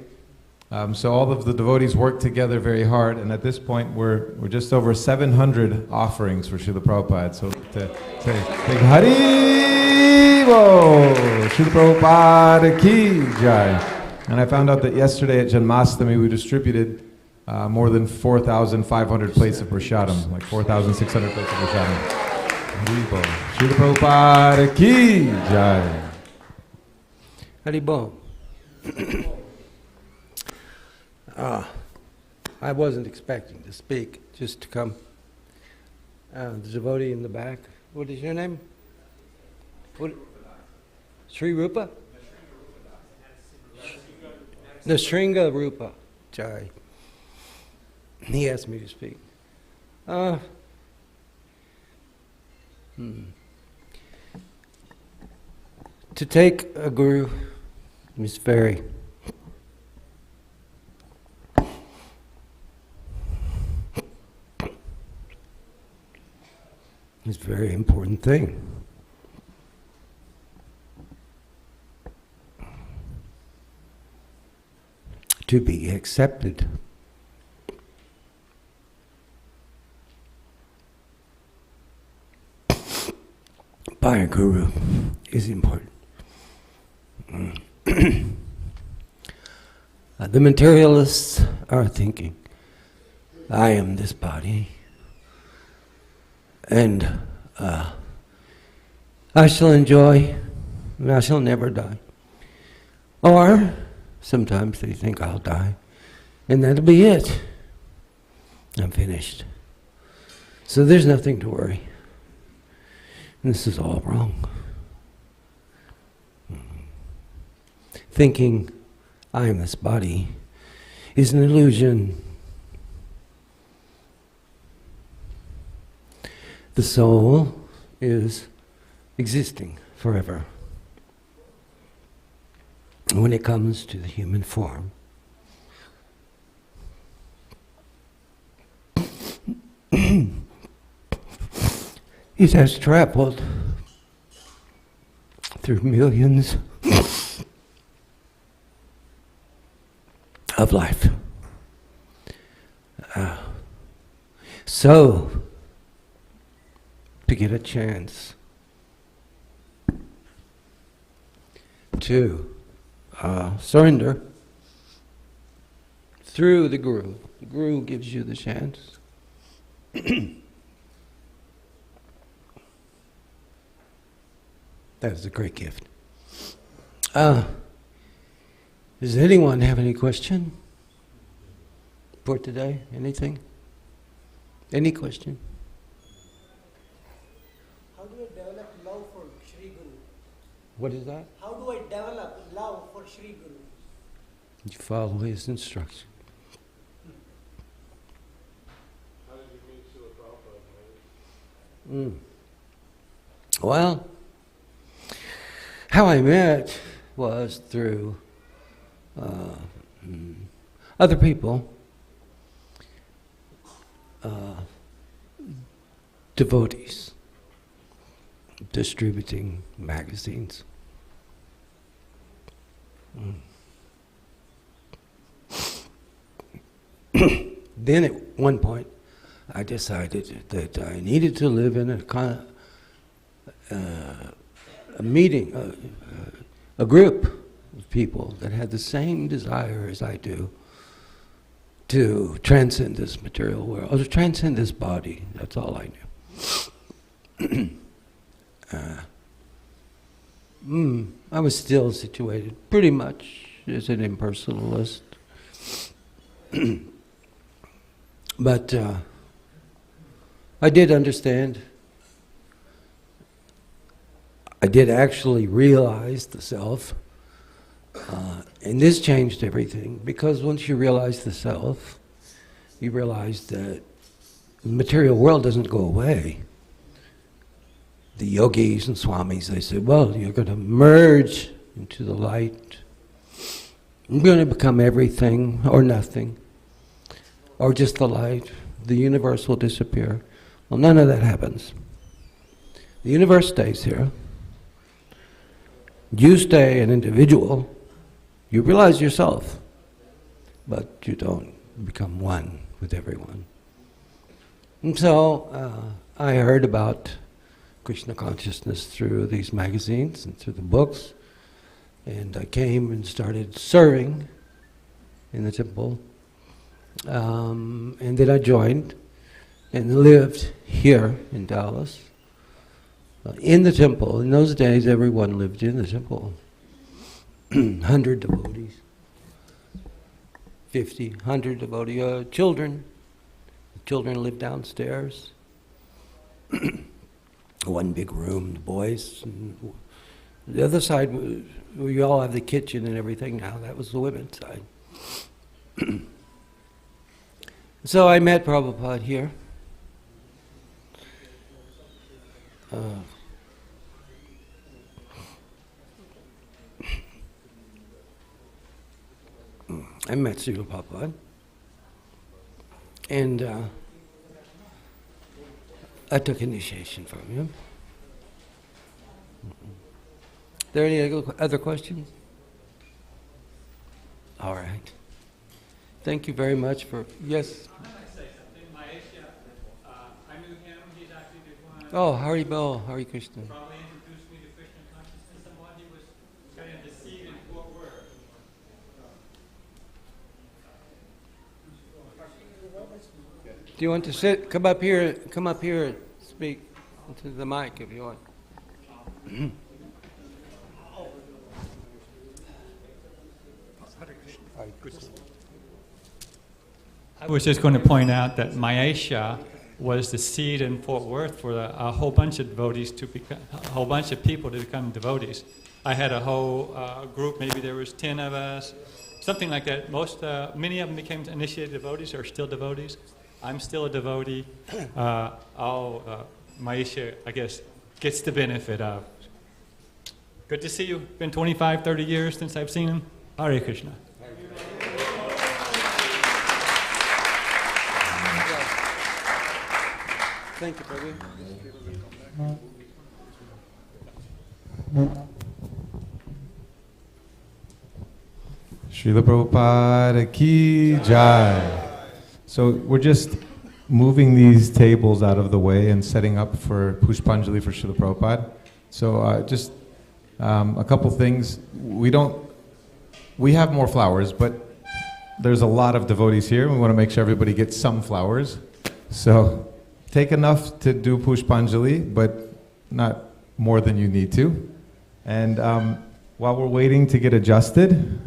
So all of the devotees work together very hard, and at this point we're just over 700 offerings for Srila Prabhupada. So to say big Hari Bol, Srila Prabhupada Ki Jai. And I found out that yesterday at Janmashtami we distributed more than 4,500 plates of prasadam, like 4,600 plates of prasadam. Hari Bol, Srila Prabhupada Ki Jai. Hari Bol. I wasn't expecting to speak, just to come. The devotee in the back. What is your name? What? Sri Rupa? Nasringa Rupa. Jai. He asked me to speak. To take a guru is very It's a very important thing. To be accepted. By a guru is important. The materialists are thinking, I am this body, and I shall enjoy, and I shall never die. Or sometimes they think I'll die, and that'll be it. I'm finished. So there's nothing to worry. And this is all wrong. Thinking I am this body is an illusion. The soul is existing forever. When it comes to the human form, it has traveled through millions of life. So, to get a chance to surrender through the Guru gives you the chance. That is a great gift. Does anyone have any question for today? Anything? Any question? How do I develop love for Shri Guru? What is that? How do I develop love for Shri Guru? You follow his instruction. How did you meet Srila Prabhupada? Well, how I met was through other people, devotees, distributing magazines. Then at one point, I decided that I needed to live in a meeting, a group of people that had the same desire as I do to transcend this material world, or to transcend this body. That's all I knew. I was still situated pretty much as an impersonalist. But I did understand I did actually realize the self. And this changed everything, because once you realize the self, you realize that the material world doesn't go away. The yogis and swamis, they said, well, you're going to merge into the light. You're going to become everything or nothing, or just the light. The universe will disappear. Well, none of that happens. The universe stays here. You stay an individual. You realize yourself, but you don't become one with everyone. And so I heard about Krishna consciousness through these magazines and through the books, and I came and started serving in the temple, and then I joined and lived here in Dallas, in the temple. In those days, everyone lived in the temple. 100 devotees, 50, 100 devotees, children. The children lived downstairs. One big room, the boys. And the other side, we all have the kitchen and everything now. That was the women's side. So I met Prabhupada here. I met Srila Prabhupada, and I took initiation from him. Are there any other questions? All right. Thank you very much for, yes? I want to say something. Mahesh, I knew him. He's actually the one. Oh, Hari Bol, Hari Krishna. Probably introduced me to Krishna consciousness somewhat. He was kind of the seed in Fort Worth. Do you want to sit? Come up here and speak into the mic if you want. I was just going to point out that Maesha was the seed in Fort Worth for a whole bunch of devotees to become, a whole bunch of people to become devotees. I had a whole group, maybe there was 10 of us, something like that. Many of them became initiated devotees or still devotees. I'm still a devotee. Maesha, I guess, gets the benefit of. Good to see you. Been 25, 30 years since I've seen him. Hare Krishna. Thank you, Prabhu. Srila Prabhupada ki jai. So we're just moving these tables out of the way and setting up for Pushpanjali for Srila Prabhupada. So just a couple things. We have more flowers, but there's a lot of devotees here. We want to make sure everybody gets some flowers. So take enough to do Pushpanjali, but not more than you need to. And while we're waiting to get adjusted,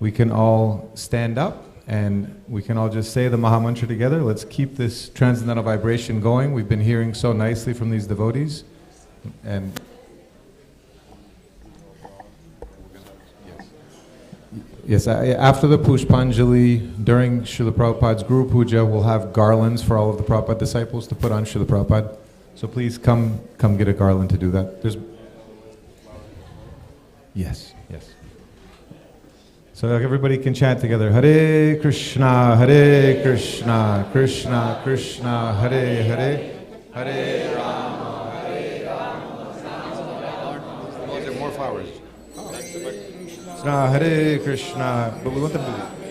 we can all stand up and we can all just say the Mahamantra together. Let's keep this transcendental vibration going. We've been hearing so nicely from these devotees. And yes, after the Pushpanjali, during Srila Prabhupada's Guru Puja, we'll have garlands for all of the Prabhupada disciples to put on Srila Prabhupada. So please come get a garland to do that. Yes. So everybody can chant together. Hare Krishna, Krishna Krishna, Hare Hare, Hare Rama, Hare Rama. Oh, there are more flowers. Hare Krishna, but we want them to.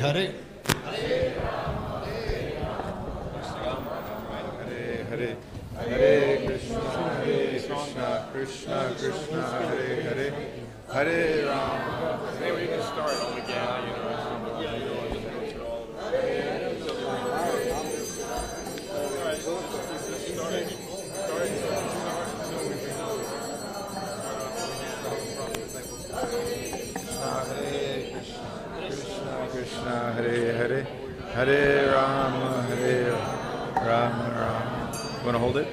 Hare. Hare Hare Krishna, Krishna Krishna, Hare Hare, Hare Rama. Maybe we can start all again, you know. Krishna Hare Hare, Hare Rama, Hare Rama, Rama. You want to hold it?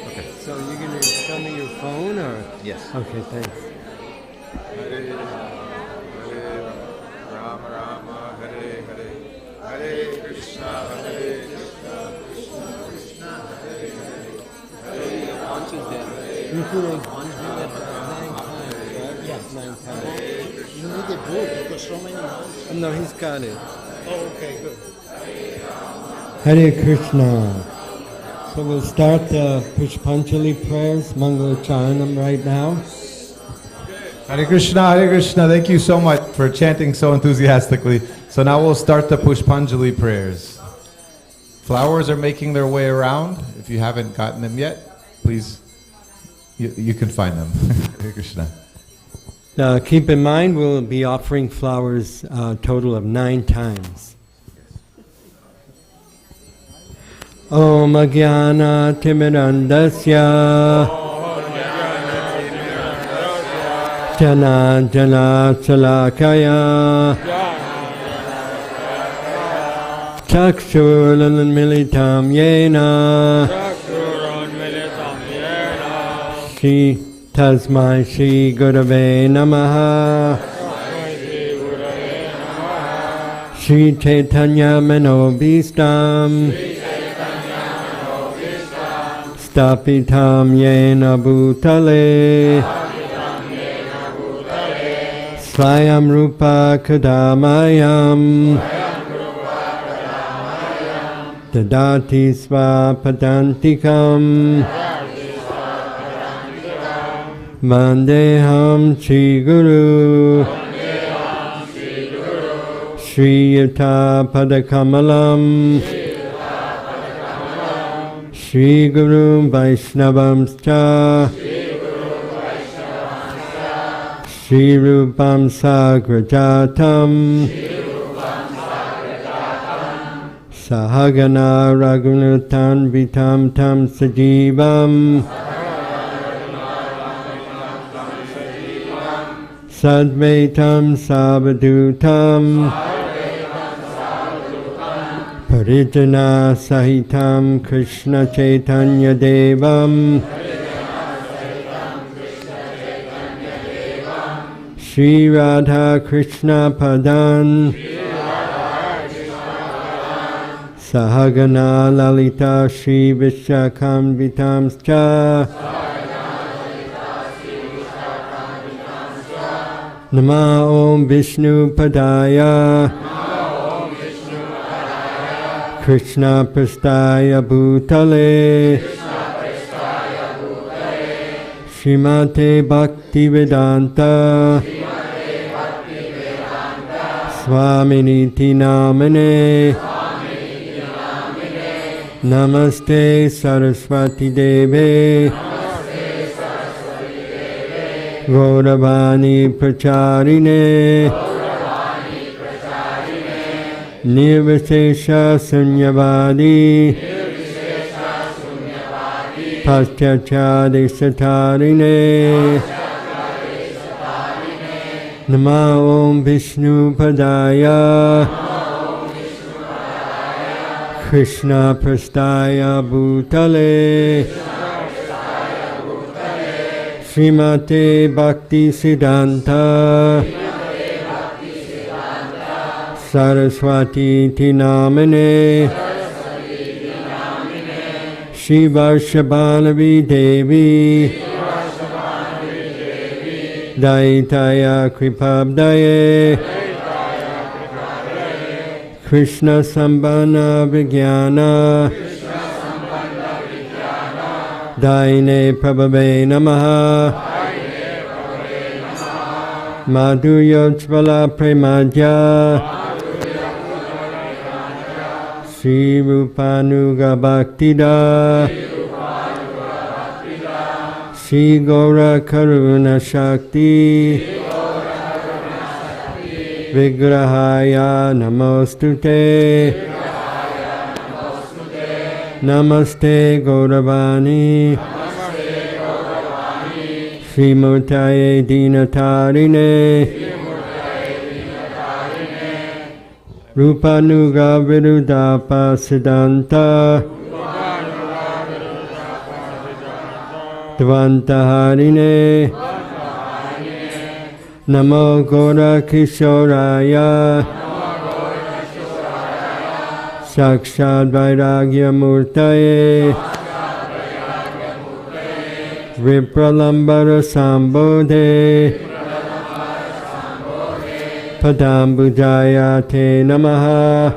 Okay. So you're going to show me your phone, or? Yes. Okay, thanks. Hare Rama, Rama, Hare Hare, Hare Krishna, Hare Krishna, Krishna Krishna, Hare Hare, Hare Rama, You could have done that 9 times, right? Yes, 9 times. You need the book because so many months. No, he's got it. Oh, okay, good. Hare Krishna. So we'll start the Pushpanjali prayers, Mangalacharanam right now. Hare Krishna, thank you so much for chanting so enthusiastically. So now we'll start the Pushpanjali prayers. Flowers are making their way around. If you haven't gotten them yet, please, you can find them. Hare Krishna. Now keep in mind we'll be offering flowers a total of 9 times. Om Ajnana Timirandasya Jana Jana Salakaya Chakshurunmilitam Yena Shri Tasmai Shri Gurave Namaha Shri Chaitanya Manobhistam Stapitam Yena Bhutale Swayam Rupa Kadamayam Dadati Svapadantikam Vandeham Shri Guru Shri Yuta Padakamalam Shri Guru Vaishnavamscha Shri Rupam Sagrajatam Sahagana Raghunutan Vitam Tam Sajivam Sadvaitam Savadutam Parijana Sahitam Krishna Chaitanya Devam Shri Radha Krishna Padan Sahagana Lalita Shri Vishakam Vitamscha Nama Om Vishnu Padaya Krishna Prastaya Bhutale Srimate Bhakti Vedanta Swaminiti Namane Namaste Saraswati Deve Gauravani Pracharine Nirvishesha Sunyavadi Paschachadi Satarine Nama Om Vishnu Padaya Krishna Prastaya Bhutale Srimate Bhakti Siddhanta Saraswati Tinamane Shiva Shabanavi Devi Daitaya Kripabdaye Krishna Sambhana Vijnana Daine Prabhave Namaha Madhurya Chvala Premadya Sri Rupanuga Bhaktida, Sri Gaura Karuna Shakti, Vigrahaya Namostute, Namaste Gauravani, Sri Murtaye Dinatarine, Rupanuga Virudapa Siddhanta, Dvantaharine, Namo Gora Kishoraya, Sakshad Vairagya Murtaye, Vipralambara Sambodhe, Padambujaya Te Namaha,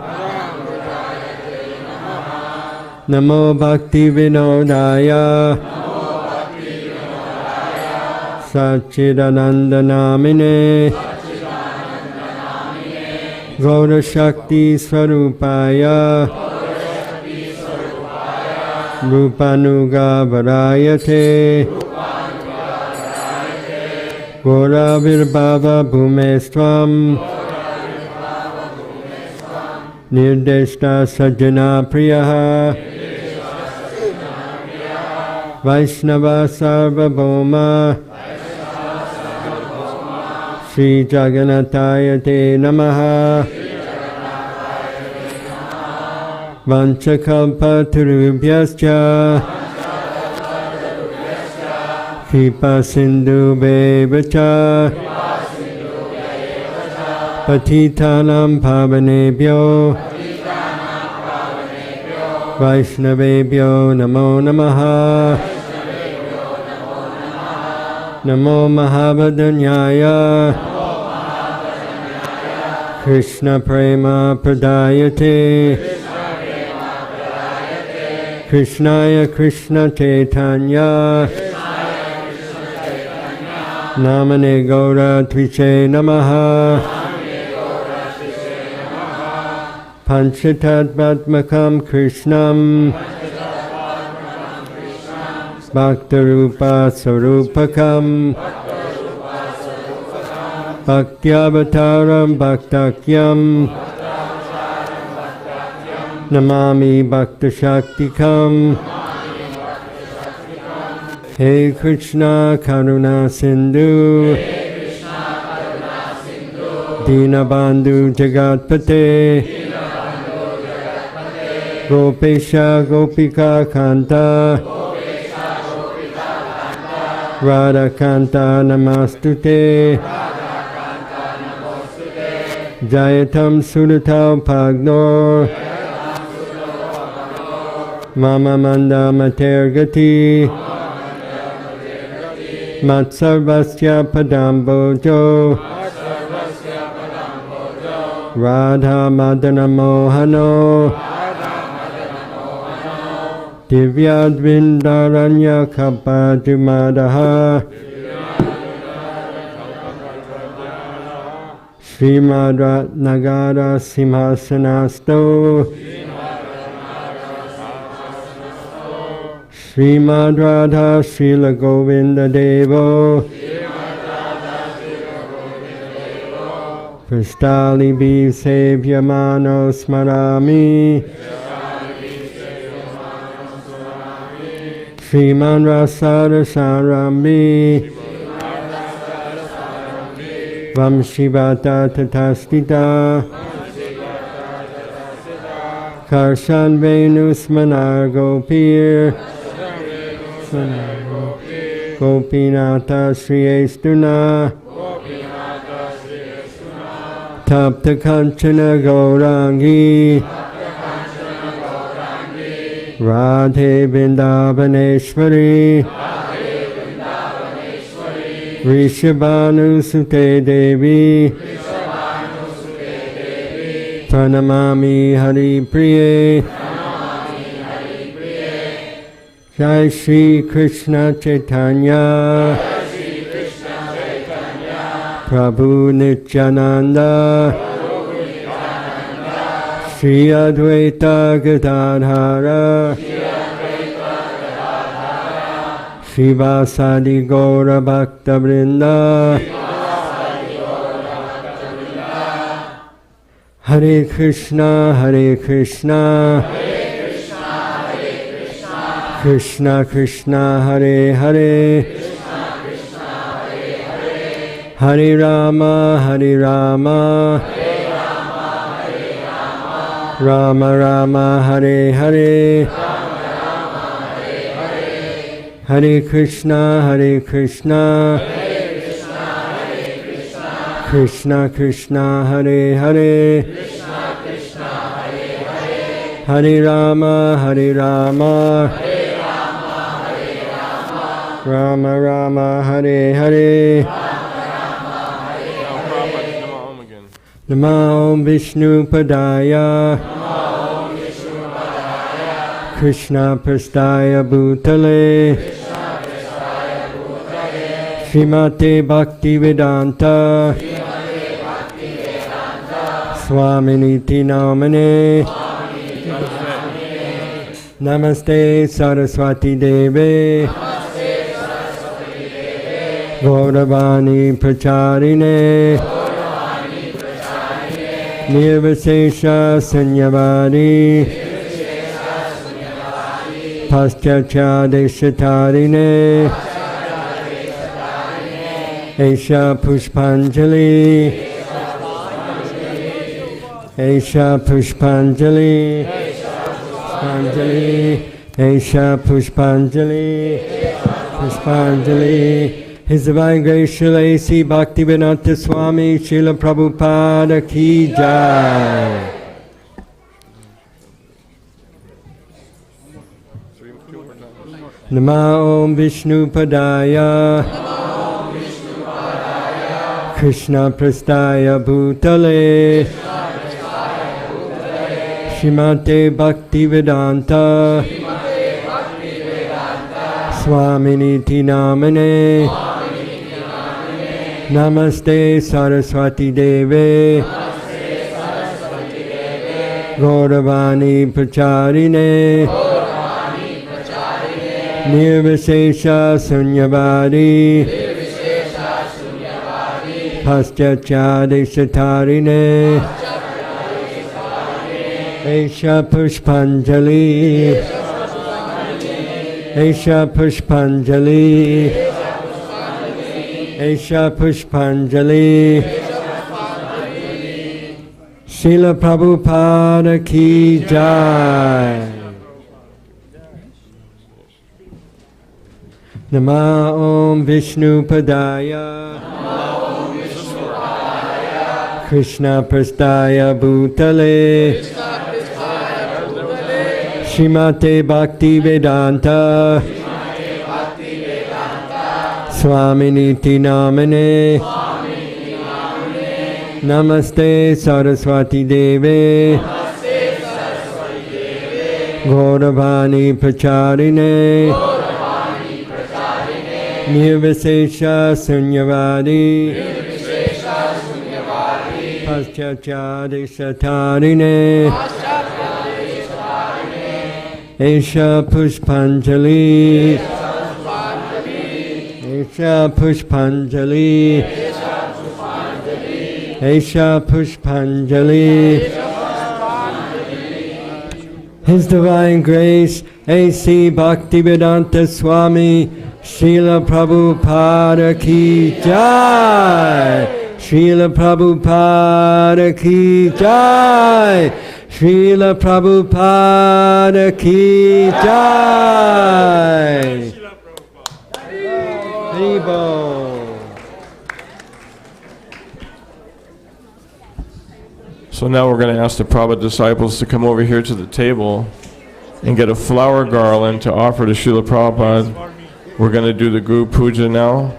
Namo Bhakti Vinodaya, Satchidananda Namine, Gaura Shakti Swarupaya, Rupanuga Varayate, Gaura Virbhava Bhumestvam, Nirdeshta Sajjana Priyaha, Vaishnava Sarvabhauma, Sri Jagannathaya Te Namaha, Vanchakalpa Tarubhyascha, Kripa Sindhu Bevacha, Patitanam Pavanebhyo, Vaishnavebhyo Namo Namaha, Namo Mahavadanyaya, Krishna Prema Pradayate, Krishnaya Krishna Chaitanya, Namane Gaura Tviche Namaha, Panchatatmatmakam Krishnam, Bhaktarupa Sarupakam, Bhaktyavataram Bhaktakyam, Namami Bhaktashaktikam, Hey Krishna Karuna Sindhu, Dinabandhu Jagatpate, Gopesha Gopika Kanta, Radha Kanta Namastute, Jayatam Suratau Pagnor, Mama Manda Matergati, Matsarvasya Padambojo, Radha Madana Mohano, Divyadvindaranya Kapadumadaha, Srimad Ratnagara Simhasanasto, Srimad Radha Srila Govinda Devo, Prastali Bhi Sevyamano Smarami, Sriman Rasada Sarambi, Vamshivata Tatastita, Karshan Venus Manar Gopir, Gopinata Sri Estuna, Tapta Kanchana Gaurangi, Radhe Vrindavaneshwari, Rishabhanu Sute Devi, Pranamami Hari Priye, Jai Shri Krishna Chaitanya, Prabhu Nityananda, Shri Advaita Gadadhara Shivasadi Gaura Bhakta Vrinda Hare Krishna Hare Krishna Krishna Krishna Hare Hare Hare Rama Hare Rama Rama Rama Hare Hare Hare Krishna Hare Krishna Krishna Krishna Hare Hare Hare Rama Hare Rama Rama Rama Hare Hare Namo Vishnu Padaya Krishna Prastaya Bhutale Srimate Bhakti Vedanta Swaminiti Namane Namaste Saraswati Deve Gauravani Pracharine Nirvasesha Sanyavadi Paschatya Deshatarine Esha Pushpanjali Esha Pushpanjali Esha Pushpanjali Pushpanjali His Divine Grace Srila A.C. Bhaktivedanta Swami Srila Prabhupada Ki Jai. Namo Om Vishnu Padaya Krishna Prastaya Bhutale Shrimate Bhaktivedanta Swaminiti Namane Namaste Saraswati Deve Gauravani Pracharine Nirvasesha Sunyavadi Paschatya Deshatarine Esha Pushpanjali Esha Pushpanjali Esha Pushpanjali Srila Prabhupada Ki Jai. Nama Om Vishnu Padaya Krishna Prastaya Bhutale Srimate Bhakti Vedanta Swaminiti Namane Namaste Saraswati Deve Gauravani Pracharine Nirvasesha Sunyavadi Paschatya Deshatarine Esha Pushpanjali Esha Pushpanjali Esha Pushpanjali His Divine Grace A.C. Bhaktivedanta Swami Srila Prabhupada Ki Jai. Srila Prabhupada Ki Jai. Srila Prabhupada Ki Jai. Haribo. So now we're going to ask the Prabhupada disciples to come over here to the table and get a flower garland to offer to Srila Prabhupada. We're going to do the Guru Puja now.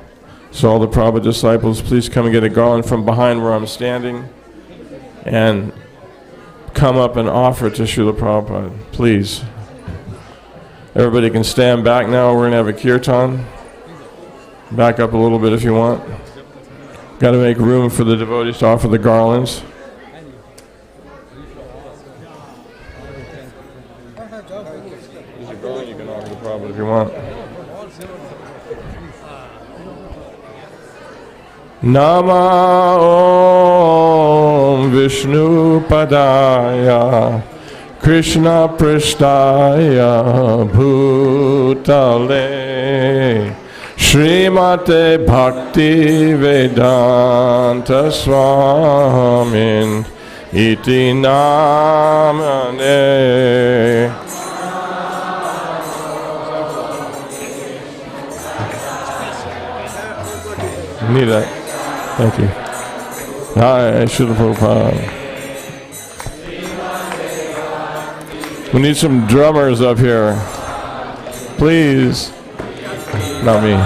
So all the Prabhupada disciples, please come and get a garland from behind where I'm standing and come up and offer it to Srila Prabhupada, please. Everybody can stand back now. We're going to have a kirtan. Back up a little bit if you want. Got to make room for the devotees to offer the garlands. you want. Nama Om Vishnu Padaya Krishna Prishtaya Bhutale Srimate Bhakti Vedanta Swamin Iti Namane. Need that. Thank you. Hi, Srila Prabhupada. We need some drummers up here. Please. Not me.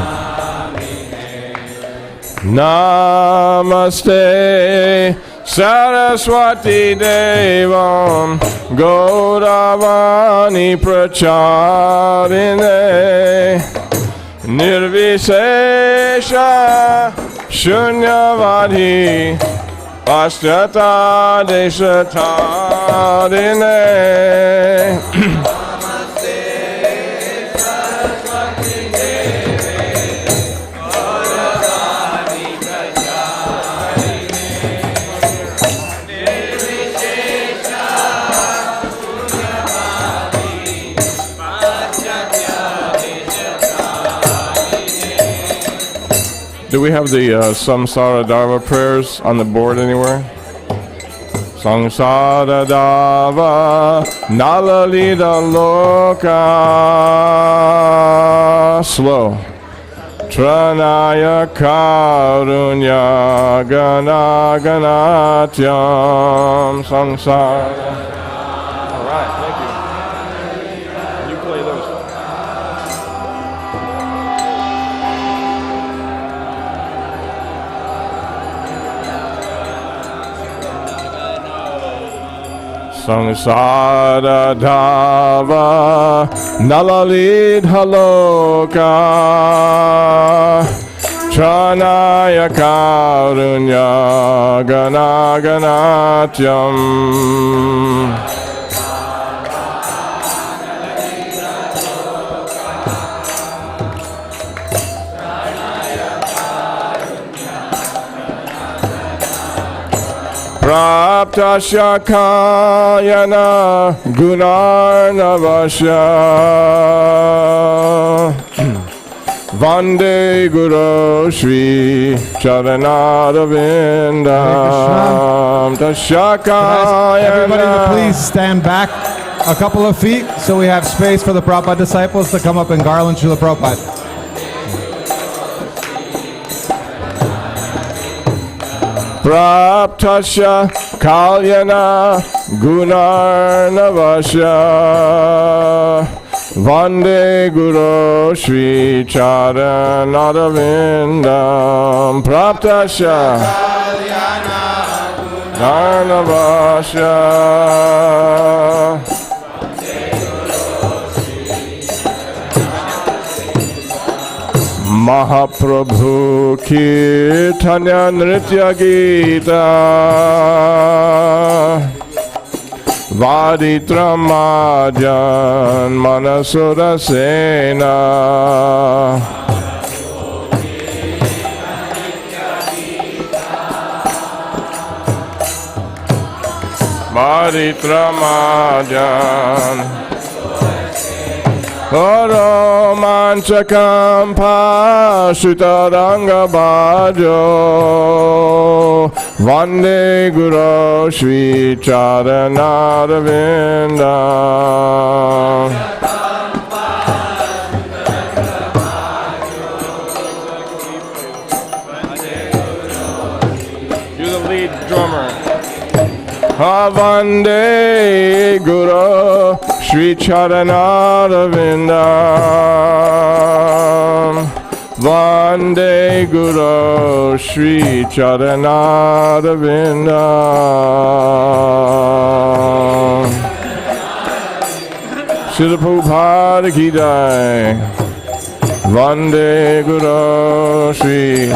Namaste Saraswati Devam Gauravani Pracharine Nirvisesha Shunyavadhi Paschata Deshatarine. Do we have the Samsara Dharma prayers on the board anywhere? Samsara Dharma Nalalita Loka. Slow. Tranaya Karunya Gana Ganatyam Samsara. All right, thank you. You play those. Samsara Dava Nalalidha Loka Tranaya Karunya Gana Ganatyam. Praptasya Kayana Gunarnavasya Vande Guru Shri Charanadavindam Tashakayana. Everybody to please stand back a couple of feet so we have space for the Prabhupada disciples to come up and garland Srila Prabhupada. Praptasya Kalyana Gunarnavasya Vande Guru Shri Charanadavindam Praptasya Kalyana Gunarnavasya Mahaprabhu Kirtanya Nritya Gita Vaditramajan Manasura Sena Vaditramajan Romanchakam Pashutaranga Bhajo Vande Guru Shri Charanadavindam. You're the lead drummer. Vande Guru Shri Charanadavindam Vande Guru Shri Charanadavindam. Srila Prabhupada Ki Jai. Vande Guru Shri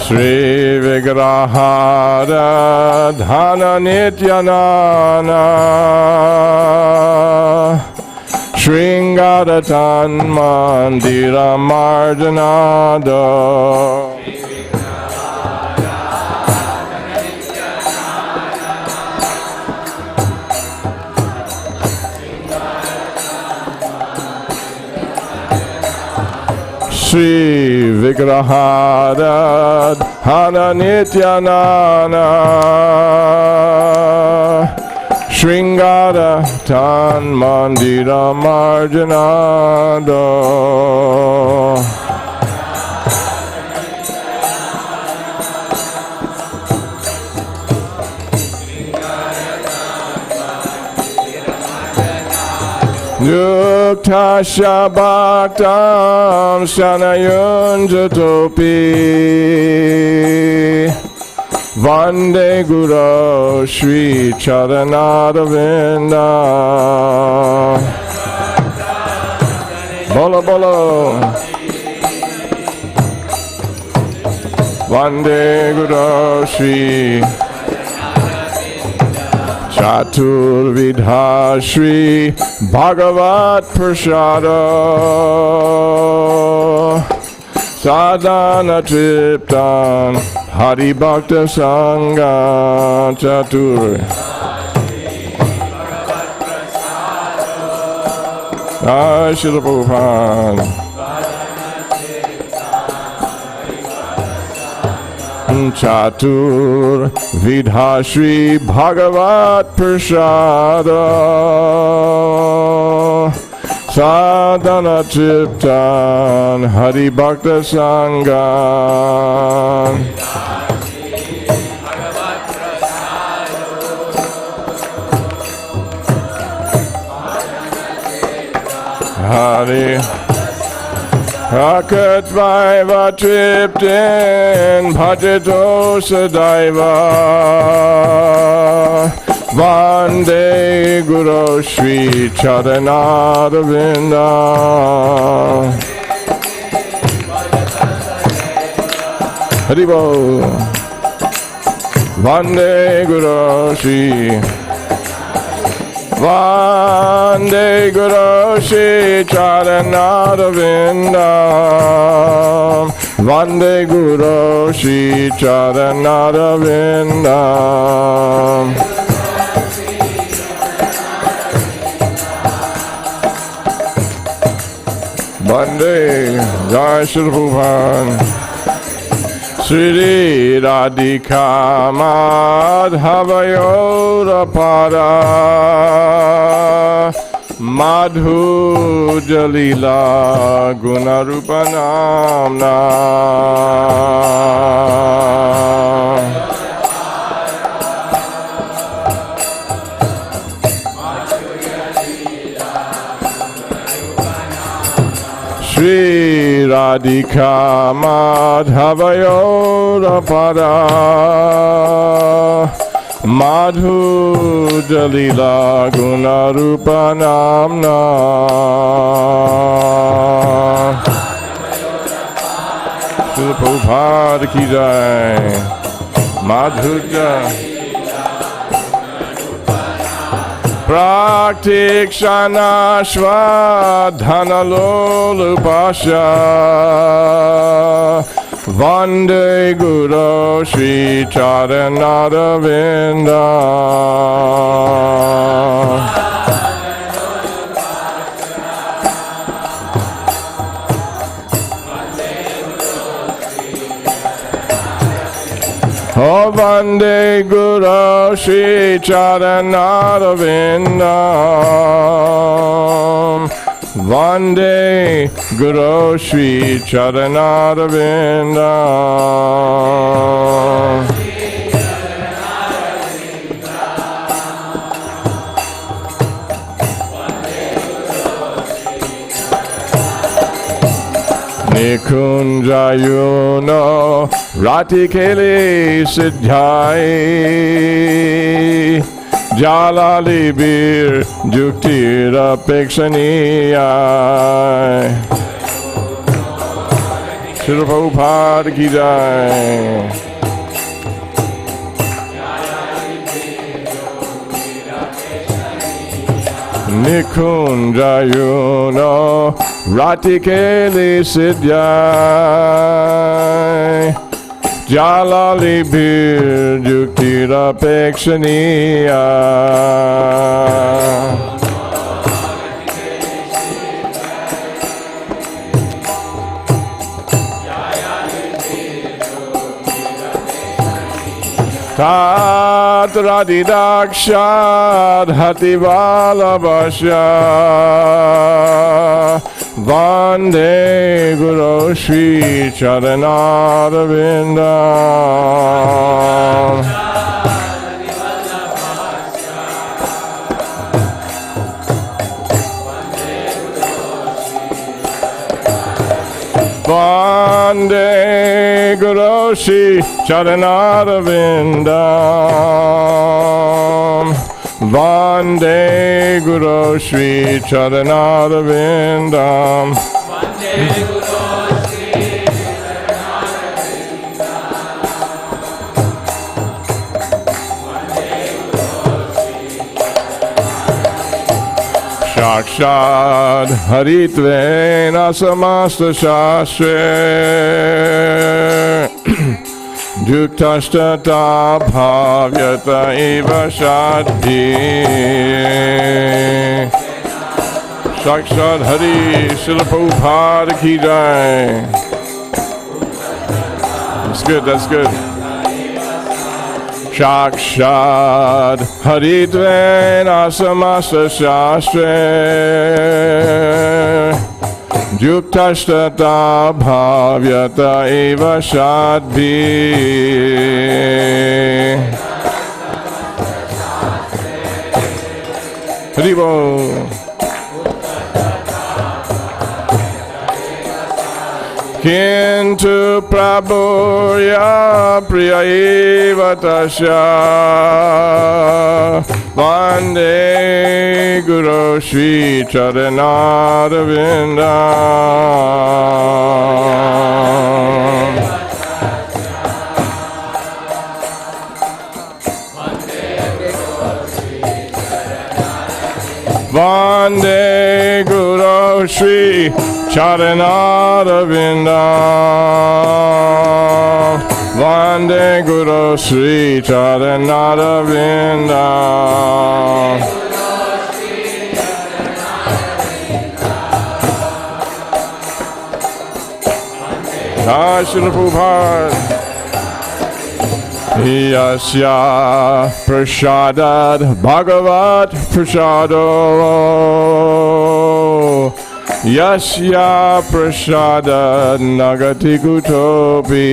Shri Vigrahara Dhana Nityanana Shringadatan Mandira Marjanada Shri Vigrahadad Hana Nityanana Shringara Tan Mandira Marjanada Yukta Shabaktam Shanayunjatopi Vande Guru Shri Charanaravinda Bolo Bolo Vande Guru Shri Chaturvidha Shri Bhagavat Prasada Sadhana Triptan Hari Bhakta Sangha Chatur Shri Prabhupada Chatur Vidha Shri Bhagavat Prasada Sadhana Triptan Hari Bhakta Sangha Hari Akatvaiva Triptin Bhajato Sadaiva Vande Guru Shri Charanaravinda Haribo Vande Guru Shri Vande Guru Shri Charanaravinda Vande Guru Shri Charanaravinda Vande Jai Shri Prabhupada Sri Radhika Madhavayorapada Madhu Jalila Gunarupanamna Shri Radhika Madhavayorapada Madhu Jalila Gunarupanamna Srila Prabhupada ki jai Madhu Praktikshana Shvadhanalolupasha Vande Guru Shri Charanaravinda Oh Vande Guru Shri Charanaravinda Vande Guru Shri Charanaravinda Nikunjayuno Ratikele Siddhai Jalalibir Juktira Pekshaniyai Srila Prabhupada ki jai Nikunjayuno Ratikeli Siddhyai Jalali Bir Yuktira Pekshaniya Tat Radidakshad Hativalabhasya Vande Guru Shri Charanarvindam Vande Guru Shri Charanarvindam Vande Guru Shri Charanarvindam Shakshad Haritvena Samasta Shastre Duktastata Bhavyata Eva Shadhi Shakshad Hari Srila Prabhupada Ki Jai. That's good, that's good. Shakshad Haritvena Samasta Shastre Yuktastata Bhavyata Eva Shadvi Haribo Kintu Prabhuya Priya Eva Tasya Vande Guru Shri Charanarvindam Vande Guru Shri Charanarvindam Vande Guru Shri Charanarvindam Jai Srila Prabhupada Yasya Prashadad Bhagavat Prasado Yasya Prasadad Nagati Kutopi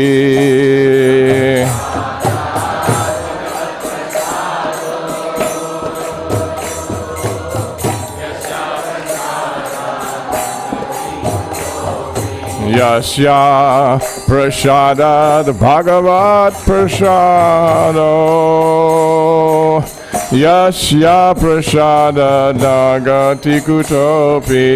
Yasya Prasadad Bhagavat Prasado Yasya Prasada Nagati Kutopi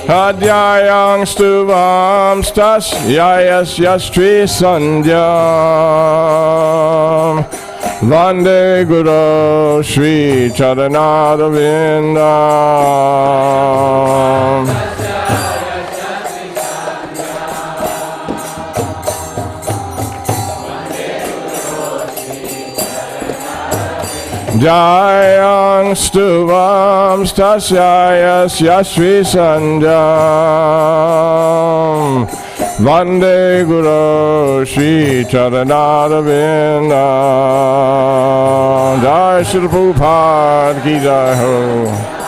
Adyayang Stuvam Stas Yayas Yastri Sandhyam Vande Guru Shri Charanarvindam Jayang Stuvam Stasyayas Yashvi Sandhyam Vande Guru Shri Charanarvindam Jai Srila Prabhupada Ki Jai Ho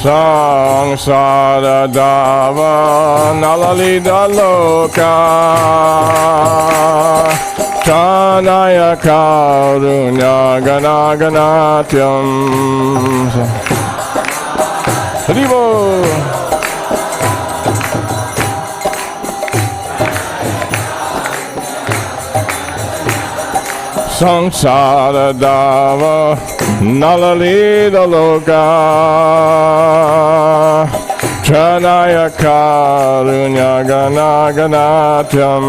Sangsara Dava Nalalida Loka Chanaya Karunya Ganaganatyam Haribo Sangsara Dava Nalalita Loka Chanaya Karunya Gana Ganatyam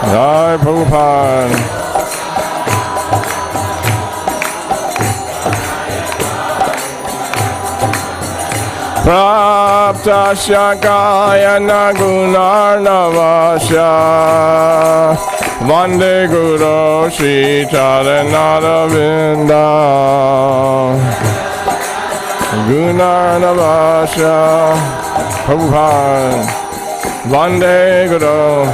Jai Prabhupada. Praptasya Kayana Gunarnavasya Vande Guru Sri Charanaravinda Gunarnavasya Prabhupada Vande Guru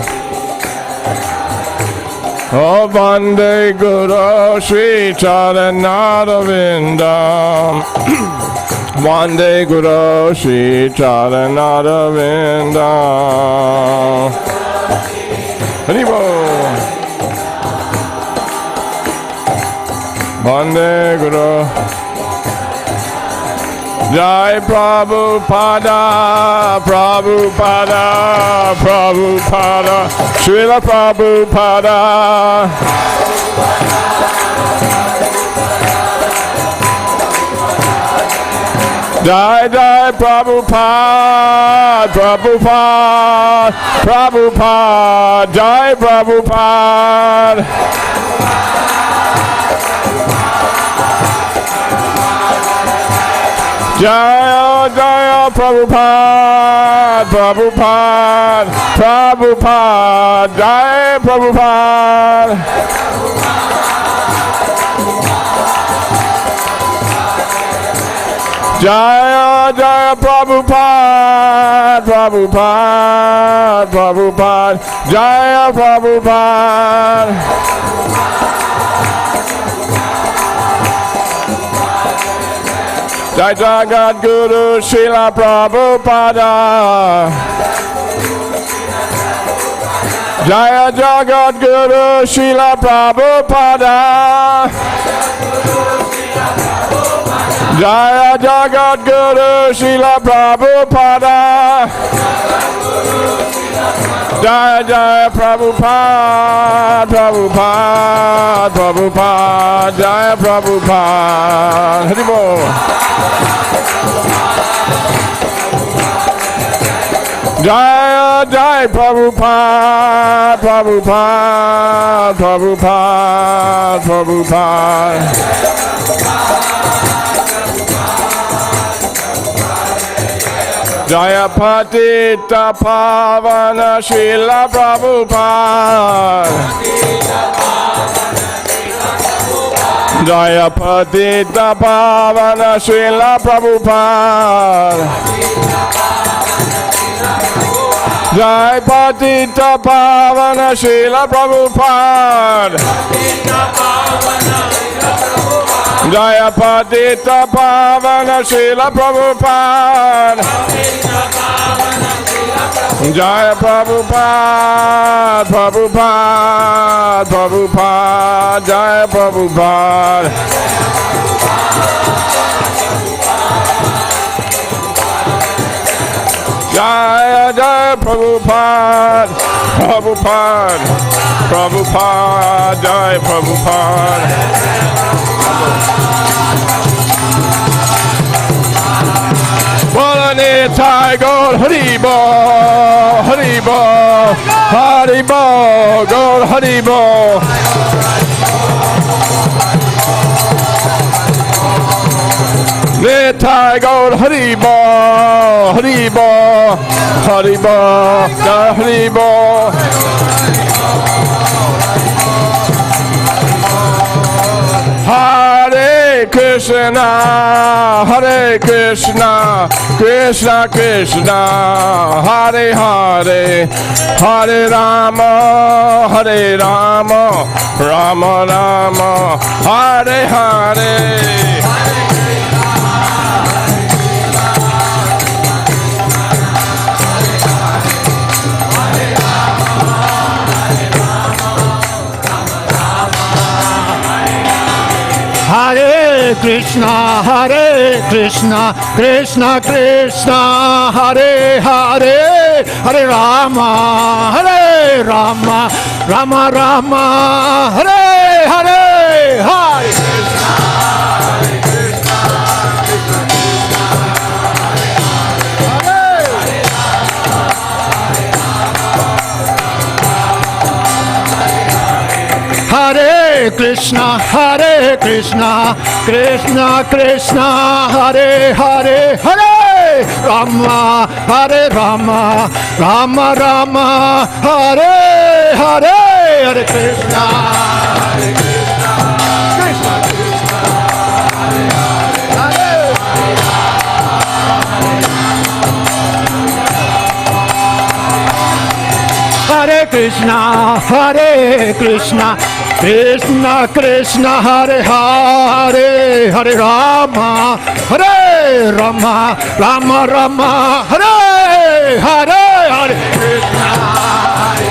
Oh Vande Guru Sri Charanaravinda Vande Guru Sri Charanaravinda Haribo Vande Guru Jai Prabhupada Prabhupada Prabhupada Srila Prabhupada Jai Jai Prabhupada Prabhupada Prabhupada Jai Prabhupada Jaya Jaya Prabhupada Prabhupada Prabhupada Jai Prabhupada Jaya Jaya Prabhupada Prabhupada Prabhupada Jaya Prabhupada Jai Jagat Guru Srila Prabhupada Jaya Jagat Guru Srila Prabhupada Jaya Jagat Guru Srila Prabhupada Jaya Jaya Prabhupada Prabhupada Prabhupada Jaya Prabhupada Haribo Jaya Jaya Prabhupada Prabhupada Prabhupada Prabhupada Jaya Patita Pavana Srila Prabhupada Jaya Patita Pavana Srila Prabhupada Jai Patita Pavana Srila Prabhupada Jaya Patita Pavana Srila Prabhupada Jaya Prabhupada Prabhupada Prabhupada Jaya Prabhupada Jaya Jaya Prabhupada Prabhupada Prabhupada Jaya Prabhupada Nitai Gaur Haribo Haribo Haribo Gaur Haribo Nitai Gaur Haribo Haribo Haribo Gaur Haribo Hare Krishna, Hare Krishna, Krishna Krishna, Hare Hare, Hare Rama, Hare Rama, Rama Rama, Hare Hare. Hare Krishna, Krishna Krishna, Hare Hare, Hare Rama, Rama Rama, Hare Hare. Hare Krishna, Hare Krishna, Krishna Krishna, Hare Hare, Hare Rama, Hare Rama, Rama Rama, Hare Hare, Hare Krishna, Hare Krishna, Krishna Krishna, Hare Hare, Hare Krishna, Hare Krishna, Krishna Krishna, Hare Hare, Hare Rama, Hare Rama, Rama Rama, Hare Hare, Hare Krishna, Hare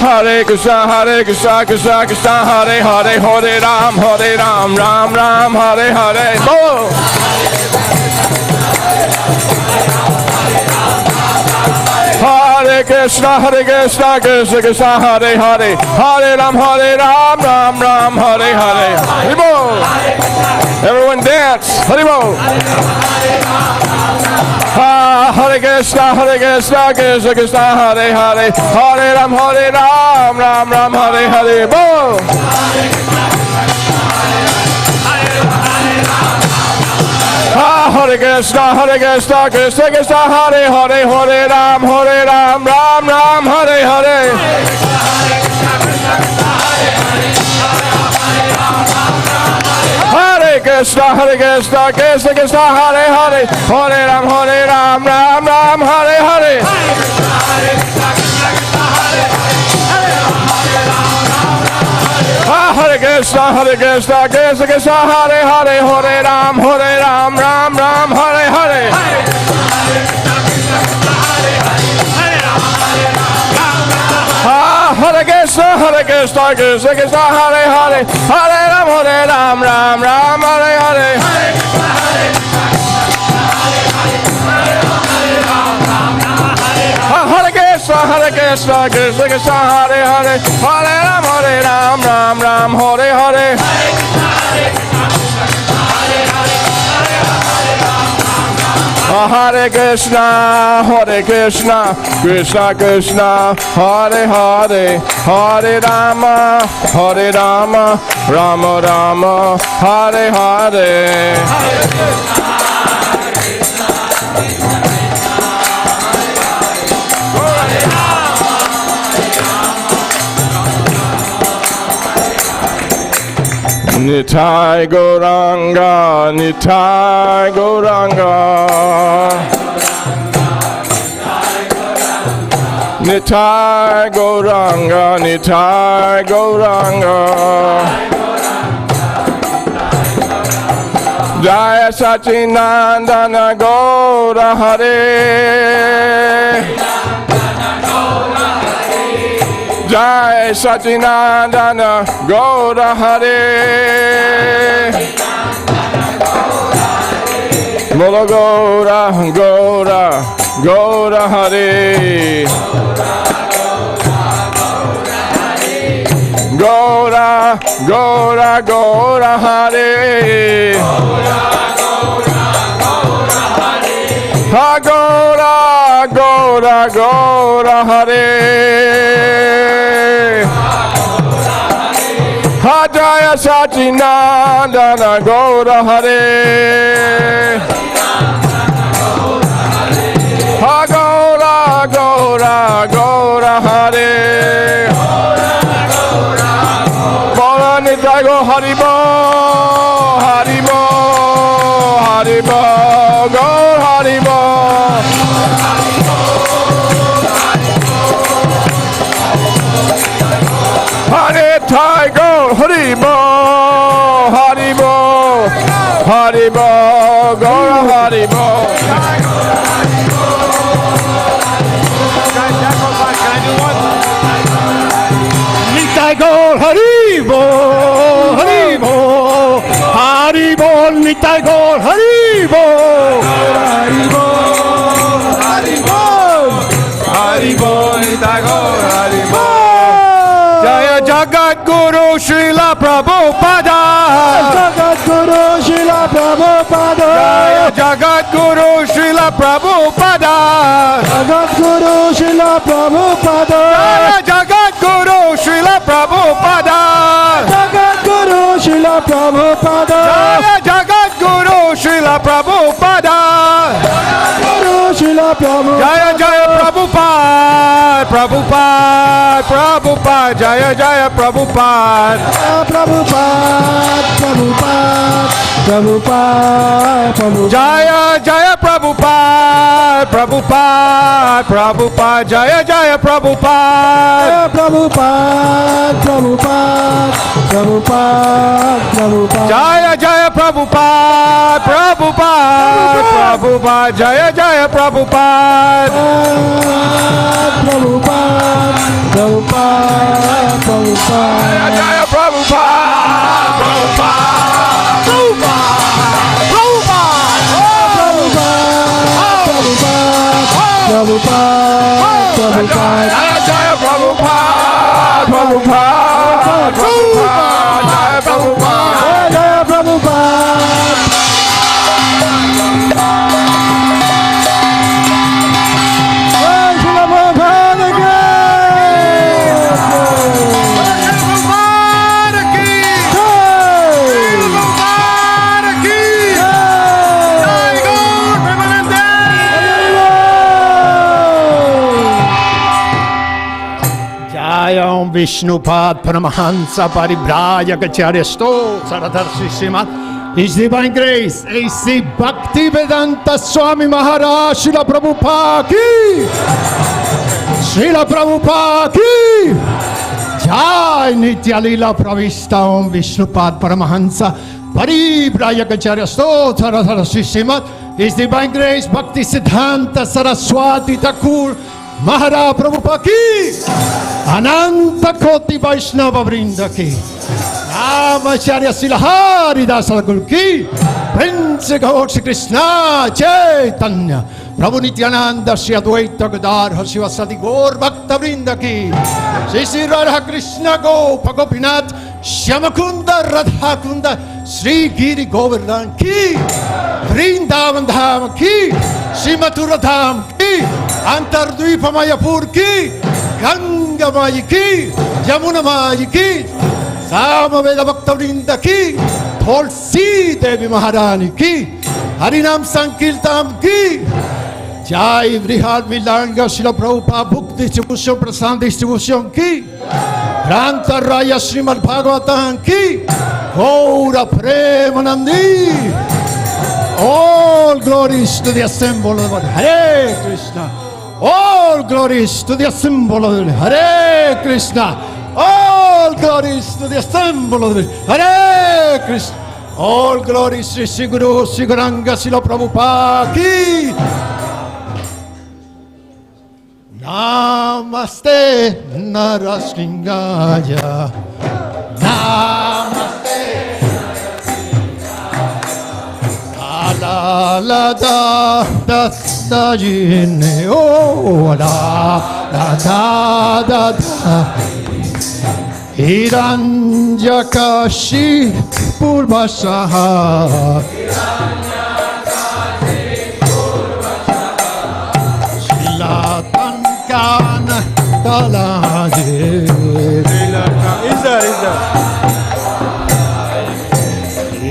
Hare Krishna, Hare Krishna, Krishna Krishna, Hare Hare, Hare Ram, Ram Ram, Hare Hare. Bolo. Hare Krishna, Krishna Krishna, Hare Hare, Hare Ram, Ram Ram, Hare Hare. Hare Bol. Everyone dance. Hare Bol. Hare Krishna, Krishna Krishna, Hare Hare, Hare Ram, Ram Ram, Hare Hare. Bol. Hare Krishna, Krishna Krishna, Hare Hare, Hare Ram, Ram Ram, Hare Hare. Hare Krishna, Krishna Krishna, Hare Hare, Hare Ram, Ram Ram, Hare Hare. Hare Krishna, Krishna Krishna, Hare Hare, Hare Ram, Ram Ram, Hare Hare. Hare Krishna, Krishna Krishna, Hare Hare, Hare Ram, Ram Ram, Hare Hare. Hare Krishna, Krishna Krishna, Hare Hare, Hare Ram, Ram Ram, Hare Hare. Hare Krishna, Krishna Krishna, Hare Hare, Hare Rama, Rama Rama, Hare Hare. Nitai Gauranga, Nitai Gauranga. Nitai Gauranga, Nitai Gauranga. Jaya Sachinandana Gaura Hare. Jai Sachinandana Gaura Hare. Bolo Gaura, Gaura, Gaura Hare. Gaura, Gaura, Gaura Hare. Ha Gaura, Gaura, Gaura Hare. Ha Jaya Sachinandana Gaura Hare. Ha Gaura, Gaura, Gaura Hare. Bola Nitai Go Haribo, Haribo, Haribo, Gaur Haribo. Hare Thai Gaur Haribo, Haribo, Haribo, Gaur Haribo. Nitai Gaur Haribo, Haribo, Haribo, Nitai Gaur Haribo, Haribo. Guru Srila Prabhupada. Jagat Guru Srila Prabhupada. Jaya Jagat Guru Srila Prabhupada. Jagat Guru Srila Prabhupada. Jaya Jagat Guru Srila Prabhupada. Jagat Guru Srila Prabhupada. Jaya Jagat Guru Srila Prabhupada. Guru Srila Prabhupada. Jaya Jaya Prabhupada. Prabhupada. Prabhupada. Jaya Jaya Prabhupada. Prabhupada. Prabhupada. Prabhupada. Prabhupada. Jaya Jaya Prabhupada. Prabhupada. Prabhupada. Jaya Jaya Prabhupada. Prabhupada. Prabhupada. Prabhupada. Prabhupada. Jaya Jaya Prabhupada. Prabhupada. Prabhupada. Jaya Jaya Prabhupada. Prabhupada. Prabhupada. Prabhupada. Jaya Jaya Prabhupada. Prabhupada. Prabhupada. Prabhupada. Jaya Jaya Prabhupada. Prabhupada. Prabhupada. Jaya Prabhupada. Jaya Prabhupada. Om Vishnupad Paramahansa Paribrajacharya Sto Saradharshishimad. His Divine Grace, A.C. Bhaktivedanta Swami Maharaj Srila Prabhupada ki, Srila Prabhupada ki, Jai Nitya Lila Pravista Om Vishnupad Paramahansa Paribrajacharya Sto Saradharshishimad. His Divine Grace Bhakti Siddhanta Saraswati Thakur Maharaj Prabhupada ki, Ananta Koti Vaishnava Vrinda ki, Ramacharya Silahari Dasagul ki, Prince Gaur Shri Krishna Chaitanya, Prabhu Nityananda Shri Advaita Gadadhar Shivasati Gaur Bhakta Vrinda ki, Shri Shri Radha Krishna Gopa Gopinath Shyamakunda Radha Kunda Shri Giri Govardhan ki, Vrindavan Dham ki, Shri Mathura Dham ki, Antardvipa Mayapur ki, Ganga Mayi ki, Yamuna Mayi ki, Samaveda Bhakta Vrinda ki, Tulsi Devi Maharani ki, Harinam Sankirtan ki, Jai Vrihad Milanga Srila Prabhupada Book Distribution Prasad Distribution ki, Granta Raya Srimad Bhagavatam ki, Gaura Premanandi. All glories to the symbol of the Lord. Hare Krishna. All glories to the symbol of the Lord. Hare Krishna. All glories to the symbol of the Lord. Hare Krishna. All glories to Sri Guru Sri Gauranga Srila Prabhupada ki. Namaste Narasingaya. Namaste. La la da da da jine oh la la da da da Hiranjakashi Purvasaha Shilatankana Talaje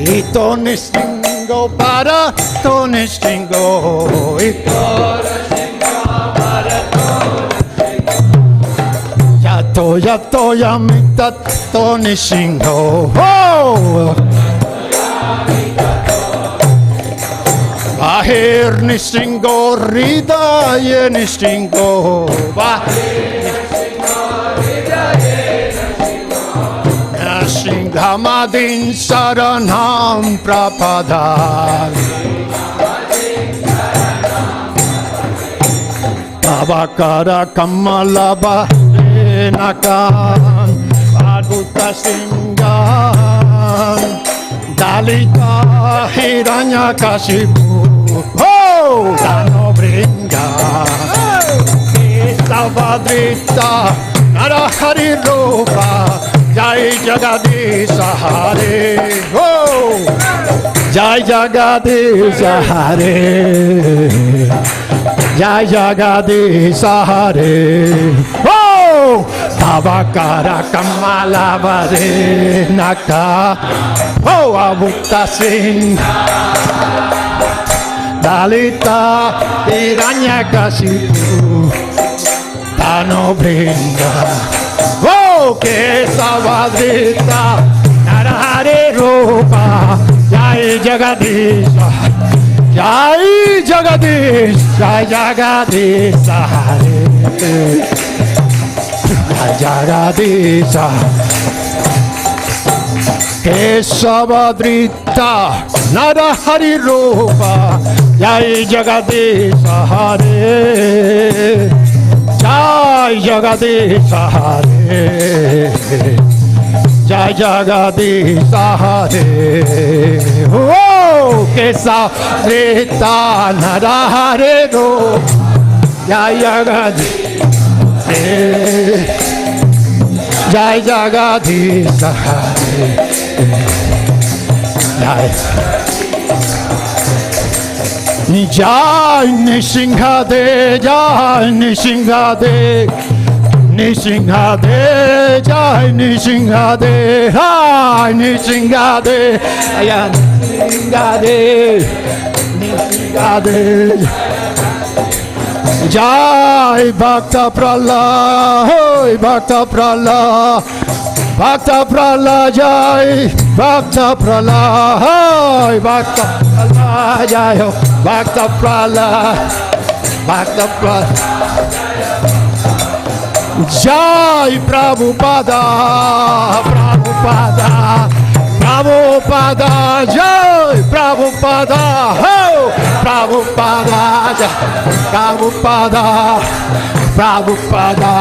Itonistingo para tonistingo Yato yato yamitat tonistingo Ahir nistingo rida ye nistingo Singhamadin Saranam Prapadam Avakara Kamalaba Enakan Adhuta Singhan Dalita Hiranyakashipu Oh Dano Bringa Isavadrita Narahari Rupa Jai Jagadish Hare. Oh, Jai Jagadish Hare. Jai Jagadish Hare. Oh, Tavakara Kamala Vare Naka. Oh, Avukta Singh. Dalita Hiranyakashipu Tano Brinda. Oh, Kesavadrita Narahare Rupa. Jai Jagadish, Jai Jagadish, Jai Jagadish Hare. Jai Jagadish. Kesavadrita Narahari Rupa. Jai Jagadish Hare. Jai Jagadish Hare. Jai Jagadish Hare. Oh, Kesavadrita Narahari Rupa. Jai Jagadish Hare. Jai Jagadish Hare. Jai Nishinghade, Jai Nishinghade, Nishinghade, Jai Nishinghade, Jai Nishinghade, Jai Nishinghade, Nishinghade. Jai Bhakta Pralad, Hoy Bhakta Pralad, Bhakta Pralad, Jai Bhakta Pralad, Hoy Bhakta Pralad, Jai Ho Bhakta Pralad, Bhakta Pralad. Jai Prabhupada, Prabhupada, Prabhupada, Jai Prabhupada, Ho Prabhupada, Prabhupada, Prabhupada,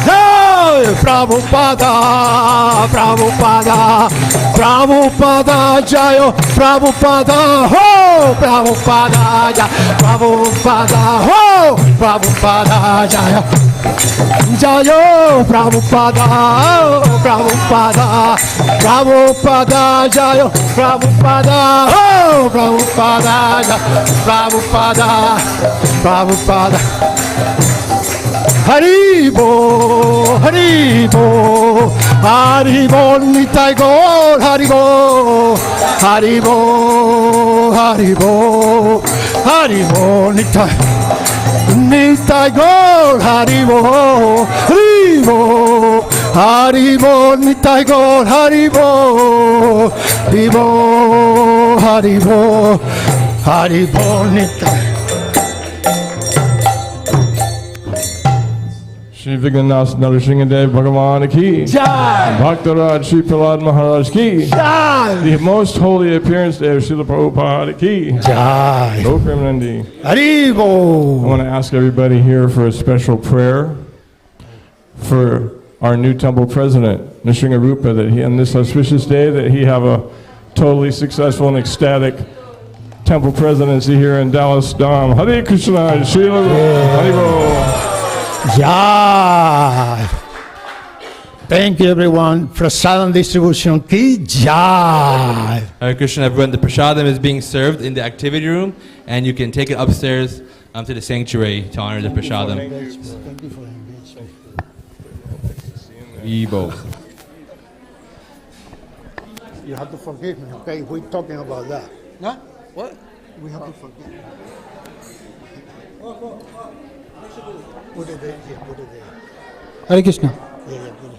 Jai Prabhupada, Prabhupada, Prabhupada, Jai Prabhupada, Ho Prabhupada, Jai Prabhupada, Ho Prabhupada, Jai Jayo Prabhupada, Prabhupada, Prabhupada, Jayo Prabhupada, oh Prabhupada, Prabhupada, Prabhupada. Haribo, Haribo, Haribo, Nitai Gaur, Haribo, Haribo, Haribo, Haribo, Nitai. Nitai Gaur, Haribo, Haribo, Haribo, Nitai Gaur, Haribo, Haribo, Haribo, Haribo, Nitai. Shri Vignanas Narsinghadev Bhagavan ki Jai. Bhaktaraj Shri Prahlad Maharaj ki Jai. The most holy appearance day of Srila Prabhupada ki Jai. Go Premanandi. Haribo. I want to ask everybody here for a special prayer for our new temple president, Nrsimha Rupa, that he, on this auspicious day, that he have a totally successful and ecstatic temple presidency here in Dallas Dham. Hare Krishna, Srila Haribo. Jai. Thank you everyone. Prasadam distribution ki Jai. Hare Krishna, everyone. The prasadam is being served in the activity room, and you can take it upstairs to the sanctuary to honor the prasadam. Thank you for the engagement. Ebo. You have to forgive me, okay? We're talking about that. Huh? What? We have to forgive me. Put it there, yeah, put it there. Hare Krishna. Yeah, yeah, put it.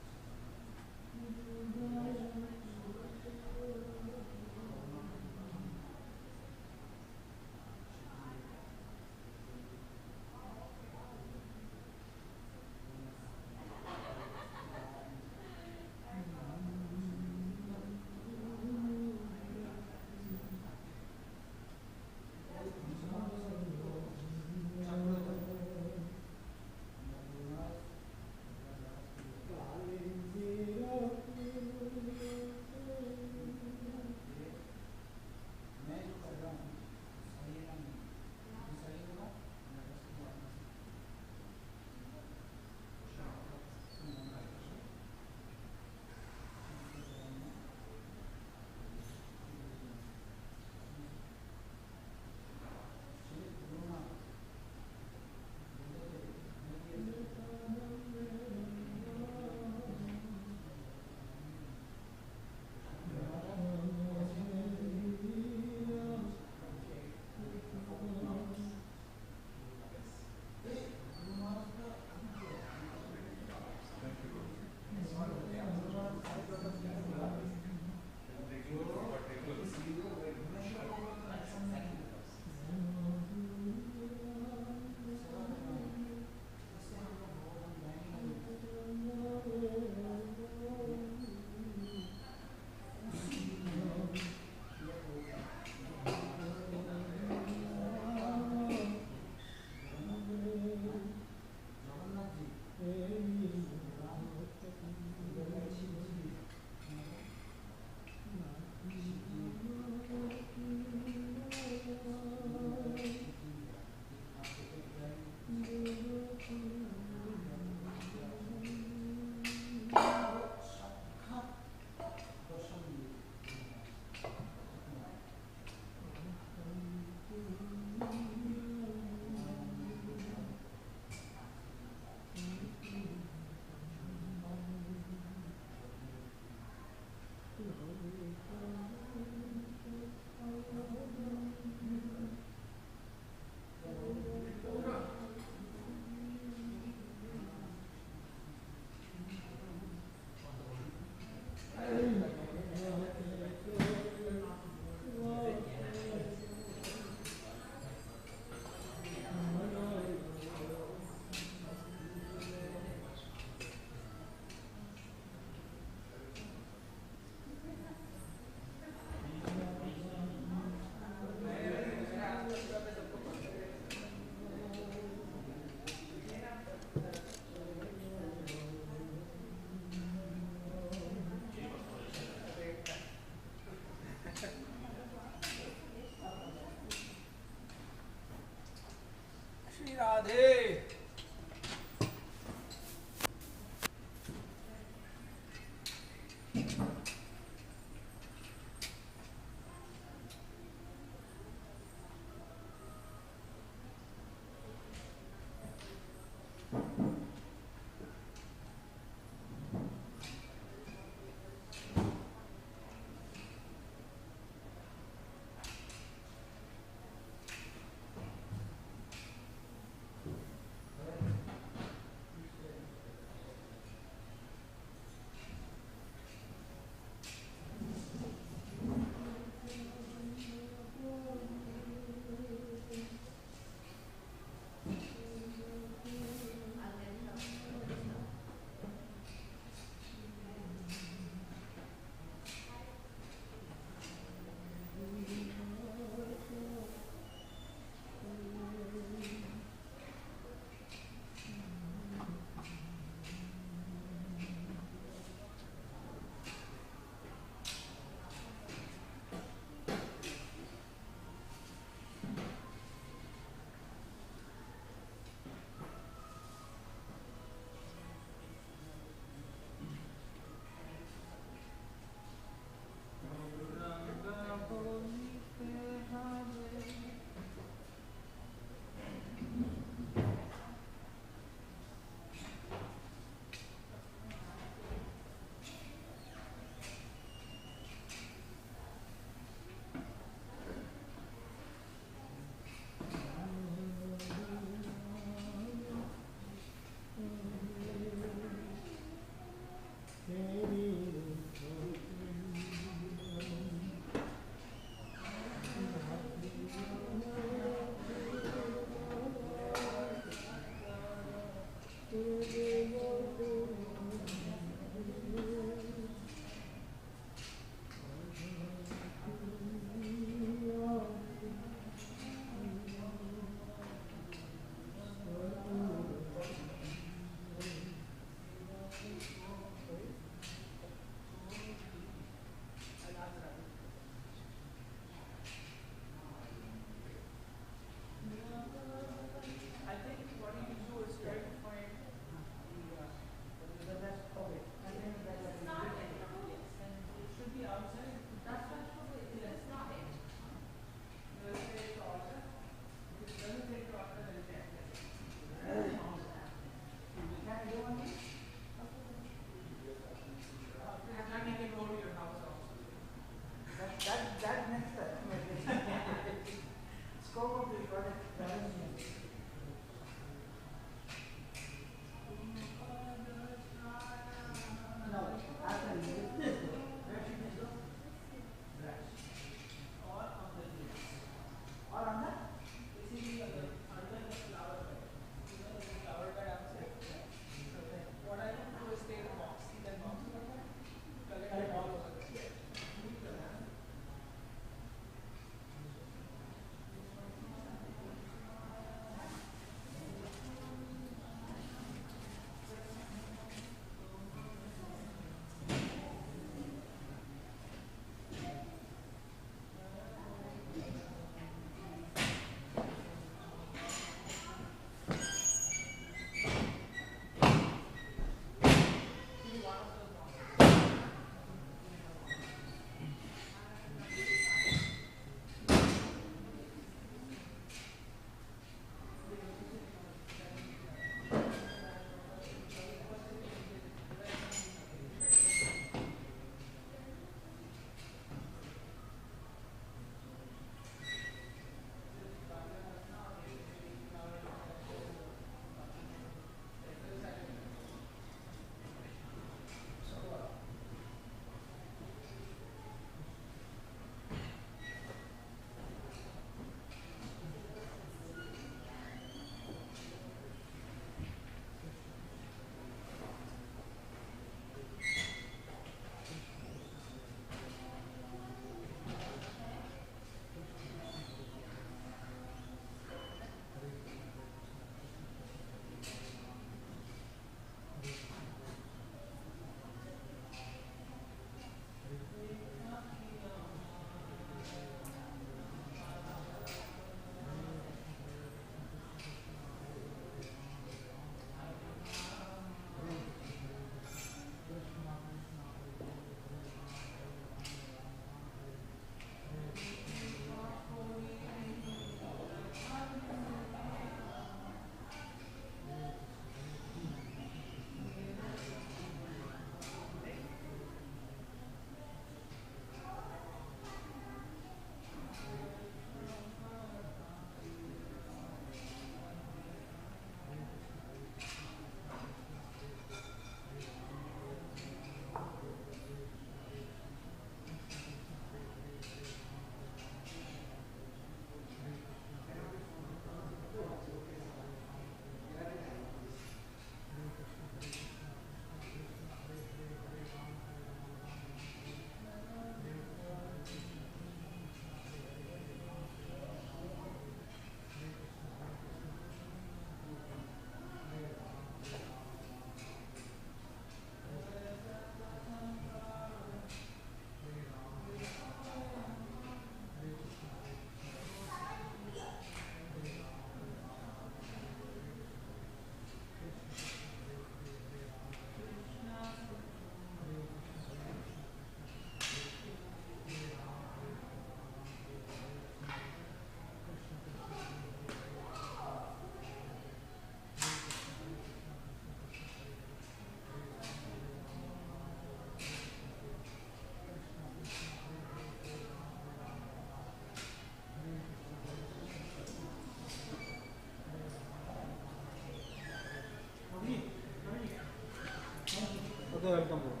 Okay, welcome.